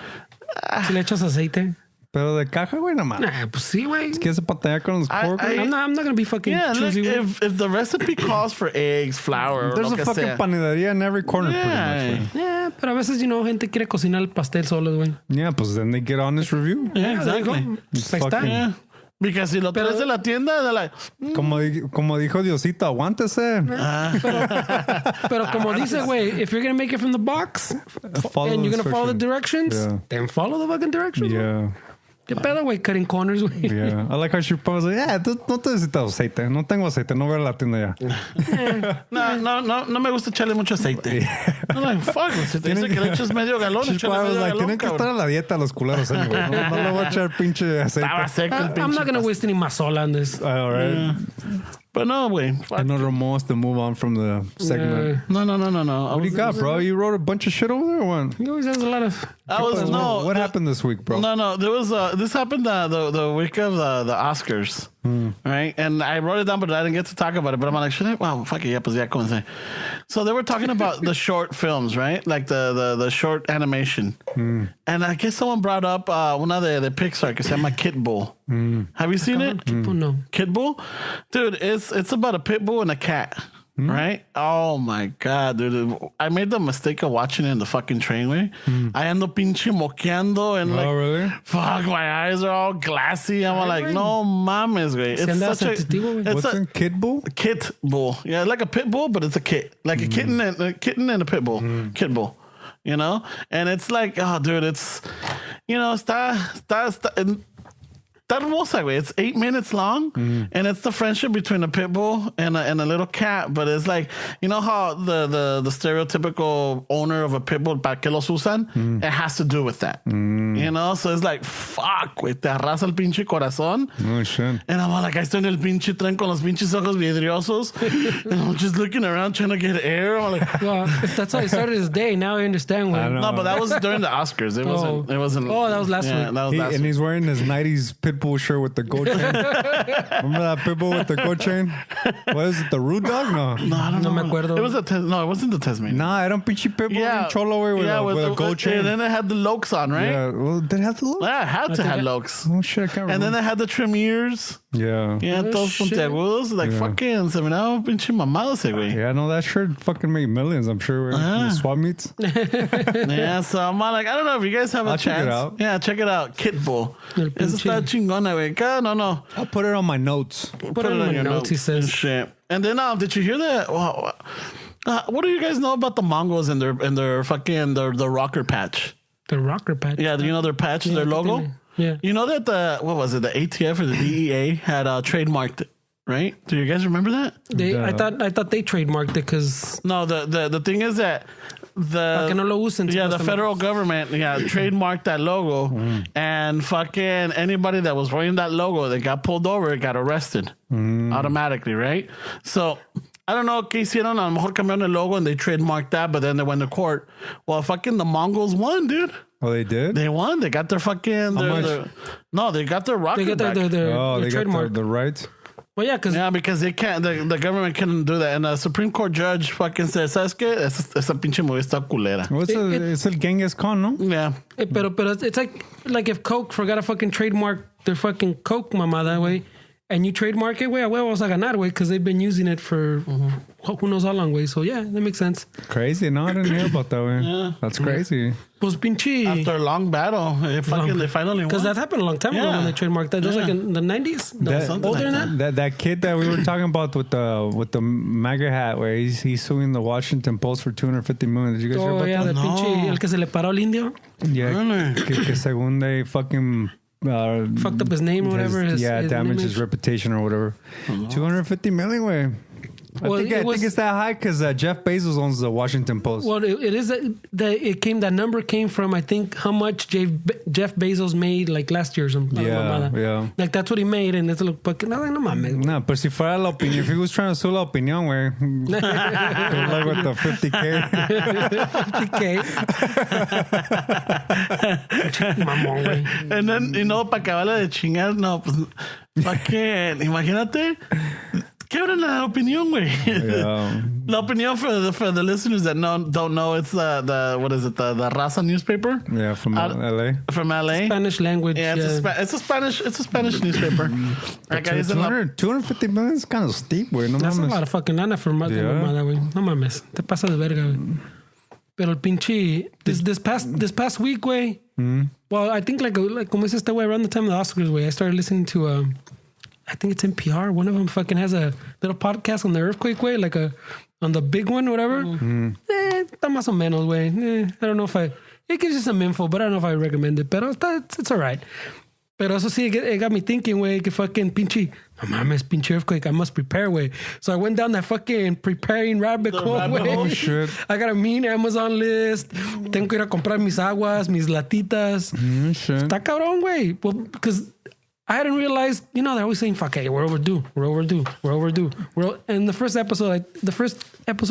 Si le echas aceite. Pero de caja, güey, no mames. Nah, pues sí, güey. ¿Quieres batallar con los pork, güey? I'm not gonna be fucking Yeah, look, choosy. if the recipe calls for eggs, flour, There's lo a que fucking sea. panadería in every corner, Yeah. pretty much, güey. Yeah, pero a veces, gente quiere cocinar el pastel solos, güey. Yeah, pues then they get on this review. Yeah, there you go. exactly. Pues ahí está. Fucking- Yeah. Because si lo traes de la tienda, they're like, Como dijo Diosito, aguántese. Pero como dice, güey, if you're gonna make it from the box Follow and you're the gonna follow the instructions. directions, Yeah. then follow the fucking directions. güey. Yeah. ¿Qué pedo, güey? Cutting corners, güey. Yeah. I like how she was like, yeah, no te necesitas aceite. No tengo aceite. No voy a la tienda ya. no me gusta echarle mucho aceite. I'm like, fuck, si te dice que le eches medio galón, She's échale probably medio like, galón, tienen que estar a cabrón. la dieta los culeros anyway. No le voy a echar pinche aceite. Estaba seco el I'm pinche not gonna waste any mazola on this. All right. But no, güey. Fuck. And no remorse to move on from the segment. No. What do you got, bro? You wrote a bunch of shit over there, or what? He always has a lot of... What happened this week, bro? No. There was this happened the week of the Oscars, right? And I wrote it down, but I didn't get to talk about it. But I'm like, should I? Wow, fuck it, yeah, pues ya comencé. So they were talking about the short films, right? Like the short animation. And I guess someone brought up una de Pixar que se llama Kit Bull. Have you seen it? No. Kit Bull, dude. It's about a pit bull and a cat. Right? Oh my god, dude! I made the mistake of watching it in the fucking trainway. I ando pinche moqueando and like, really? fuck, my eyes are all glassy. I'm like, no mames, güey. It's such a What's in Kid Bull? Kit bull. Yeah, like a pit bull, but it's a kit, like a kitten and a pit bull. Kit bull. You know, and it's like, oh, dude, it's, está hermosa, güey. It's 8 minutes long, and it's the friendship between a pit bull and a little cat. But it's like, you know how the stereotypical owner of a pit bull, ¿para qué los usan? It has to do with that. You know? So it's like, fuck, güey, te arrasa el pinche corazón. Oh, shit. And I'm like, I estoy en el pinche tren con los pinches ojos vidriosos. And I'm just looking around trying to get air. I'm like, Well, if that's how he started his day, now I understand why. I know. no, but that was during the Oscars. It wasn't. Oh, that was last week. That was last And week. he's wearing his 90s pit Pitbull shirt with the gold chain. Remember that Pitbull with the gold chain? What is it? The Rude Dog? No. No, I don't know. me acuerdo. It was no, it wasn't the Tasmanian. Nah, era un pinche Pitbull cholo, güey, with a gold chain. And then they had the lokes on, right? Yeah, well, did it have the look? Yeah, it had to have lokes. Oh, shit, I can't remember. And then they had the trim ears. Yeah. Yeah, todos puntiagudos. Like, fucking, se miraba pinche mamado ese, güey. Yeah, I know that shirt fucking made millions, I'm sure, in the swap meets. Yeah, so I'm like, I don't know if you guys have a chance. Check it out. Yeah, check it out. Kitbull. Eso está chingona, güey. No. I'll put it on my notes. Put it on your notes, he says. Shit. And then, did you hear that? What do you guys know about the Mongols and their fucking the rocker patch? The rocker patch. Yeah, you know their patch, their logo. Yeah. You know that the ATF or the DEA had trademarked it, right? Do you guys remember that? I thought they trademarked it because no. The thing is that the federal government trademarked that logo, and fucking anybody that was wearing that logo that got pulled over got arrested automatically, right? So I don't know qué hicieron. A lo mejor cambiaron el logo and they trademarked that, but then they went to court. Well, fucking the Mongols won, dude. Oh, they did? They won. They got their fucking... they got their rocket back. They trademark. got the rights? Well, yeah, because they can't... The government couldn't do that. And the Supreme Court judge fucking said, ¿sabes qué? Esa pinche movie está culera. It's el Genghis Khan, no? Yeah. Pero it's like if Coke forgot to fucking trademark their fucking Coke mamada, way, and you trademark it, way, a huevos a ganar, way, because they've been using it for who knows how long, way. So, yeah, that makes sense. Crazy. No, I didn't hear about that, way. Yeah. That's crazy. Pues pinche. After a long battle, they finally won. Because that happened a long time ago when they trademarked that. It was like in the 90s? Older than that? That kid that we were talking about with the MAGA hat, where he's suing the Washington Post for $250 million. Did you guys hear about that? The pinche, el que se le paró al indio. Yeah, que según they fucking... fucked up his name or whatever. His damaged his reputation or whatever. $250 million, way. I think it's that high because Jeff Bezos owns the Washington Post. Well, it is that number came from, I think, how much Jeff Bezos made like last year or something. Yeah. Like that's what he made, and it's a look. No mames. No, but si fuera la opinión, if he was trying to sue la opinión, güey, good luck with the 50K. 50K. Mamón, güey. And then, para acabarla de chingar, no, pues, fucking, imagínate. Quebran la opinión, güey. Yeah. La opinión for the listeners that don't know, it's the what is it, the Raza newspaper? Yeah, from LA. From LA. Spanish language. Yeah, it's a Spanish newspaper. $250 million is kind of steep, güey. No That's mames. a lot of fucking lana for mamada, güey. No mames. Te pasa de verga, güey. Pero el pinche this past week, güey. Well, I think like como dice este güey, around the time of the Oscars, güey, I started listening to I think it's NPR. One of them fucking has a little podcast on the earthquake, way, like on the big one, whatever. Está más o menos, way. I don't know if it gives you some info, but I don't know if I recommend it. Pero it's all right. Pero eso sí, it got me thinking, way, que fucking pinche, no mames, pinche earthquake, I must prepare, way. So I went down that fucking preparing rabbit hole, way. Oh, shit. I got a mean Amazon list. Tengo que ir a comprar mis aguas, mis latitas. Shit. Está cabrón, güey. Well, because I hadn't realized, they're always saying, fuck, hey, we're overdue. And the first episode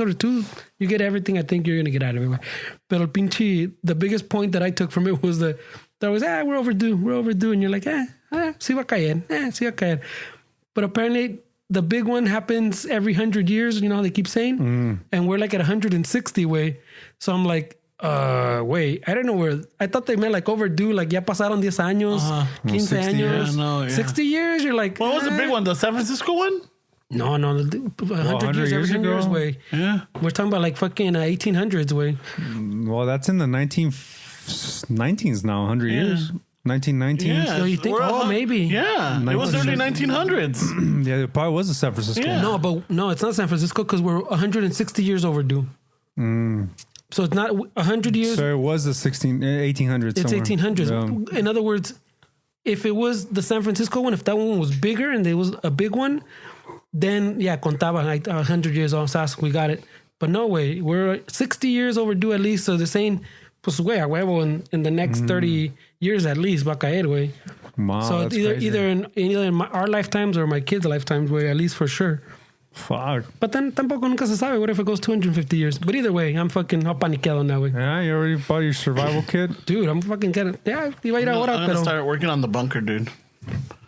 or two, you get everything I think you're going to get out of it. But the biggest point that I took from it was that was, we're overdue. And you're like, sí va a caer. But apparently the big one happens every 100 years, they keep saying. And we're like at 160 way. So I'm like, wait, I don't know where. I thought they meant like overdue, like ya pasaron 10 años, 15 años. Years, no, yeah. 60 years, you're like... What was the big one? The San Francisco one? No, 100 years, every 10 years way. Yeah. We're talking about like fucking 1800s way. Well, that's in the 1990s now, 100 years. 1919. Yeah, so you think, maybe. Yeah, it was early 1900s. Yeah, it probably was the San Francisco. Yeah. No, it's not San Francisco because we're 160 years overdue. So it's not 100 years. So it was the 1800s. It's somewhere. 1800s. Yeah. In other words, if it was the San Francisco one, if that one was bigger and there was a big one, then contaba like 100 years on SAS, we got it. But no way, we're 60 years overdue at least. So they're saying, pues güey, a huevo in the next 30 years at least va a caer, güey. Wow, so that's either in our lifetimes or my kids' lifetimes, way, at least for sure. Fuck. But then tampoco nunca se sabe. What if it goes 250 years? But either way, I'm fucking paniqueado now, güey. Yeah, you already bought your survival kit? Dude, I'm fucking getting... Yeah, iba a ir ahora, I'm going to start working on the bunker, dude.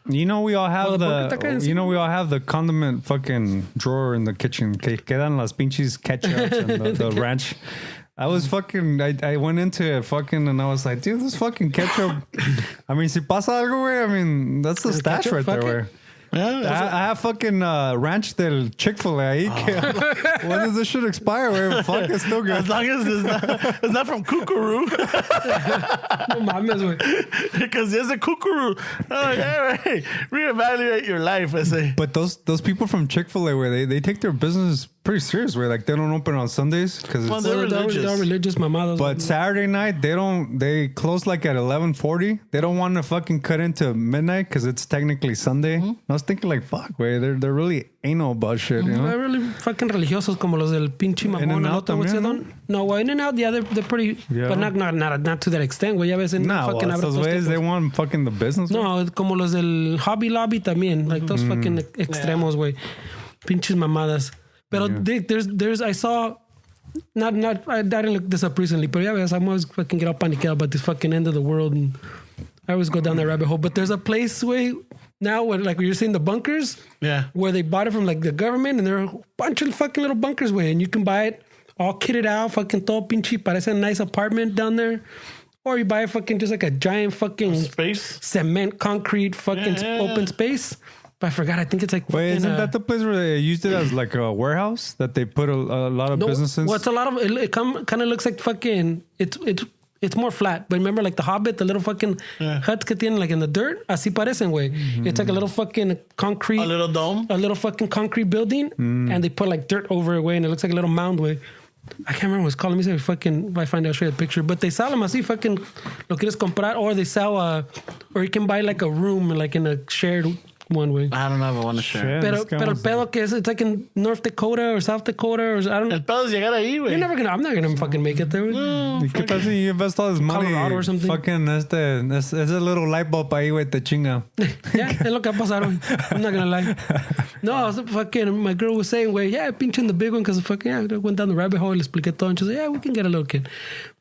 You know we all have we all have the condiment fucking drawer in the kitchen. Que quedan las pinches ketchups and the ranch. I was fucking, I went into it fucking and I was like, dude, this fucking ketchup. I mean, si pasa algo, güey, I mean, that's the stash right there, güey. Yeah, I have fucking ranch del Chick-fil-A. When does this shit expire? Where fuck, it's still good. As long as it's not from Kookaroo. No mames, güey. Because there's a Kookaroo. Oh, yeah, right. Reevaluate your life, I say. But those people from Chick-fil-A, where they take their business pretty serious, where like they don't open on Sundays because they're religious. They're religious mamadas. But Saturday night they close like at 11:40. They don't want to fucking cut into midnight because it's technically Sunday. I was thinking like, fuck, way they're really anal about shit, you know? They're really fucking religiosos como los del pinche mamón. In-N-Out también, no, In-N-Out, yeah, they're pretty, but not to that extent, güey. Ya ves, fucking well, those ways they want fucking the business. No, como los del Hobby Lobby también, like those fucking extremos, güey. Pinches mamadas. Pero there's I saw I didn't look this up recently, but yeah, I'm always fucking get all paniqueado about this fucking end of the world, and I always go down that rabbit hole. But there's a place way now where like you're seeing the bunkers, where they bought it from like the government, and there are a bunch of fucking little bunkers way, and you can buy it all kitted out, fucking todo pinche, parece a nice apartment down there. Or you buy a fucking just like a giant fucking space, cement, concrete, fucking open space. But I forgot. I think it's like. Wait, isn't that the place where they used it as like a warehouse that they put a lot of businesses? Well, it's a lot of. It kind of looks like fucking. It's more flat. But remember, like the Hobbit, the little fucking huts que tienen like in the dirt. Así parecen, güey. It's like a little fucking concrete. A little dome. A little fucking concrete building, and they put like dirt over it, way, and it looks like a little mound, way. I can't remember what it's called. Let me see if I find out, show you a picture. But they sell them así, fucking. Lo quieres comprar, or they sell or you can buy like a room, like in a shared one way. I don't ever want to share. Pero el pedo que es, it's like in North Dakota or South Dakota or I don't know. El pedo es llegar ahí, güey. I'm not gonna fucking make it there. No, ¿qué tal si you invest all this money? Colorado or something. Fucking es a little light bulb ahí, güey, te chinga. Yeah, es lo que va a pasar, güey. I'm not gonna lie. No, fucking, my girl was saying, güey, yeah, pinching the big one because fucking, I went down the rabbit hole, le expliqué todo, and she said, yeah, we can get a little kid.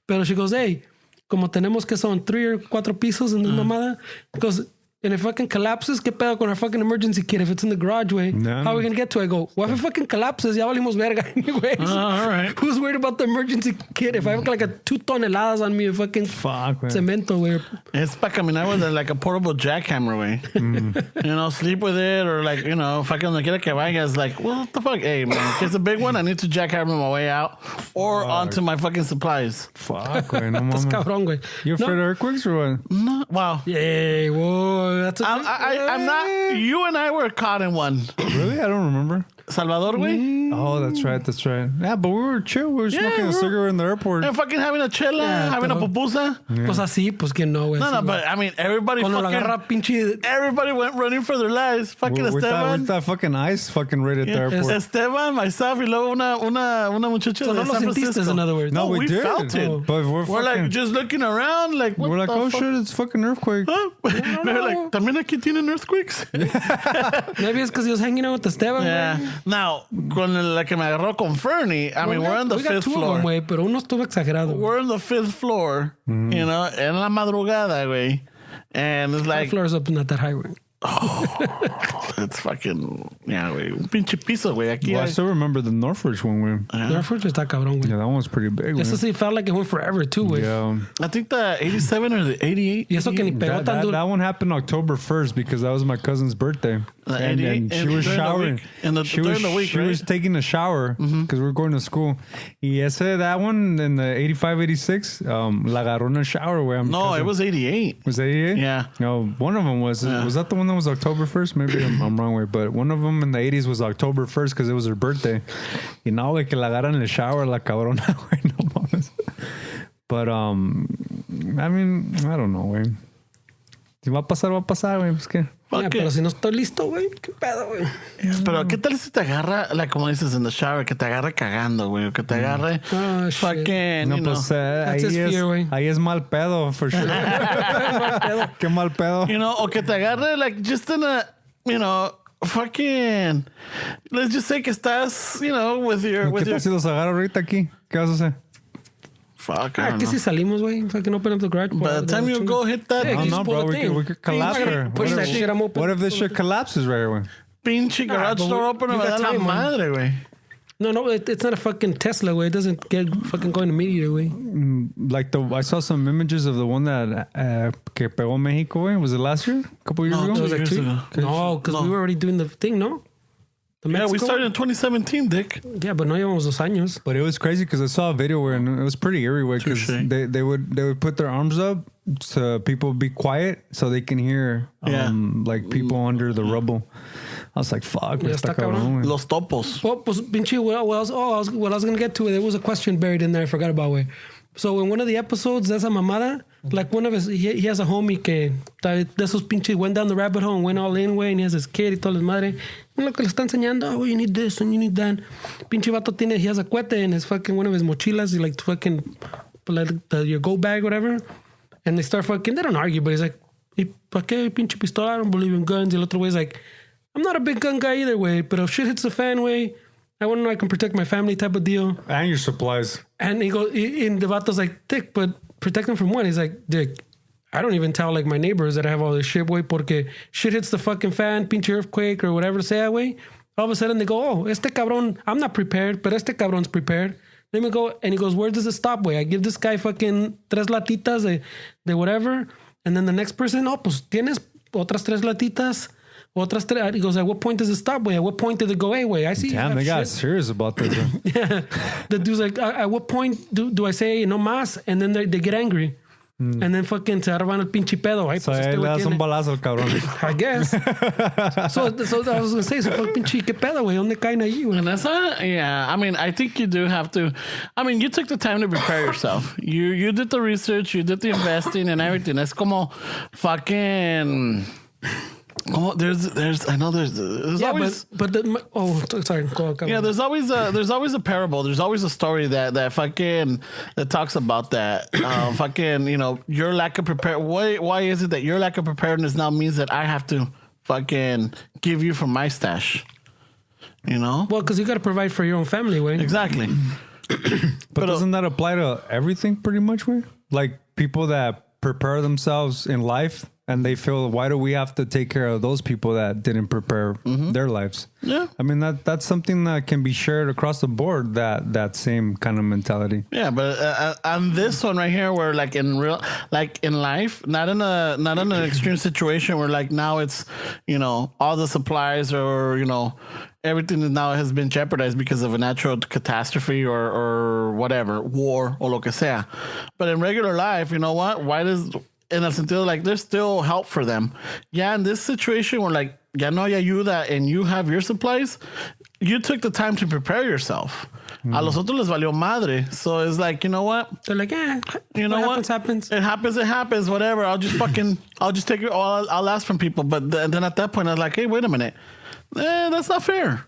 Pero she goes, hey, como tenemos que son 3 or 4 pisos en la mamada, because and if it fucking collapses, ¿qué pedo con our fucking emergency kit? If it's in the garage, way, how are we gonna get to it? I go, well, if it fucking collapses, ya valimos verga anyways. All right. Who's worried about the emergency kit? If I have like a 2 toneladas on me, fucking cemento, way. It's para caminar with like a portable jackhammer, way. You know, sleep with it, or like, you know, fucking donde quiera que vayas, like, well, what the fuck? Hey, man, if it's a big one, I need to jackhammer my way out or onto my fucking supplies. Fuck, güey, no mames. Cabrón, güey. You afraid of earthquakes or what? No, wow. Yeah, whoa. That's I'm not. You and I were caught in one. Really? I don't remember. Salvador, güey. Oh, that's right. Yeah, but we were chill. We were smoking a cigarette in the airport. And fucking having a chela, having a pupusa. Pues así, pues que no, güey. No, but I mean, everybody everybody went running for their lives. Fucking Esteban. With that fucking ice fucking right at the airport. Esteban, myself, y luego una muchacha de San Francisco. In other words. No, we did. Felt it. But we're like just looking around, like, what we're like, oh fuck? shit, it's fucking earthquake. Huh? They're like, también aquí tienen earthquakes. Maybe it's because he was hanging out with Esteban. Yeah. Man. Now, con la que me agarró con Fernie, I mean, we're on the 5th floor. Wey, pero uno estuvo exagerado. We're on the 5th floor, you know, en la madrugada, güey. And it's like... 5 floors up, not that high, güey. Oh, it's fucking... Yeah, güey. Un pinche piso, güey. Aquí I still remember the Northridge one, güey. Northridge está cabrón, güey. Yeah, that one was pretty big, güey. Eso sí felt like it went forever, too, güey. Yeah. I think the 87 or the 88. Y eso que ni pegó tan duro. That one happened October 1st because that was my cousin's birthday. And she was showering. During the week, she right? was taking a shower because we were going to school. Y that one in the 85, 86, la agarró in a shower, güey. No, it was 88. Was that 88? Yeah. No, one of them was. Was that the one that was October 1st? Maybe I'm wrong, way. But one of them in the 80s was October 1st because it was her birthday. Y no, güey, que la agarran en el shower, la cabrona, güey. No mames. But, I mean, I don't know, güey. Si va a pasar, güey. Pues qué. Yeah, pero si no estoy listo, güey. ¿Qué pedo, güey? Pero ¿qué tal si te agarra, like, como dices, in the shower, que te agarre cagando, güey? O que te agarre fucking, no, you know. Pues, ahí es mal pedo, for sure. Qué mal pedo. You know, o que te agarre, like, just in a, you know, fucking, let's just say que estás, you know, with your... ¿Qué tal si los agarro ahorita aquí? ¿Qué vas a hacer? Fuck, I don't que know. si salimos, güey. Fucking open up the garage. By the time you go hit that, No, bro. We could collapse there. Push that shit, I'm open. What if this shit collapses right away? pinche garage but door opener we me got da la time, man. madre, güey. No, it's not a fucking Tesla, güey. It doesn't get fucking going immediately, güey. Like I saw some images of the one that que pegó Mexico, güey. Was it last year? A couple years No, ago? it It was like years 2. ago. No, because we were already doing the thing, no? The Yeah, we Mexico? started in 2017, Dick. Yeah, but no llevamos 2 años. But it was crazy because I saw a video where and it was pretty eerie way because Touché. they would put their arms up so people would be quiet so they can hear like people under the rubble. I was like, fuck, Ya está está cabrón. cabrón, güey. Los topos. Well, pues, pinche, what I was going to get to it, there was a question buried in there I forgot about, güey. So in one of the episodes, de esa mamada, like one of his, he has a homie que de esos pinches went down the rabbit hole and went all in, güey, and he has his kid y todo les madre. Y lo que le está enseñando, oh, you need this and you need that. Pinche vato tiene, he has a cuete in his fucking, one of his mochilas, y like fucking, like your go bag, whatever. And they start fucking, they don't argue, but he's like, ¿y pa' qué pinche pistola? I don't believe in guns. Y el otro güey's like, I'm not a big gun guy either, way, but if shit hits the fan, way, I want to know I can protect my family type of deal. And your supplies. And he goes, and the vato's like, Dick, but protect them from what? He's like, Dick, I don't even tell like my neighbors that I have all this shit, way, porque shit hits the fucking fan, pinche earthquake or whatever sea, way. All of a sudden they go, oh, este cabrón, I'm not prepared, but este cabrón's prepared. Let me go, and he goes, where does it stop, way? I give this guy fucking 3 latitas de whatever, and then the next person, oh, pues tienes otras 3 latitas. Otras 3, he goes, at what point does it stop, way? At what point did it go, hey, way? I see. Damn, they got serious about this. Yeah. The dude's like, at what point do I say no más? And then they get angry. And then fucking se arman el pinche pedo. Ay, So pues este le güey das un tiene. balazo al cabrón. I guess. so I was going to say, so fuck pinche, ¿qué pedo, güey? ¿Dónde caen ahí, güey? And that's not, yeah, I mean, I think you do have to, I mean, you took the time to prepare yourself. You did the research, you did the investing and everything. Es como fucking... Oh, I know there's Yeah, always, but sorry. Go. yeah, there's always a parable. There's always a story that fucking that talks about that. Fucking, you know, your lack of why is it that your lack of preparedness now means that I have to fucking give you from my stash? You know? Well, because you got to provide for your own family, güey. Exactly. But doesn't that apply to everything pretty much, way? Like people that prepare themselves in life and they feel, why do we have to take care of those people that didn't prepare their lives? Yeah. I mean, that's something that can be shared across the board, that same kind of mentality. Yeah, but on this one right here, where like in life, not in an extreme situation where like now it's, you know, all the supplies or, you know, everything that now has been jeopardized because of a natural catastrophe or whatever, war or lo que sea. But in regular life, you know what? Why does, in a sentido, like there's still help for them. Yeah, in this situation where like, ya no hay ayuda and you have your supplies, you took the time to prepare yourself. A los otros les valió madre. So it's like, you know what? They're like, You know what? Happens. It happens, whatever. I'll just take it. I'll ask from people. But then at that point, I was like, hey, wait a minute. That's not fair.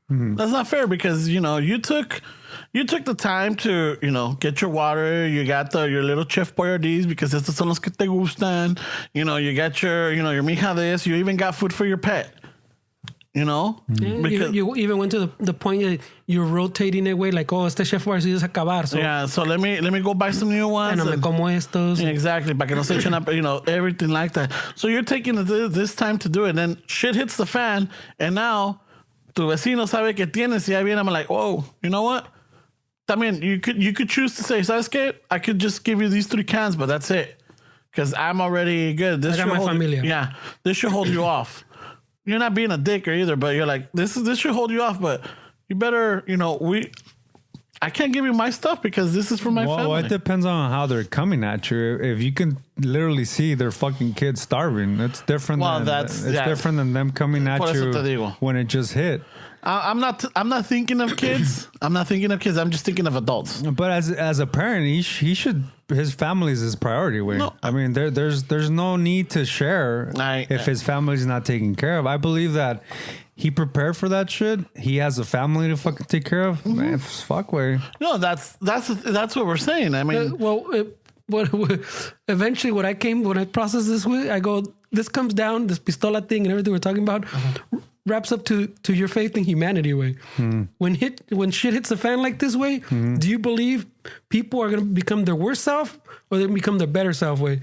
That's not fair because, you know, you took the time to, you know, get your water. You got your little Chef Boyardees because estos son los que te gustan. You know, you got your mija this. You even got food for your pet. You know? Yeah, Because, you even went to the point that you're rotating it, way like, oh, este Chef Boyardee es acabar. So, yeah, so let me go buy some new ones. me como estos. Yeah, exactly, para que no se echen up, you know, everything like that. So you're taking this time to do it, and then shit hits the fan, and now tu vecino sabe que tienes, y ahí viene, I'm like, whoa, you know what? I mean, you could choose to say, ¿sabes qué? I could just give you these 3 cans, but that's it, because I'm already good. This I got my familia. Yeah, this should hold you off. You're not being a dick or either, but you're like, this should hold you off, but you better, you know, I can't give you my stuff because this is for my family. Well, it depends on how they're coming at you. If you can literally see their fucking kids starving, it's different. Well, different than them coming at Por eso te you digo. when it just hit. I'm not thinking of kids. I'm just thinking of adults. But as a parent, he should, his family is his priority. Way. No. I mean, there's no need to share if his family's not taken care of. I believe that he prepared for that shit. He has a family to fucking take care of. Man, fuck way. No, that's what we're saying. I mean, Eventually when I processed this way, I go, this comes down, this pistola thing and everything we're talking about, wraps up to your faith in humanity way. When shit hits the fan like this way, do you believe people are going to become their worst self or they become their better self way?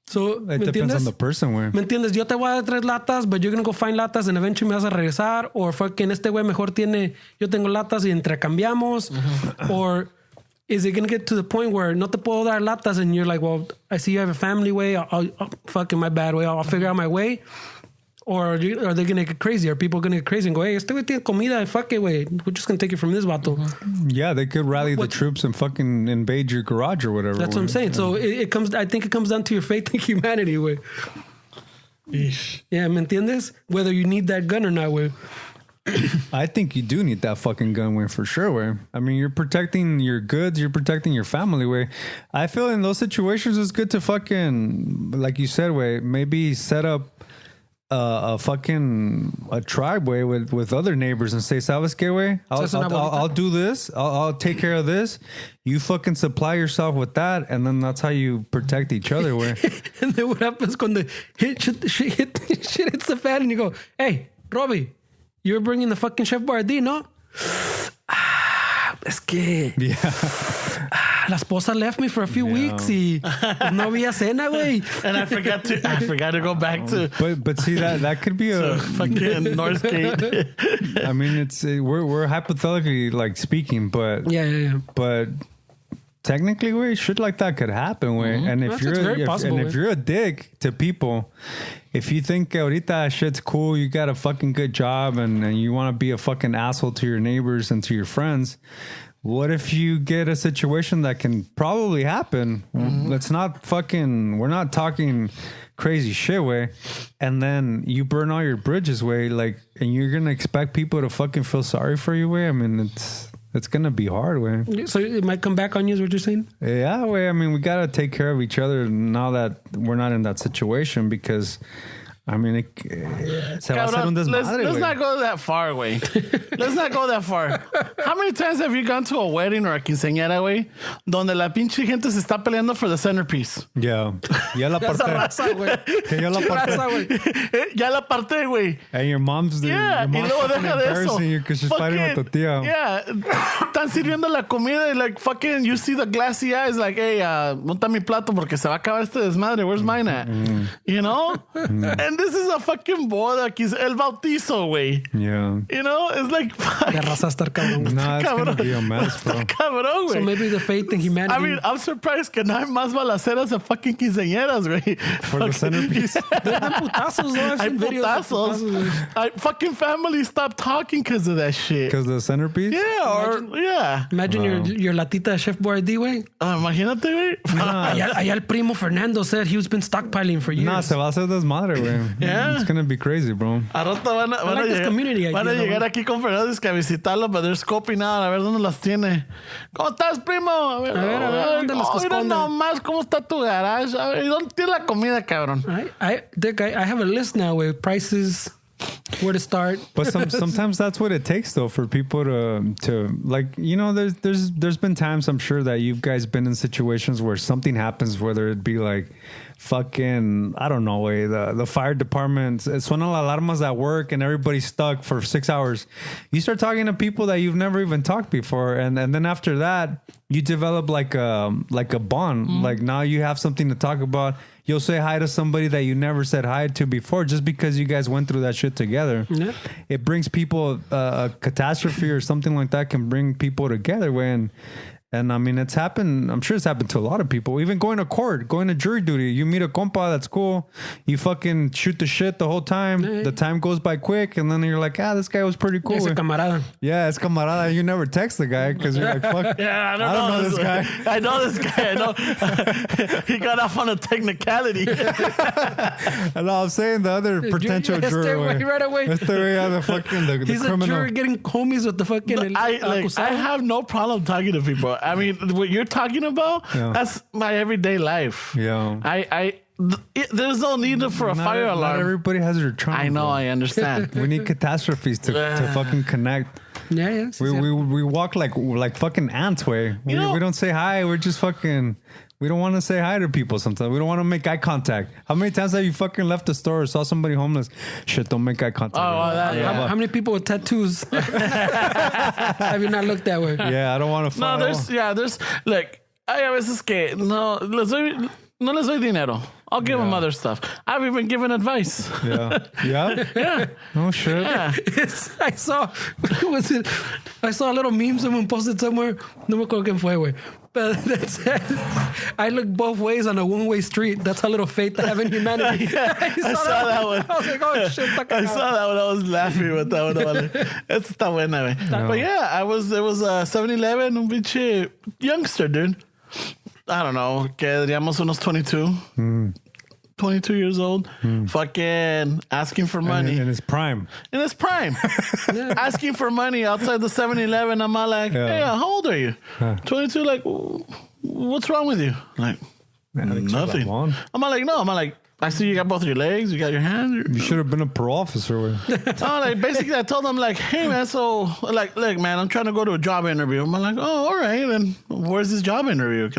So, it depends on the person, güey. ¿Me entiendes? Yo te voy a dar 3 latas, but you're going to go find latas and eventually me vas a regresar. Or fucking este güey mejor tiene, yo tengo latas y entrecambiamos. Or is it going to get to the point where no te puedo dar latas and you're like, well, I see you have a family way. I'll fucking my bad way. I'll figure out my way. Or are they going to get crazy? Are people going to get crazy and go, hey, este güey tiene comida, fuck it, güey. We're just going to take it from this vato. Yeah, they could rally the troops and fucking invade your garage or whatever. That's what I'm saying. So I think it comes down to your faith in humanity, güey. Yeah, ¿me entiendes? Whether you need that gun or not, güey. I think you do need that fucking gun, way for sure, way. I mean, you're protecting your goods, you're protecting your family, way. I feel in those situations it's good to fucking, like you said, way, maybe set up a tribe way with other neighbors and say, ¿sabes qué, way? I'll do this. I'll take care of this. You fucking supply yourself with that, and then that's how you protect each other, way. And then what happens when the shit hits the fan and you go, hey, Robbie, you were bringing the fucking Chef Boyardee, no? Es que... Yeah. La esposa left me for a few weeks y no había cena, güey. And I forgot to go back to... But see, that could be a... fucking Northgate. I mean, we're hypothetically, like, speaking, but... Yeah. But... Technically, way shit like that could happen, way. And if you're a dick to people, if you think ahorita shit's cool, you got a fucking good job, and you want to be a fucking asshole to your neighbors and to your friends, what if you get a situation that can probably happen? Let's not fucking. We're not talking crazy shit, way. And then you burn all your bridges, way. Like, and you're gonna expect people to fucking feel sorry for you, way. I mean, it's going to be hard, way. So it might come back on you, is what you're saying? Yeah, way. I mean, we got to take care of each other now that we're not in that situation because, I mean, se va a hacer un desmadre, let's not go that far, güey. Let's not go that far. How many times have you gone to a wedding or a quinceañera, güey, donde la pinche gente se está peleando for the centerpiece? Yeah. Ya la parte. Ya la Ya la parte, güey. And your mom's there. Yeah, y luego deja de eso. You because she's fighting with the tía. Yeah. Están sirviendo la comida y like fucking you see the glassy eyes like, hey, monta mi plato porque se va a acabar este desmadre. Where's mine at? You know? And this is a fucking boda. El bautizo, güey. Yeah. You know? It's like, fuck. La raza está cabrón. No, it's going to be a mess, bro. Cabrón, güey. So maybe the faith in humanity. I mean, I'm surprised que no hay más balaceras en fucking quinceañeras, güey. For the centerpiece. They're putazos, though. Hay putazos. Fucking families stop talking because of that shit. Because of the centerpiece? Yeah, Imagine your latita Chef Boyardee, güey. Imagínate, güey. Allá el primo Fernando said he's been stockpiling for years. Nah, se va a hacer desmadre, güey. Yeah. It's gonna be crazy, bro. A rato van a llegar aquí con Fernando a visitarlo, but they're scoping out, a ver dónde las tiene. ¿Cómo estás, primo? A ver, ¿dónde las mira nomás cómo está tu garage. A ver, ¿y dónde tiene la comida, cabrón? Dick, I have a list now with prices, where to start. But sometimes that's what it takes, though, for people to like, you know, there's been times I'm sure that you guys been in situations where something happens, whether it be like fucking, I don't know, way the fire department, suenan las alarmas at work and everybody's stuck for 6 hours. You start talking to people that you've never even talked before, and then after that you develop like a bond. Like now you have something to talk about. You'll say hi to somebody that you never said hi to before just because you guys went through that shit together. Yeah. It brings people, a catastrophe or something like that can bring people together when. And I mean, it's happened. I'm sure it's happened to a lot of people. Even going to court, going to jury duty. You meet a compa, that's cool. You fucking shoot the shit the whole time. Yeah. The time goes by quick. And then you're like, this guy was pretty cool. Es camarada. Yeah, it's camarada. You never text the guy because you're like, fuck. Yeah, I don't know this guy. I know this guy. I know. He got off on a technicality. And I'm saying the other potential juror. Right away. The fucking He's criminal. a juror getting homies with the fucking. I have no problem talking to people. I mean, what you're talking about, that's my everyday life. Yeah. There's no need for a fire alarm. Not everybody has their charm. I know, I understand. We need catastrophes to fucking connect. Yeah. We walk like fucking ants, way. We don't say hi. We're just fucking. We don't want to say hi to people sometimes. We don't want to make eye contact. How many times have you fucking left the store or saw somebody homeless? Shit, don't make eye contact. How many people with tattoos have you not looked that way? Yeah, I don't want to No, there's like, hay a veces que no les doy dinero. I'll give them other stuff. I've even given advice. Yeah. Yeah. Oh shit. Yeah. I saw a little meme someone posted somewhere. No me acuerdo quién fue, güey. But that said, I look both ways on a one-way street. That's how little faith I have in humanity. I saw that one. I was like, oh shit. I saw that one. I was laughing with that one. Esa está buena, güey. But yeah, it was 7-Eleven, un pinche youngster, dude. I don't know, que diríamos unos 22. 22 years old, fucking asking for money. In his prime. In his prime. Asking for money outside the 7-Eleven. I'm all like, hey, how old are you? 22, like, what's wrong with you? Like, nothing. I'm all like, no. I'm all like, I see you got both your legs, you got your hands. You should have been a parole officer. Basically, I told them, like, hey, man, so, like, look, man, I'm trying to go to a job interview. I'm like, oh, all right, and where's this job interview?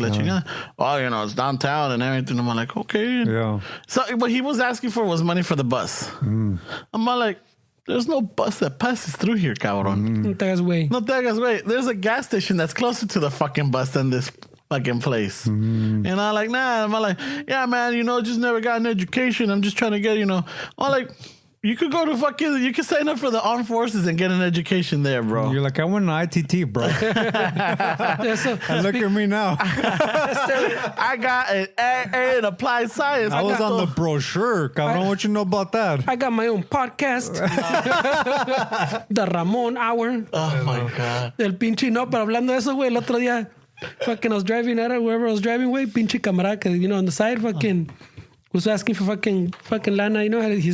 Oh, it's downtown and everything. I'm like, okay. Yeah. So, what he was asking for was money for the bus. I'm all like, there's no bus that passes through here, cabrón. No te hagas güey. No te hagas güey. There's a gas station that's closer to the fucking bus than this fucking place. And I'm like, nah. I'm like, yeah, man, just never got an education. I'm just trying to get, I'm like, you could go to you could sign up for the armed forces and get an education there, bro. You're like, I went to ITT, bro. And look at me now. I got an AA in applied science. I was on the brochure. Cabrón, what you know about that? I got my own podcast. The Ramon Hour. Oh, my God. El pinche, no, pero hablando de eso, güey, el otro día, fucking, I was driving out of wherever I was driving, güey, pinche camarada, on the side, fucking, was asking for fucking lana, he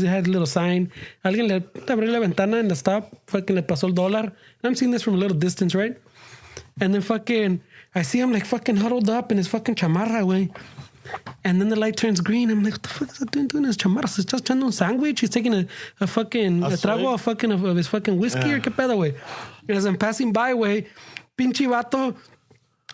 had a little sign. Alguien le abrió la ventana in the stop, fucking le pasó el $1. And I'm seeing this from a little distance, right? And then fucking, I see him like fucking huddled up in his fucking chamarra, güey. And then the light turns green. I'm like, what the fuck is that doing in his chamarra? He's just echando un sandwich. He's taking a trago of his fucking whiskey or qué pedo, güey. And as I'm passing by, güey, pinche vato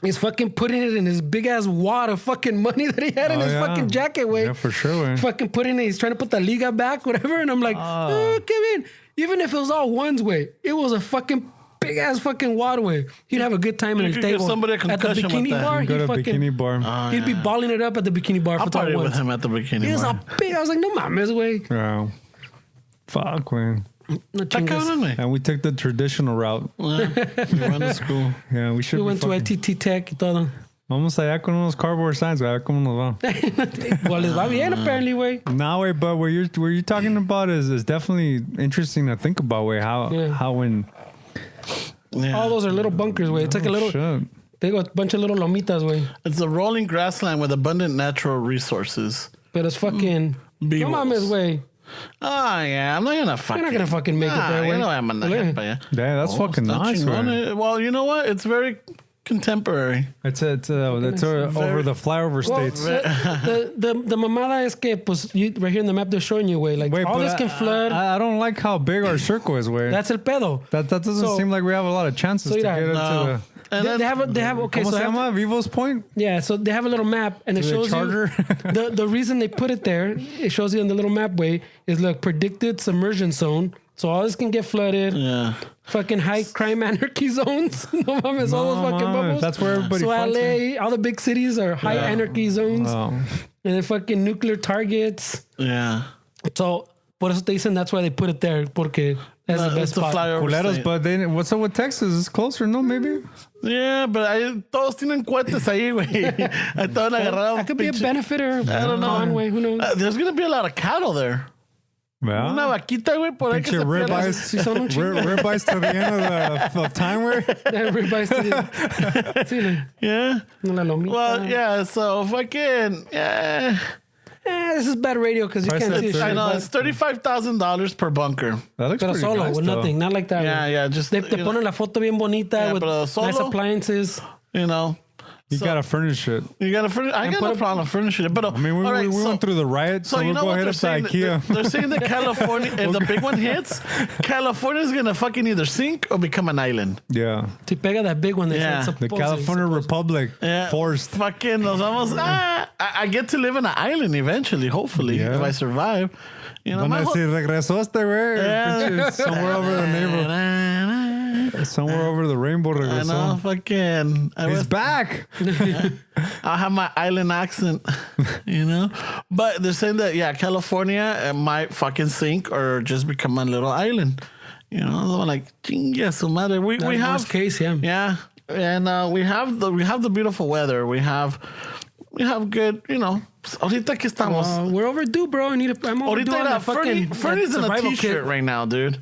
is fucking putting it in his big ass wad of fucking money that he had in his fucking jacket, güey. Yeah, for sure, güey. Fucking putting it, he's trying to put the liga back, whatever. And I'm like, oh, Kevin, even if it was all ones, way, it was a fucking big ass fucking wad, way. He'd have a good time in the table. Somebody a at the bikini bar, bikini bar. He'd be balling it up at the bikini bar for 12 months. I'll party with him at the bikini bar. He was a big, I was like, no mames, way. Yeah. Fuck, man. And we took the traditional route. Yeah, we went to school. Yeah, we should. We went to ITT Tech y todo. Vamos allá con unos cardboard signs, a ver cómo nos va. Well, les va bien, apparently, way. No, way, but what you're talking about is definitely interesting to think about, way. How when all those are little bunkers, way. It's like a little. Shit. They got a bunch of little lomitas, way. It's a rolling grassland with abundant natural resources. But it's fucking. Come on, Miss Way. Oh, yeah. I'm not going to fucking... You're not going to fucking make it there, way. I'm not going to... Yeah, that's fucking nice, man. Well, you know what? It's very contemporary. It's over the flyover states. The mamada es que, pues, right here in the map they're showing you, way. Like, all this can flood. I don't like how big our circle is, way. That's el pedo. That doesn't seem like we have a lot of chances to get into the... And they have okay. So Vivo's Point. Yeah, so they have a little map, and it shows you the reason they put it there. It shows you on the little map way is look predicted submersion zone. So all this can get flooded. Yeah. Fucking high crime anarchy zones. No mames, all those fucking bubbles. That's where everybody. So LA, all the big cities are high anarchy zones, and then fucking nuclear targets. Yeah. So por eso te dicen that's why they put it there porque. That's the best spot. Culeros, but then what's up with Texas? It's closer, no? Maybe. Yeah, but todos tienen cohetes ahí, güey. That could be a benefit or I don't know. Way, who knows? There's gonna be a lot of cattle there. Yeah. Una vaquita, güey, por ahí que se ribeyes to the end of time, where? Ribeyes to the yeah. Well, yeah. So fucking yeah. This is bad radio because you can't see it. I know it's $35,000 per bunker. That looks pretty solo nice, with nothing, not like that. Yeah, just they ponen la foto bien bonita with nice appliances. You know, You gotta furnish it. You gotta furnish. I got no problem furnishing it, but I mean, we went through the riot, so you we'll know go what ahead they're up to saying? IKEA. They're saying that California, if the big one hits, California's gonna fucking either sink or become an island. Yeah. Te pega that big one. The California Republic forced. Fucking nos vamos. I get to live in an island eventually, hopefully, if I survive. You know, Van a decir, regresó este güey. Somewhere over the neighborhood. Somewhere over the rainbow regresó. I know, fucking. He's back. I'll have my island accent, you know? But they're saying that, California might fucking sink or just become a little island. You know, I'm like, chingue su madre. We have worst case, yeah, and we have the beautiful weather. We have good, you know. Ahorita que estamos. We're overdue, bro. I'm overdue on the fucking Fernie's in a T-shirt right now, dude.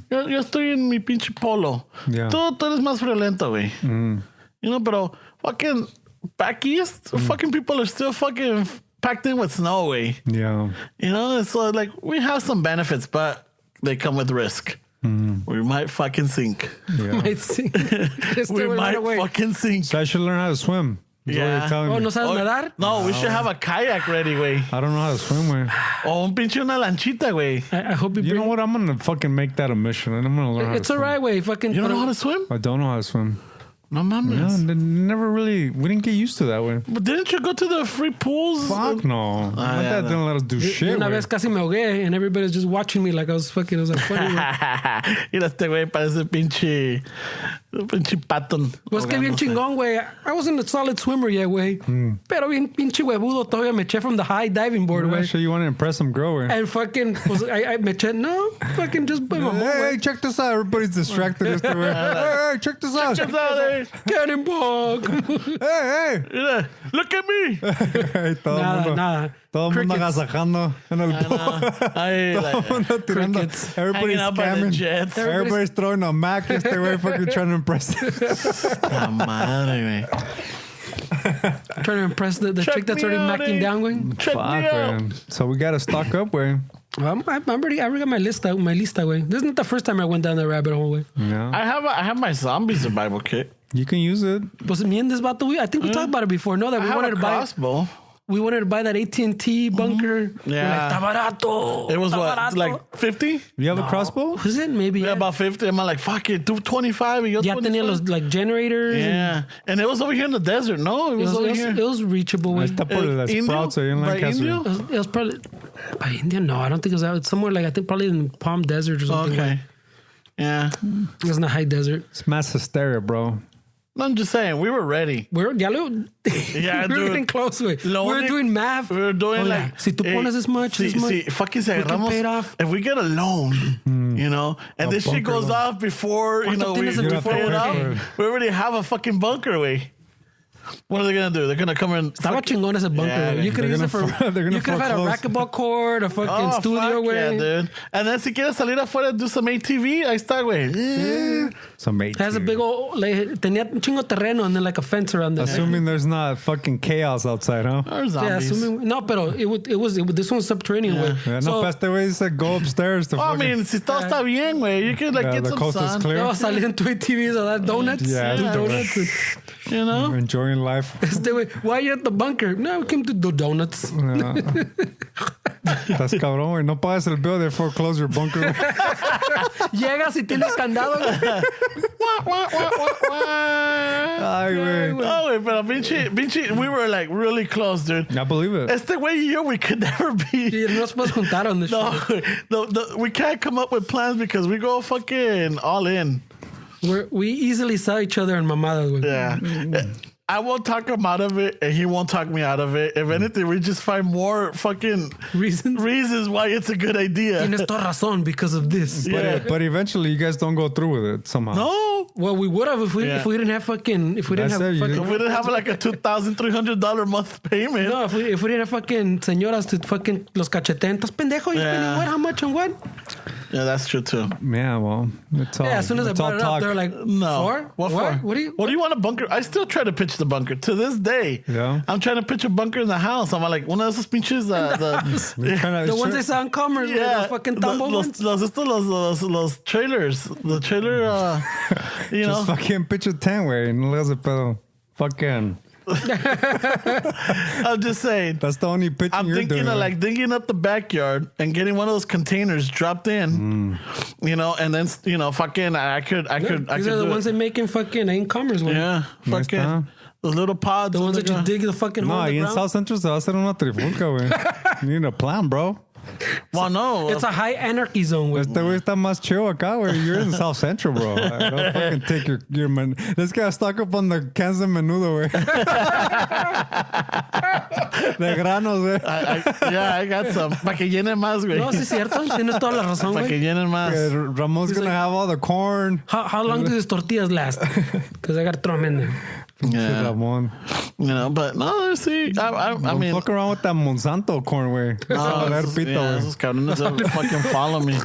Yo estoy en mi pinche polo. Yeah. Tú eres más friolento, güey. You know, pero fucking back east, fucking people are still fucking packed in with snow, güey. Yeah. You know, it's like we have some benefits, but they come with risk. We might fucking sink. Yeah. might sink. We might fucking sink. So I should learn how to swim. Yeah. Oh, ¿no sabes nadar? No, we should have a kayak ready, güey. I don't know how to swim, güey. O un pinche una lanchita, güey. I hope you know what? I'm gonna fucking make that a mission, and I'm gonna learn how to It's swim. alright, way. Fucking. You don't know how to swim? I don't know how to swim. No mames. Yeah, we didn't get used to that way. But didn't you go to the free pools? Fuck no. My dad didn't let us do shit. Una güey. vez casi me ahogué, and everybody's just watching me like I was like funny. Mira este güey, parece pinche patón. Pues que bien chingón, güey. I wasn't a solid swimmer yet, güey. Pero bien pinche huevudo todavía me eché from the high diving board, Yeah, güey. sure you want to impress some girl, güey. And fucking, pues, I me eché, no, fucking just by my home, Hey, güey. check this out. Everybody's distracted. Hey, check this out. Check out there. Cannonball. Hey. Mira, look at me. Hey, todo Nada. el mundo agasajando en el Ay, todo el mundo tirando. Crickets. Everybody's Hanging out by the scamming. jets. Everybody's throwing a Mac. Este güey fucking trying to impress. La madre, güey. Trying to impress the Check chick that's me already out, macking down, güey. Check Fuck, me out. man. So we gotta stock up, way. I already got my lista, güey. This isn't the first time I went down that rabbit hole, güey. Yeah. I have my zombie survival kit. You can use it. Was it me and this vato? I think we talked about it before. No, that I we have wanted a to buy. crossbow. We wanted to buy that AT&T bunker. Yeah. We're like, "Está barato. It was está what, barato." like 50? You have a crossbow? Was it? Maybe. Yeah, about 50. I'm like, fuck it, do 25. Y yo Ya 25. tenía los like generators. Yeah. And it was over here in the desert. No, it was over here. It was reachable, güey. Está por las Indio? sprouts ahí en By Lancaster. Indio? It was probably by India. No, I don't think it was out. It's somewhere like I think probably in Palm Desert or something. Okay. Yeah. It was in the high desert. It's mass hysteria, bro. No, I'm just saying, we were ready. Yeah, Yeah, we were dude. getting close, güey. We were only- doing math. We were doing Oh, yeah. like, Si tú pones this much, this much, fucking si we can agarramos, pay it off. if we get a loan, you know, and this shit bunker goes loan. off before, you ¿Cuánto know, we tienes en tu pay it fondo? off, we already have a fucking bunker, way. What are they gonna do? They're gonna come in. Estaba chingón ese bunker, Yeah, güey. You could have used it for. they're gonna You could have had a foreclose. racquetball court, a fucking studio, fuck yeah, güey. dude. And then si quieres salir afuera and do some ATV, ahí está, güey. Some mate. Has a big old, like, tenía un chingo de terreno and then like a fence around it. Assuming there's not fucking chaos outside, huh? Or Yeah, zombies. assuming, no, pero this one's subterranean, güey. Yeah, So, no, este güey said go upstairs to Oh, I fucking... mean, si todo está bien, güey, you can like Yeah, get the some coast is sun. clear. no, salir en tu ATVs or that donuts. Yeah, Do yeah. donuts. You know? Enjoying life. Este güey, why are you at the bunker? No, we came to do donuts. Yeah. Estás cabrón, güey. No pagas el bill, therefore close your bunker. Llegas y tienes candado. Ay, güey. Oh, wait, pero pinche, we were like really close, dude. I believe it. Este güey y yo, we could never be. Y no nos podemos juntar on this No, shit. we can't come up with plans because we go fucking all in. We easily saw each other in mamadas, güey. Yeah. I won't talk him out of it, and he won't talk me out of it. If anything, we just find more fucking reasons why it's a good idea. Tienes toda razón because of this. Yeah. But eventually, you guys don't go through with it somehow. No. Well, we would have if we didn't have fucking If we didn't have like a $2,300 month payment. No, if we didn't have fucking señoras to fucking los cachetentos, pendejo, you spending what? How much on what? Yeah, that's true too. Yeah, well, it's all. Yeah, as soon as I it's all brought it up, talk. they're like, No. "For? What for? What do you want a bunker? I still try to pitch the bunker to this day. Yeah. I'm trying to pitch a bunker in the house. I'm like, one of esos pinches, The ones they saw in commerce, yeah, the fucking tumble ones. los trailers. The trailer, you know. Just fucking pitch a tent, güey. No le hagas de pedo. Fucking. I'm just saying. That's the only pitching I'm you're thinking doing. of like digging up the backyard and getting one of those containers dropped in, and then fucking I could These are the do ones it. that making fucking in-commerce one. Yeah, Nice fucking time. those little pods. The ones that you dig the fucking hole No, in ahí the en ground. South Central se va a hacer una trifulca, güey. You need a plan, bro. Well, no, It's a high anarchy zone, güey. Este güey está más chill acá, güey. You're in South Central, bro. I don't fucking take your man. This guy stock up on the cans de menudo, güey. De granos, güey. I got some. Para que llene más, güey. No, sí es cierto. Tienes toda la razón, Para que güey. llenen más. Ramon's gonna have all the corn. How long do these tortillas last? Because I got to throw them in there. Yeah. Ramon. But no, see, I Don't mean, fuck around with that Monsanto corn, güey. no, Pito, esos cabrones they'll fucking follow me.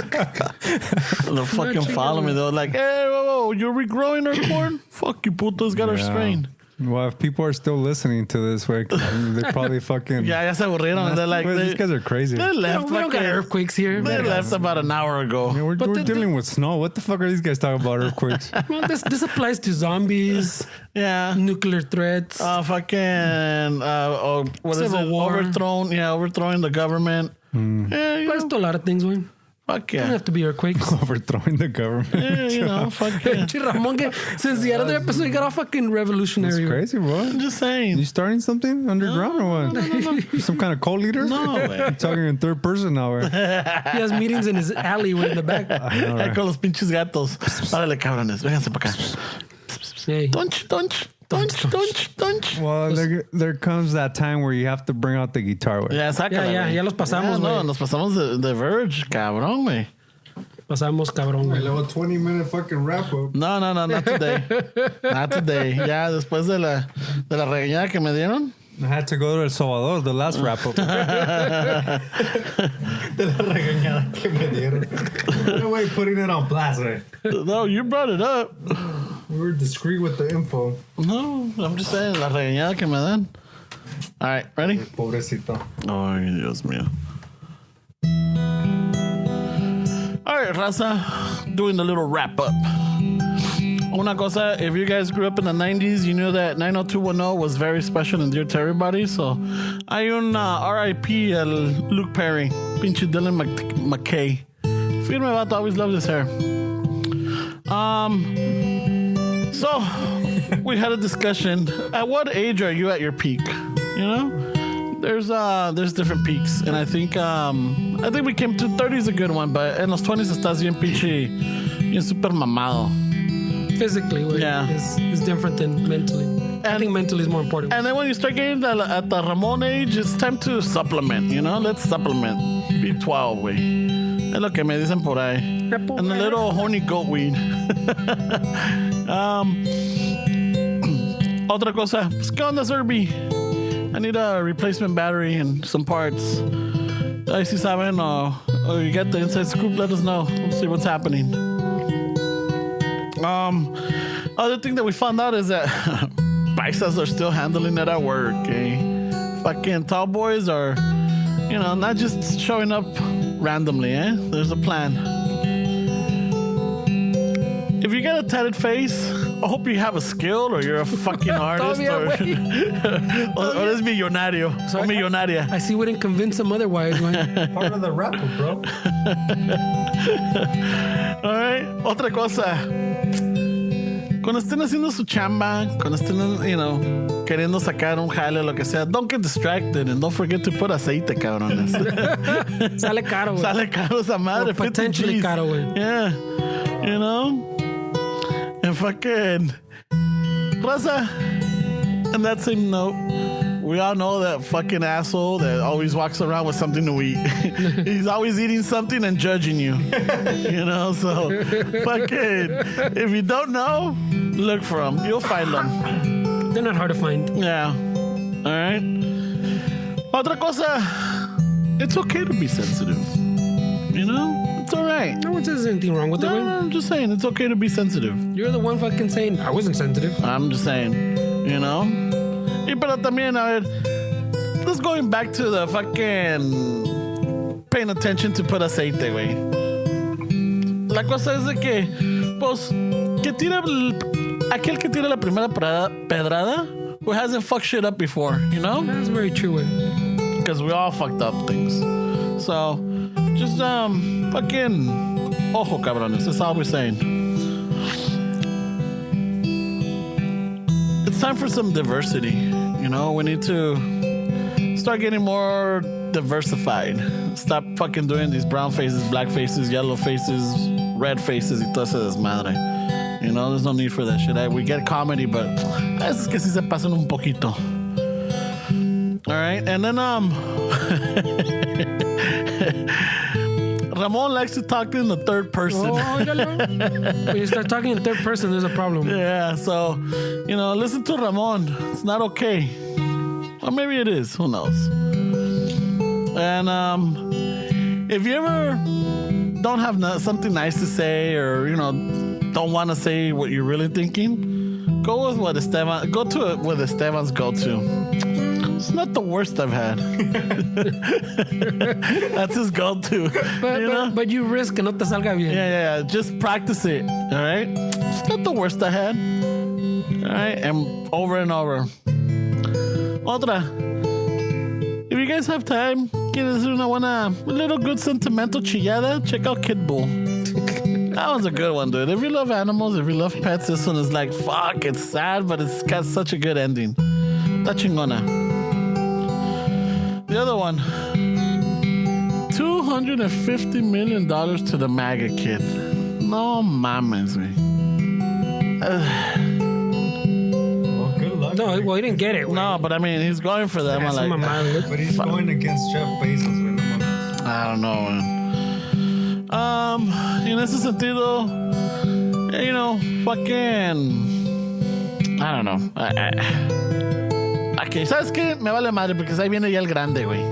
They'll fucking follow me. They're like, hey, whoa, you're regrowing our corn? Fuck you, putos, got our strain. Well, if people are still listening to this, way, they probably fucking. Ya se aburrieron. They're like, These guys are crazy. they left. We don't got earthquakes here. They left about an hour ago. We're dealing with snow. What the fuck are these guys talking about earthquakes? Well, this applies to zombies, Yeah. nuclear threats. Fucking, what is Civil it? war. Overthrowing the government. Yeah, you Applies know, to a lot of things, güey. fuck Don't yeah. have to be earthquakes. Overthrowing the government. Yeah, you know, fuck yeah. Che, Ramon, since the other episode, you got all fucking revolutionary. It's crazy, bro. I'm just saying. You starting something underground or what? You some kind of co-leader? No, You're güey. talking in third person now, güey. He has meetings in his alleyway in the back. Ahí con los pinches gatos. Árale, cabrones, vénganse para acá. Hey. Dunch. Well, there comes that time where you have to bring out the guitar, güey. Ya, sácala, Ya, güey. ya los pasamos, No, güey. nos pasamos de Verge, cabrón, güey. Pasamos cabrón, güey. Little 20-minute fucking wrap up. No, not today. Not today. Ya, después de la regañada que me dieron. I had to go to El Salvador, the last wrap up. De la regañada que me dieron. No way putting it on blast, güey. No, you brought it up. We were discreet with the info. No, I'm just saying, la regañada que me dan. All right, ready? Pobrecito. Ay, Dios mío. All right, raza, doing the little wrap up. Una cosa, if you guys grew up in the 90s, you knew that 90210 was very special and dear to everybody. So, hay un RIP al Luke Perry, pinche Dylan McKay. Firme vato, always loved his hair. So, we had a discussion. At what age are you at your peak? You know? There's different peaks. And I think we came to 30 is a good one, but en los 20s estás bien pinche, bien super mamado. Physically, güey, Yeah. is different than mentally. I think mentally is more important. And then when you start getting at the Ramon age, it's time to supplement, you know? Let's supplement. B12, güey. Es lo que me dicen por ahí. And the little horny goat weed. Otra cosa. Pues, ¿qué onda, Urb-e? I need a replacement battery and some parts. Ahí si saben or you get the inside scoop, let us know. We'll see what's happening. Other thing that we found out is that paisas are still handling it at work, eh? Fucking tall boys are, you know, not just showing up randomly, eh? There's a plan. If you got a tatted face, I hope you have a skill or you're a fucking artist or eres millonario or millonaria. I see we didn't convince them otherwise, güey. Part of the wrap up, bro. All right. Otra cosa. Cuando estén haciendo su chamba, cuando estén, you know, queriendo sacar un jale o lo que sea, don't get distracted and don't forget to put aceite, cabrones. Sale caro, güey. Sale caro esa madre. Well, potentially 50 Gs. caro, güey. Yeah. You know? And fucking raza. And that same note, we all know that fucking asshole that always walks around with something to eat. He's always eating something and judging you. You know, so fucking, if you don't know, look for them. You'll find them. They're not hard to find. Yeah. All right. Otra cosa, it's okay to be sensitive. You know? It's all right. No one says anything wrong with it, No, güey. I'm just saying, it's okay to be sensitive. You're the one fucking saying, I wasn't sensitive. I'm just saying, you know? Y pero también, a ver, just going back to the fucking paying attention to put aceite, güey. La cosa es de que, pues, aquel que tira la primera pedrada, who hasn't fucked shit up before, you know? That's very true. Because we all fucked up things. So, just, fucking, ojo, cabrones. That's all we're saying. It's time for some diversity. You know, we need to start getting more diversified. Stop fucking doing these brown faces, black faces, yellow faces, red faces, y todo ese desmadre. You know, there's no need for that shit. We get comedy, but es que si se pasan un poquito. All right, and then Ramon likes to talk in the third person. When you start talking in third person, there's a problem. Yeah, so you know, listen to Ramon. It's not okay, or maybe it is. Who knows? And if you ever don't have something nice to say, or you know, don't want to say what you're really thinking, go with what Esteban. Go to it with Esteban's go-to. It's not the worst I've had. That's his go-to. But you risk que no te salga bien. Yeah. Just practice it. All right. It's not the worst I had. All right, and over. Otra. If you guys have time, quieres una little good sentimental chillada, check out Kid Bull. That one's a good one, dude. If you love animals, if you love pets, this one is like, fuck, it's sad, but it's got such a good ending. Está chingona. The other one, $250 million to the MAGA kid. No mames, güey. Well, good luck. No, well, he didn't get it. No, but I mean, he's going for that. I'm like, But he's going against Jeff Bezos, güey. No mames. I don't know, man. En ese sentido, you know, fucking, I don't know. Okay, ¿sabes qué? Me vale madre porque ahí viene ya el grande, güey.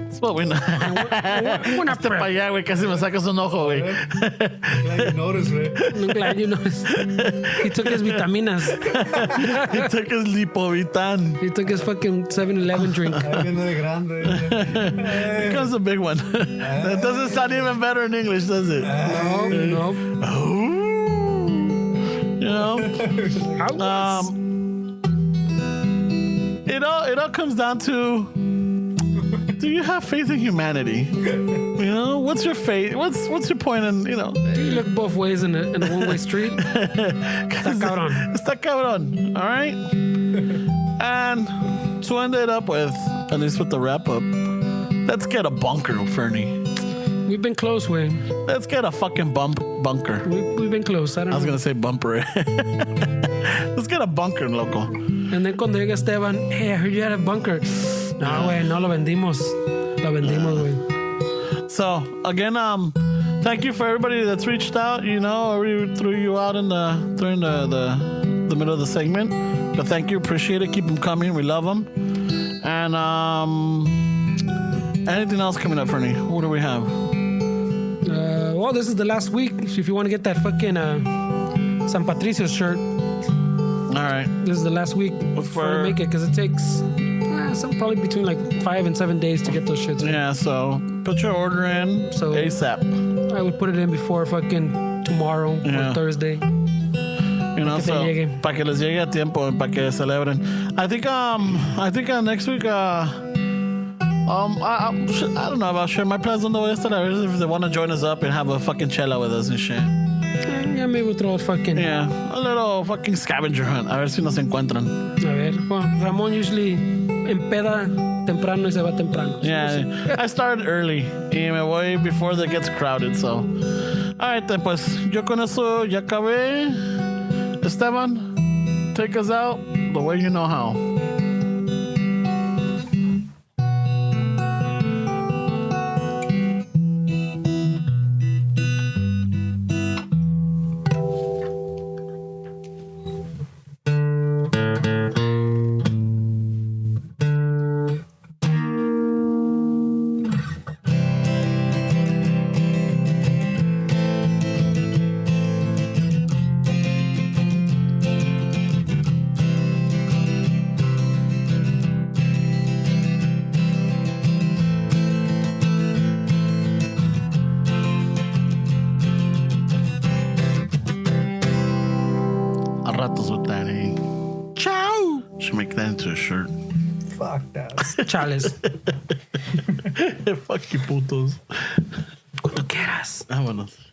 That's what we know. Este para allá, güey, casi me sacas un ojo, güey. Glad you noticed, güey. I'm glad you noticed. He took his vitaminas. He took his lipovitan. He took his fucking 7-Eleven drink. Ahí viene de grande. Here comes a big one. That doesn't sound even better in English, does it? No. Oh. You know? It all comes down to, do you have faith in humanity? You know, what's your faith? What's your point in, you know? Do you look both ways in a one-way street? Está cabrón. All right? And to end it up with, at least with the wrap-up, let's get a bunker, Fernie. We've been close, Wayne. Let's get a fucking bunker. We've been close. I was going to say bumper. Let's get a bunker, loco. And then cuando llega Esteban, hey, I heard you had a bunker. No, güey, no lo vendimos. Lo vendimos, güey. So, again, thank you for everybody that's reached out. You know, we threw you out during the middle of the segment. But thank you. Appreciate it. Keep them coming. We love them. And anything else coming up, Fernie? What do we have? Well, this is the last week. If you want to get that fucking San Patricios shirt. All right. This is the last week before we make it because it takes probably between like 5 and 7 days to get those shirts. Yeah, so put your order in ASAP. I would put it in before fucking tomorrow or Thursday. You know, so para que les llegue a tiempo, para que celebren. I think next week I don't know about sharing my plans on the way yesterday. If they want to join us up and have a fucking chela with us and shit. Yeah, maybe we'll throw a fucking... Yeah, a little fucking scavenger hunt. A ver si nos encuentran. A ver, well, Ramón usually empeda temprano y se va temprano. Yeah, I started early y me voy before it gets crowded, so... Alright, then, pues, yo con eso ya acabé. Esteban, take us out the way you know how. Ratos with Danny. Ciao! Should make that into a shirt. Fuck that. Chales. Fuck you, putos. Cuando quieras. Vámonos.